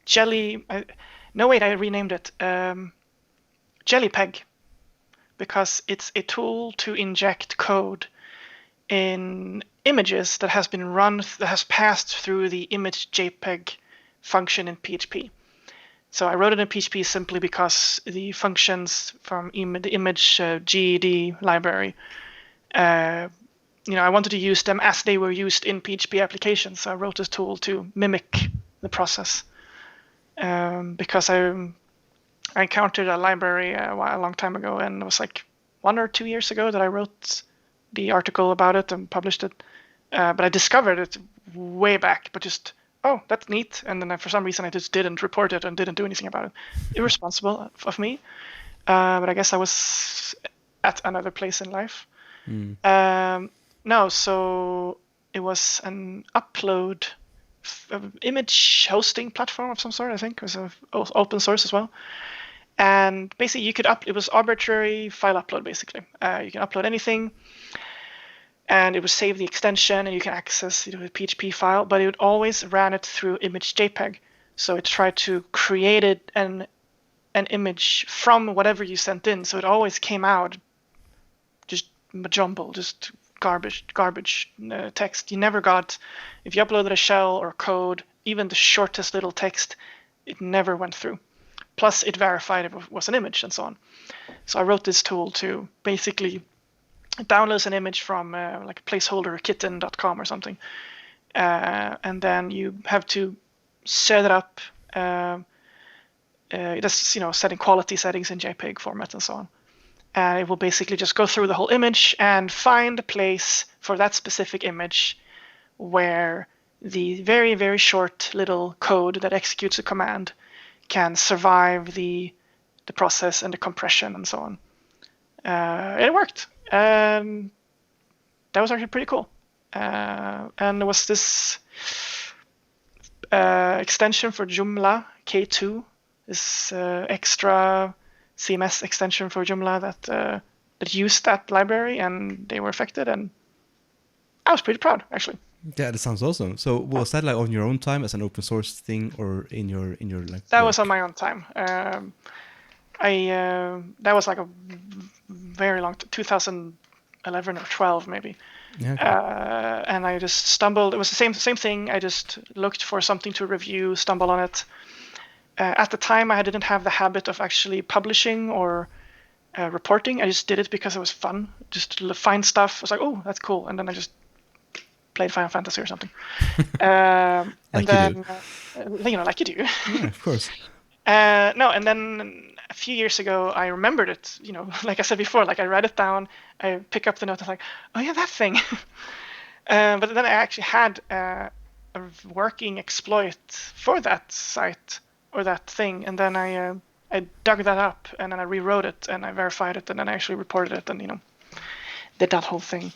Jelly? No, wait, I renamed it. JellyPeg, because it's a tool to inject code in images that has been run, that has passed through the image JPEG function in PHP. So I wrote it in PHP simply because the functions from the image GED library, I wanted to use them as they were used in PHP applications. So I wrote this tool to mimic the process, because I encountered a library a long time ago, and it was like 1 or 2 years ago that I wrote the article about it and published it. But I discovered it way back, but just, oh, that's neat. And then for some reason I just didn't report it and didn't do anything about it. Irresponsible of me. But I guess I was at another place in life. No, so it was an upload image hosting platform of some sort, I think. It was open source as well. And basically you could it was arbitrary file upload, basically. You can upload anything, and it would save the extension, and you can access the PHP file, but it would always ran it through image JPEG. So it tried to create an image from whatever you sent in. So it always came out just jumble, just garbage text. You never got, if you uploaded a shell or code, even the shortest little text, it never went through. Plus, it verified it was an image and so on. So I wrote this tool to basically download an image from like placeholderkitten.com or something, and then you have to set it up. That's setting quality settings in JPEG format and so on. And it will basically just go through the whole image and find a place for that specific image where the very, very short little code that executes a command can survive the process and the compression and so on. It worked. That was actually pretty cool. And there was this extension for Joomla K2, this extra CMS extension for Joomla that used that library, and they were affected, and I was pretty proud, actually. Yeah, that sounds awesome. So was that like on your own time as an open source thing, or in your like? That was on my own time. That was like a very long 2011 or 12 maybe. Yeah, okay. And I just stumbled. It was the same thing. I just looked for something to review, stumbled on it. At the time, I didn't have the habit of actually publishing or reporting. I just did it because it was fun, just to find stuff. I was like, oh, that's cool, and then I just played Final Fantasy or something. Like and then, like you do. Yeah, of course. No, and then a few years ago, I remembered it. Like I said before, like I write it down, I pick up the note, and like, oh yeah, that thing. But then I actually had a working exploit for that site or that thing, and then I dug that up, and then I rewrote it, and I verified it, and then I actually reported it, and did that whole thing.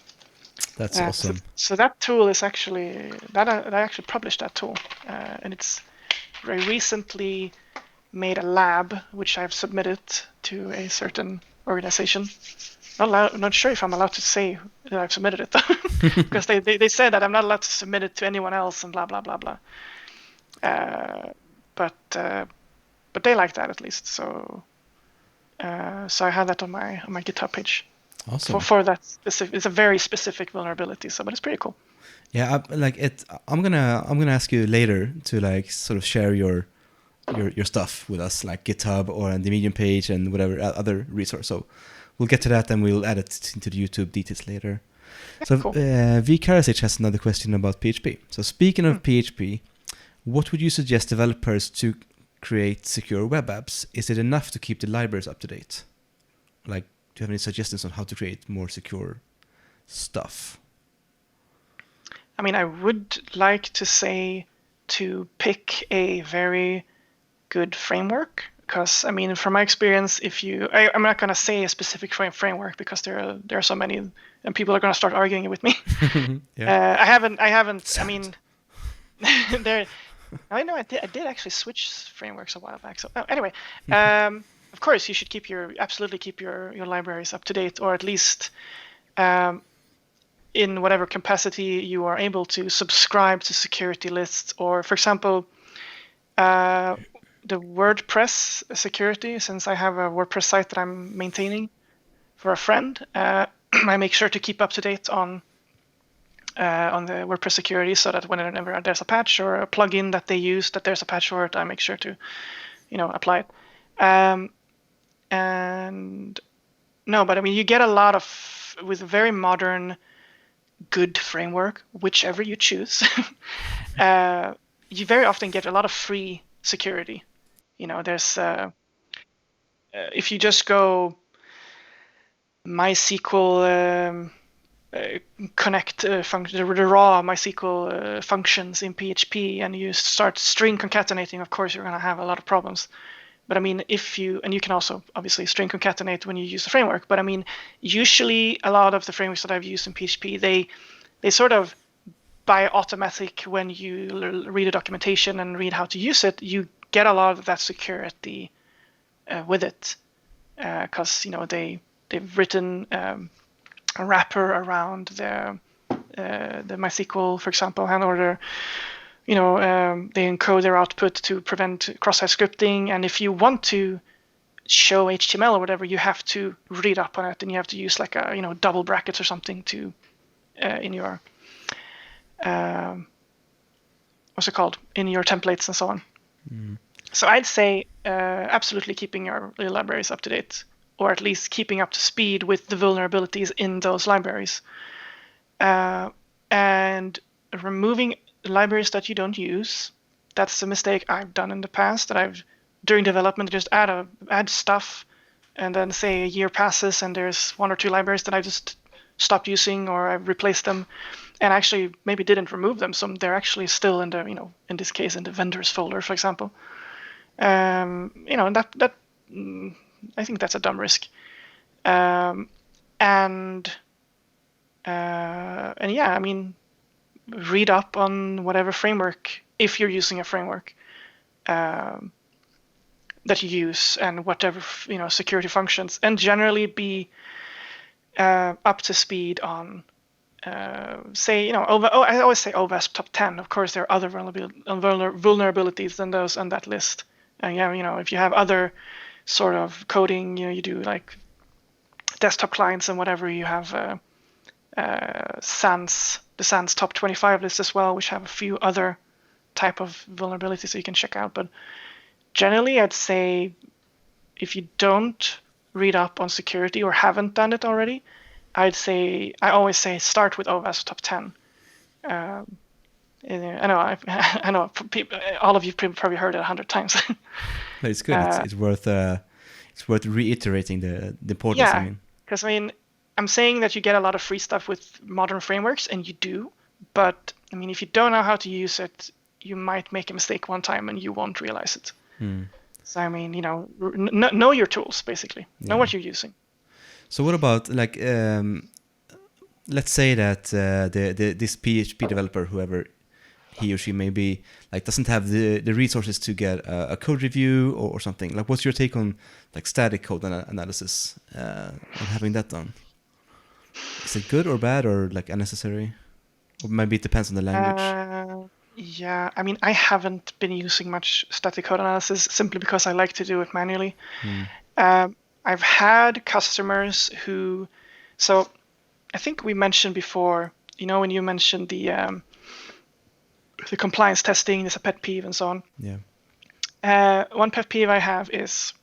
That's awesome. So that tool is actually I actually published that tool, and it's very recently made a lab which I've submitted to a certain organization. Not sure if I'm allowed to say that I've submitted it though, because they said that I'm not allowed to submit it to anyone else and blah blah blah blah. But they like that at least. So I had that on my GitHub page. Awesome. For that specific, it's a very specific vulnerability. So, but it's pretty cool. Yeah, I'm gonna ask you later to like sort of share your stuff with us, like GitHub or on the Medium page and whatever other resource. So we'll get to that and we'll add it into the YouTube details later. Yeah, so cool. V. Karasic has another question about PHP. So speaking of PHP, what would you suggest developers to create secure web apps? Is it enough to keep the libraries up to date? Like, do you have any suggestions on how to create more secure stuff? I mean, I would like to say to pick a very good framework. Because I mean, from my experience, I'm not going to say a specific framework because there are so many, and people are going to start arguing with me. I haven't. I mean, there. I know I did actually switch frameworks a while back. So anyway, of course you should absolutely keep your libraries up to date, or at least in whatever capacity you are able to subscribe to security lists, or for example, the WordPress security. Since I have a WordPress site that I'm maintaining for a friend, I make sure to keep up to date on the WordPress security, so that whenever there's a patch or a plugin that they use that there's a patch for it, I make sure to, apply it. And no, but I mean, you get a lot of, with a very modern, good framework, whichever you choose, you very often get a lot of free security. There's, if you just go MySQL, connect function, the raw MySQL functions in PHP, and you start string concatenating, of course you're going to have a lot of problems. But I mean, and you can also obviously string concatenate when you use the framework, but I mean, usually a lot of the frameworks that I've used in PHP, they sort of, by automatic, when you read the documentation and read how to use it, you get a lot of that security with it, because they've written a wrapper around the MySQL, for example, in order, they encode their output to prevent cross-site scripting. And if you want to show HTML or whatever, you have to read up on it, and you have to use like a double brackets or something to in your what's it called, in your templates and so on. So I'd say absolutely keeping your libraries up to date, or at least keeping up to speed with the vulnerabilities in those libraries, and removing libraries that you don't use. That's a mistake I've done in the past, that I've, during development, just add stuff, and then say a year passes and there's one or two libraries that I just stopped using, or I've replaced them, and actually maybe didn't remove them, so they're actually still in the, in this case, in the vendors folder, for example. And that I think that's a dumb risk. And yeah, I mean, read up on whatever framework, if you're using a framework that you use, and whatever security functions, and generally be up to speed on, say, I always say OWASP top 10. Of course, there are other vulnerabilities than those on that list. And yeah, if you have other sort of coding, you do like desktop clients and whatever, you have the SANS top 25 list as well, which have a few other type of vulnerabilities that you can check out. But generally, I'd say if you don't read up on security or haven't done it already, I always say start with OWASP top 10. I know all of you probably heard it 100 times. But it's good. It's worth reiterating the importance. Yeah, because I'm saying that you get a lot of free stuff with modern frameworks, and you do. But I mean, if you don't know how to use it, you might make a mistake one time and you won't realize it. So I mean, know your tools, basically. Know what you're using. So what about, like, let's say that this PHP developer, whoever he or she may be, like, doesn't have the resources to get a code review or something. Like, what's your take on like static code analysis and having that done? Is it good or bad, or like unnecessary? Or maybe it depends on the language. Yeah, I mean, I haven't been using much static code analysis simply because I like to do it manually. I've had customers who, so I think we mentioned before, when you mentioned the compliance testing is a pet peeve and so on. Yeah. One pet peeve I have is,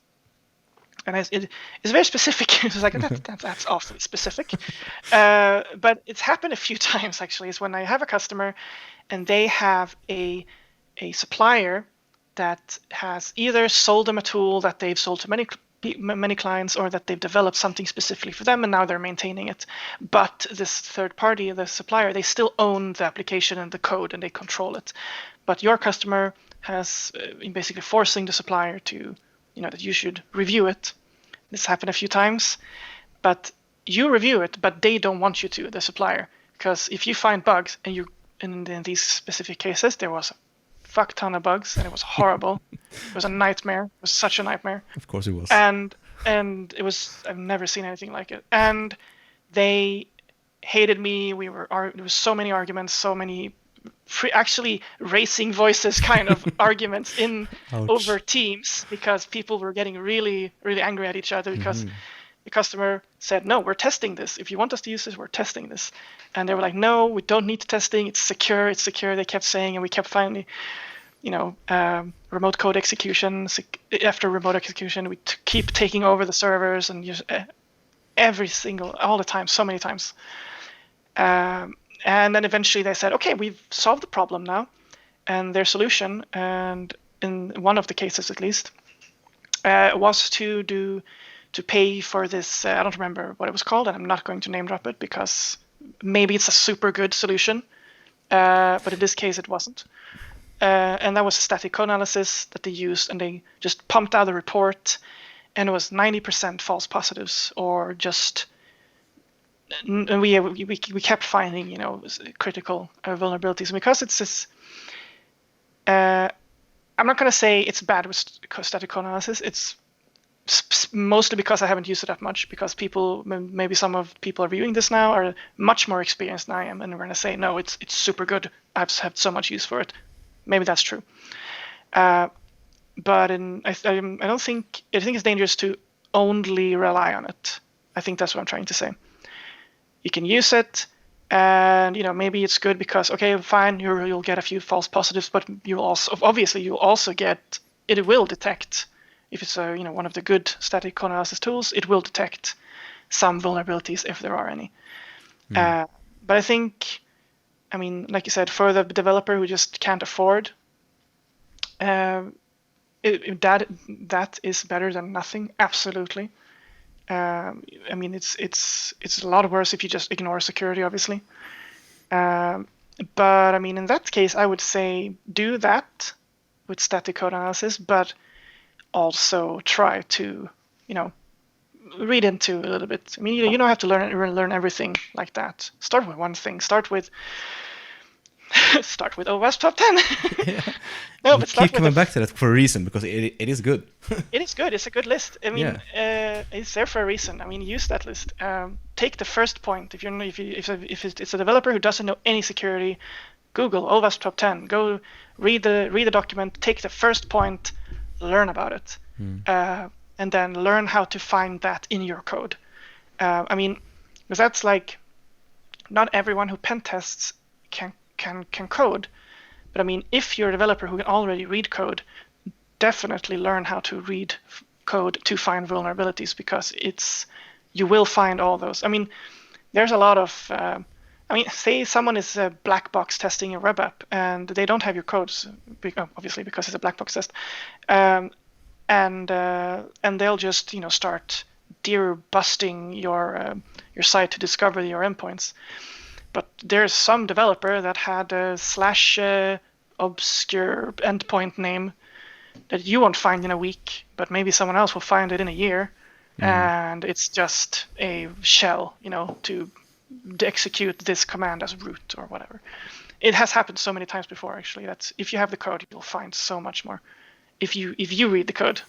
and it's very specific. It's like, that's awfully specific. But it's happened a few times, actually, is when I have a customer and they have a supplier that has either sold them a tool that they've sold to many clients, or that they've developed something specifically for them and now they're maintaining it. But this third party, the supplier, they still own the application and the code and they control it. But your customer has basically forcing the supplier to, that you should review it. This happened a few times, but you review it, but they don't want you to, the supplier, because if you find bugs, and in these specific cases, there was a fuck ton of bugs, and it was horrible. It was a nightmare. It was such a nightmare. Of course it was. And it was, I've never seen anything like it. And they hated me. There was so many arguments, so many actually racing voices kind of arguments over Teams, because people were getting really, really angry at each other because the customer said, no, we're testing this. If you want us to use this, we're testing this. And they were like, no, we don't need testing. It's secure. It's secure. They kept saying, and we kept finally, remote code execution. After remote execution, we keep taking over the servers and use all the time, so many times. And then eventually they said, okay, we've solved the problem now. And their solution, and in one of the cases at least, was to pay for this. I don't remember what it was called, and I'm not going to name drop it because maybe it's a super good solution, but in this case it wasn't. And that was a static code analysis that they used, and they just pumped out the report, and it was 90% false positives, or just. And we kept finding, critical vulnerabilities, and because it's this. I'm not going to say it's bad with static code analysis. It's mostly because I haven't used it that much, because maybe some of people are viewing this now are much more experienced than I am, and we're going to say, no, it's super good. I've had so much use for it. Maybe that's true. But I think it's dangerous to only rely on it. I think that's what I'm trying to say. You can use it, and maybe it's good because, okay, fine, you'll get a few false positives, but you'll also get, it will detect, if it's one of the good static code analysis tools, it will detect some vulnerabilities if there are any. But I think, like you said, for the developer who just can't afford, that is better than nothing. Absolutely. It's a lot worse if you just ignore security, obviously. But in that case, I would say do that with static code analysis, but also try to, read into a little bit. You don't have to learn everything like that. Start with one thing. Start with OWASP top 10. Yeah. No, but keep coming back to that for a reason, because it is good. It is good. It's a good list. It's there for a reason. Use that list. Take the first point. If it's a developer who doesn't know any security, Google OWASP top 10. Go read the document. Take the first point. Learn about it, and then learn how to find that in your code. Because that's like, not everyone who pen tests can code, but if you're a developer who can already read code, definitely learn how to read code to find vulnerabilities, because you will find all those. There's a lot of say someone is a black box testing your web app and they don't have your codes, obviously because it's a black box test, and they'll just start deer busting your site to discover your endpoints. But there's some developer that had a / obscure endpoint name that you won't find in a week, but maybe someone else will find it in a year, and it's just a shell, to execute this command as root or whatever. It has happened so many times before, actually. That's, if you have the code, you'll find so much more. If you read the code,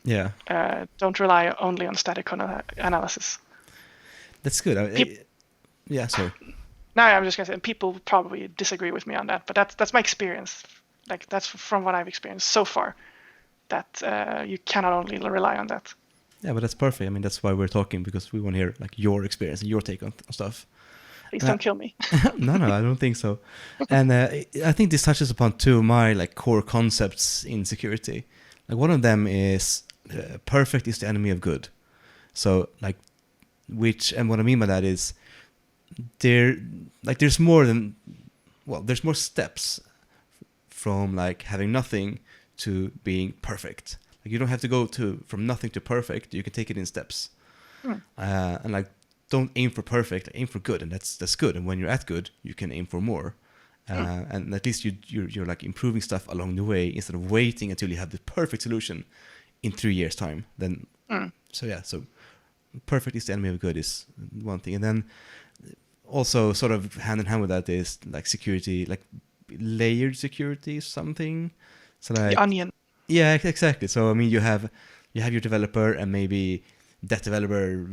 don't rely only on static code analysis. That's good. Sorry. No, I'm just gonna say people probably disagree with me on that, but that's my experience. Like, that's from what I've experienced so far. That you cannot only rely on that. Yeah, but that's perfect. That's why we're talking, because we want to hear your experience and your take on stuff. Please don't kill me. No, I don't think so. And I think this touches upon two of my core concepts in security. One of them is perfect is the enemy of good. So and what I mean by that is there's more steps from having nothing to being perfect. You don't have to go from nothing to perfect. You can take it in steps. And don't aim for perfect, aim for good, and that's good. And when you're at good, you can aim for more. And at least you're like improving stuff along the way instead of waiting until you have the perfect solution in 3 years' time. Then, so perfect is the enemy of good is one thing, and then also sort of hand in hand with that is like security, like layered security, something. So like The onion. Yeah, exactly. So I mean, you have your developer, and maybe that developer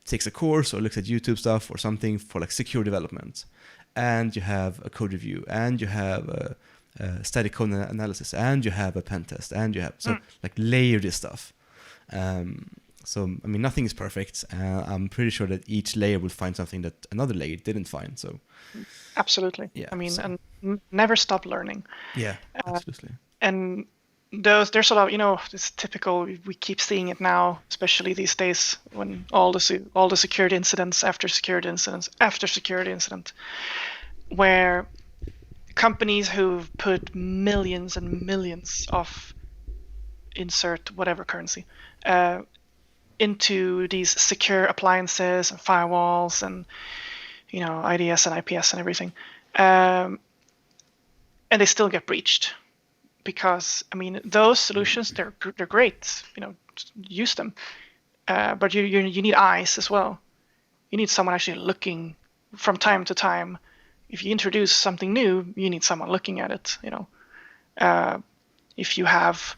takes a course or looks at YouTube stuff or something for like secure development, and you have a code review, and you have a static code analysis, and you have a pen test, and you have like layer this stuff. So I mean, nothing is perfect. I'm pretty sure that each layer will find something that another layer didn't find. So absolutely. Yeah, I mean, so- and never stop learning. Yeah, absolutely. And there's a lot, it's typical. We keep seeing it now, especially these days when all the security incidents after security incident, where companies who've put millions and millions of insert whatever currency into these secure appliances and firewalls and IDS and IPS and everything, and they still get breached. Because I mean, those solutions they're great, use them, but you need eyes as well. You need someone actually looking from time to time. If you introduce something new, you need someone looking at it. If you have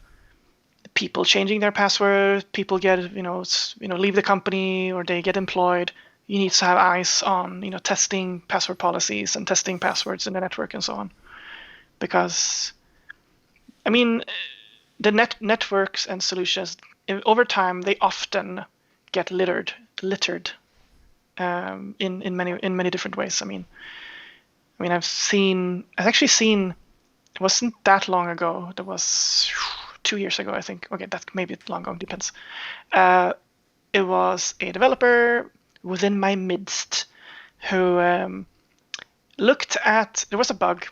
people changing their password, people get leave the company or they get employed, you need to have eyes on testing password policies and testing passwords in the network and so on, because I mean, the networks and solutions over time they often get littered in many different ways. I mean, I've actually seen. It wasn't that long ago. That was 2 years ago, I think. Okay, that maybe long ago, depends. It was a developer within my midst who looked at. There was a bug.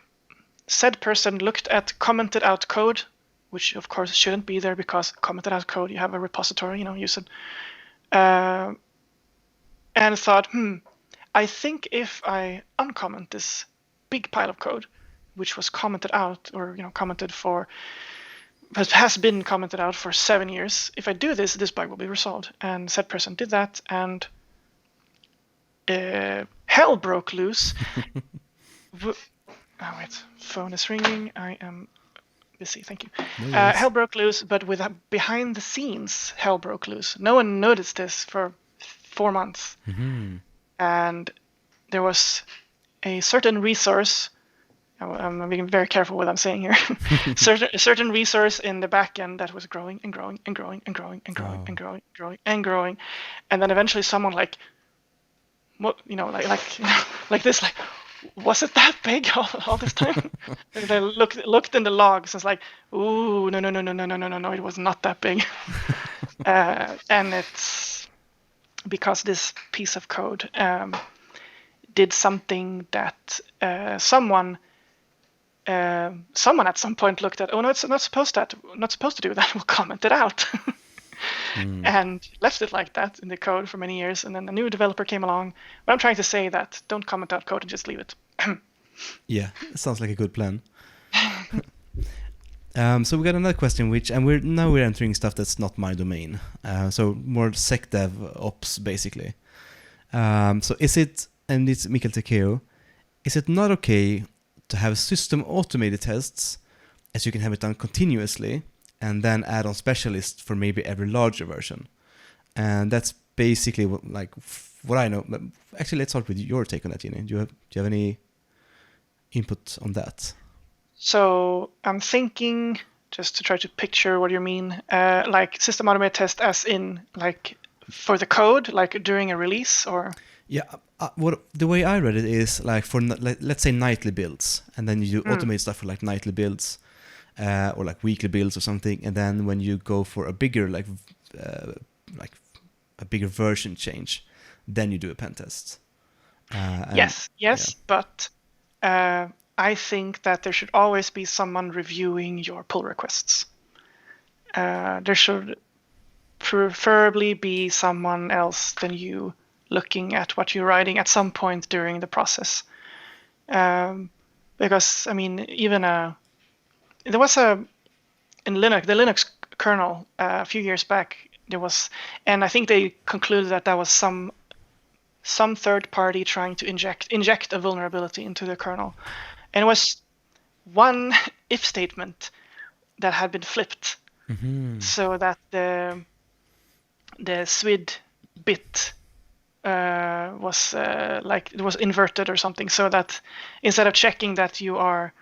Said person looked at commented out code, which of course shouldn't be there because commented out code, you have a repository, use it. And thought, I think if I uncomment this big pile of code, which was commented out or has been commented out for 7 years, if I do this, this bug will be resolved. And said person did that, and hell broke loose. Oh wait, phone is ringing. I am busy. Thank you. Hell broke loose, but with behind the scenes, hell broke loose. No one noticed this for 4 months, and there was a certain resource. I'm being very careful what I'm saying here. A certain resource in the back end that was growing and growing and growing and growing and growing and growing, growing and growing, and then eventually someone like this, like, was it that big all this time? And I looked in the logs and it's like, ooh, no, it was not that big. And it's because this piece of code did something that someone at some point looked at. Oh no, it's not supposed to do that. We'll comment it out. And left it like that in the code for many years, and then a new developer came along. But I'm trying to say that don't comment out code and just leave it. Yeah, it sounds like a good plan. So we got another question, we're entering stuff that's not my domain. So more sec dev ops basically. So is it, and it's Mikael Tekeo, is it not okay to have system automated tests as you can have it done continuously, and then add on specialists for maybe every larger version? And that's basically what I know. Actually, let's start with your take on that, Jinny. Do you have any input on that? So I'm thinking, just to try to picture what you mean, like system automated test as in like for the code, like during a release, or? Yeah, the way I read it is like for let's say nightly builds, and then you do automate stuff for like nightly builds. Or like weekly builds or something, and then when you go for a bigger like a bigger version change, then you do a pen test. Yes, yeah. But I think that there should always be someone reviewing your pull requests. There should preferably be someone else than you looking at what you're writing at some point during the process. because I mean, even there was in Linux, the Linux kernel a few years back. There was, and I think they concluded that was some third party trying to inject a vulnerability into the kernel, and it was one if statement that had been flipped, so that the SWID bit was like it was inverted or something, so that instead of checking that you are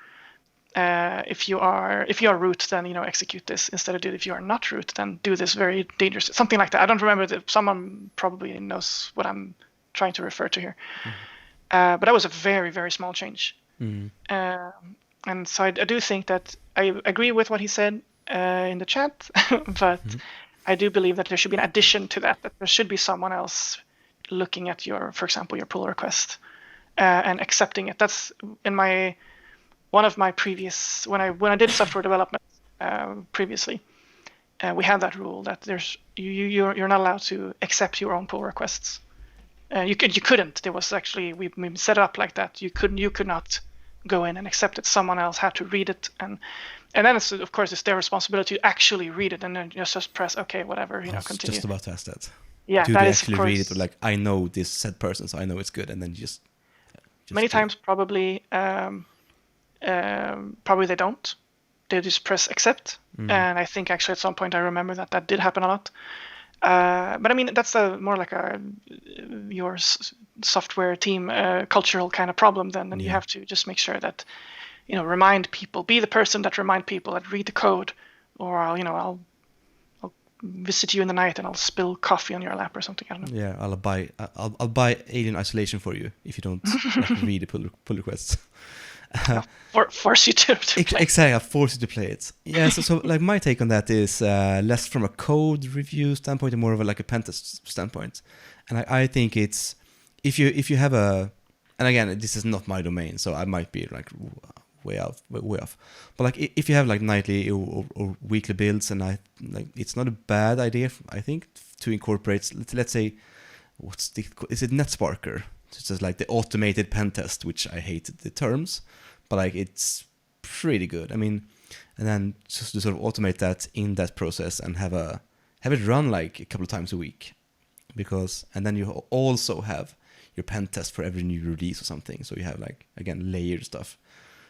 if you are root, then execute this. Instead of do if you are not root, then do this very dangerous, something like that. I don't remember. Someone probably knows what I'm trying to refer to here. But that was a very, very small change. And so I do think that I agree with what he said in the chat, but I do believe that there should be an addition to that there should be someone else looking at for example, your pull request and accepting it. That's in one of my previous, when I did software development previously, we had that rule that you're not allowed to accept your own pull requests. You couldn't. There was actually we set it up like that. You could not go in and accept it. Someone else had to read it, and then it's, of course, it's their responsibility to actually read it, and then just press OK, whatever, continue. Just about to ask that. Yeah, do that they is, actually of course, read it, or like, I know this said person, so I know it's good, and then just many times probably they don't. They just press accept, and I think actually at some point I remember that did happen a lot. But I mean, that's more like your software team cultural kind of problem then, and you have to just make sure that remind people, be the person that remind people that read the code, or I'll visit you in the night and I'll spill coffee on your lap or something. I don't know. Yeah, I'll buy Alien Isolation for you if you don't read the pull requests. Force you to play. Exactly, I'll force you to play it. Yeah, so like my take on that is less from a code review standpoint and more of a pen test standpoint. And I think it's if you have and again, this is not my domain, so I might be like way off. But like if you have like nightly or weekly builds, and it's not a bad idea, I think, to incorporate. Let's say, is it NetSparker? It's just like the automated pen test, which I hate the terms, but like it's pretty good. I mean, and then just to sort of automate that in that process and have it run like a couple of times a week, and then you also have your pen test for every new release or something. So you have like, again, layered stuff,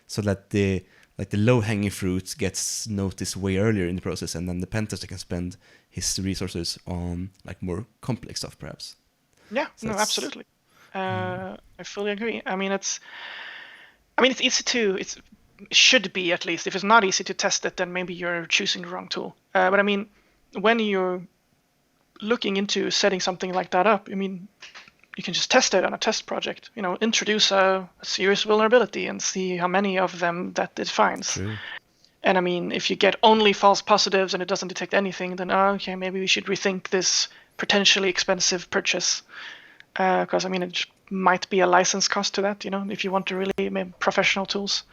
so that the low hanging fruit gets noticed way earlier in the process, and then the pen tester can spend his resources on like more complex stuff, perhaps. Yeah, so no, absolutely. I fully agree. I mean, it's easy to, it should be, at least. If it's not easy to test it, then maybe you're choosing the wrong tool. But I mean, when you're looking into setting something like that up, I mean, you can just test it on a test project. Introduce a serious vulnerability and see how many of them that it finds. True. And I mean, if you get only false positives and it doesn't detect anything, then okay, maybe we should rethink this potentially expensive purchase. Because I mean, it might be a license cost to that, if you want to really make professional tools,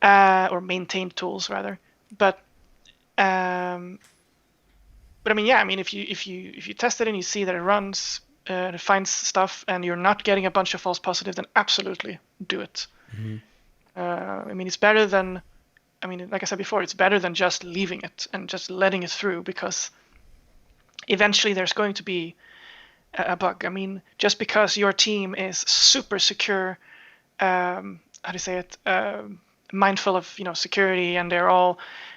or maintained tools rather. But I mean, yeah, I mean, if you test it and you see that it runs, it finds stuff, and you're not getting a bunch of false positives, then absolutely do it. I mean, it's better than, like I said before, it's better than just leaving it and just letting it through, because eventually there's going to be a bug. I mean, just because your team is super secure, mindful of security, and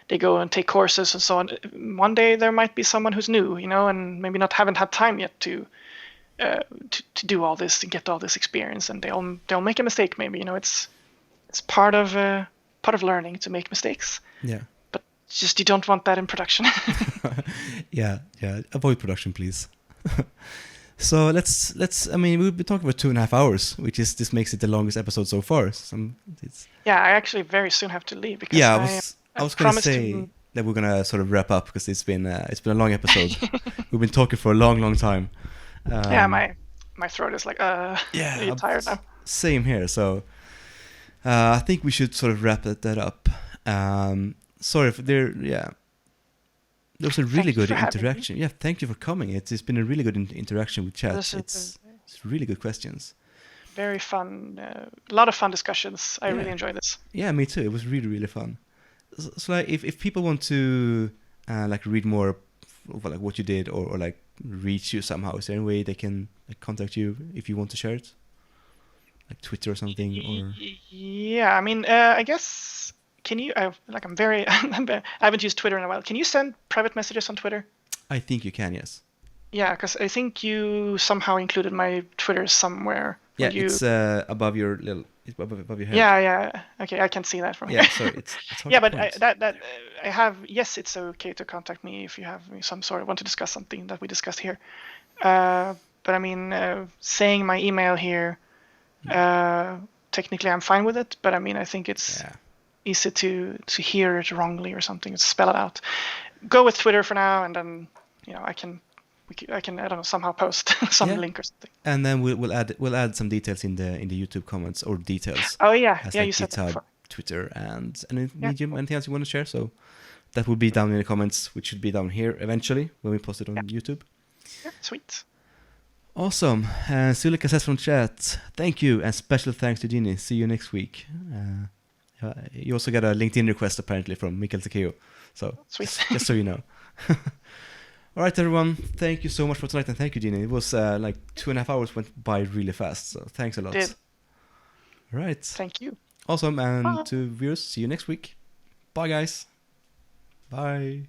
they go and take courses and so on. One day there might be someone who's new, and maybe haven't had time yet to do all this and get all this experience, and they'll make a mistake. Maybe it's part of learning to make mistakes. Yeah. But just you don't want that in production. Yeah. Avoid production, please. So let's. I mean, we've been talking for 2.5 hours, this makes it the longest episode so far. Yeah, I actually very soon have to leave because I was going to say that we're gonna sort of wrap up, because it's been a long episode. We've been talking for a long time. Yeah, my throat is like I'm tired now. Same here. So I think we should sort of wrap that up. Sorry if there was a really good interaction. Yeah, thank you for coming. It's been a really good interaction with chat. It's really good questions. Very fun. A lot of fun discussions. I really enjoyed this. Yeah, me too. It was really, really fun. So like, if people want to like read more of like what you did, or like reach you somehow, is there any way they can like contact you if you want to share it, like Twitter or something? Or Yeah, I mean, I guess, can you? I'm very. I haven't used Twitter in a while. Can you send private messages on Twitter? I think you can, yes. Yeah, because I think you somehow included my Twitter somewhere. Yeah, You... it's above your above your head. Yeah. Okay, I can see that from here. Yeah, sorry, it's hard Yeah, to but point. I have. Yes, it's okay to contact me if you have some sort of want to discuss something that we discussed here. But I mean, saying my email here, technically I'm fine with it. But I mean, I think it's easy to hear it wrongly or something, to spell it out. Go with Twitter for now, and then I can I don't know, somehow post some link or something. And then we'll add some details in the YouTube comments, or details. Oh yeah, as yeah, like you said that before. Twitter, and Medium, anything else you want to share. So that will be down in the comments, which should be down here eventually when we post it on YouTube. Yeah, sweet. Awesome. Sulika says from chat, thank you, and special thanks to Jinny. See you next week. You also got a LinkedIn request apparently from Mikael Almstedt. So sweet. just so you know. All right, everyone. Thank you so much for tonight, and thank you, Jinny. It was like 2.5 hours went by really fast, so thanks a lot. Did. All right. Thank you. Awesome, and Bye. to viewers, see you next week. Bye, guys. Bye.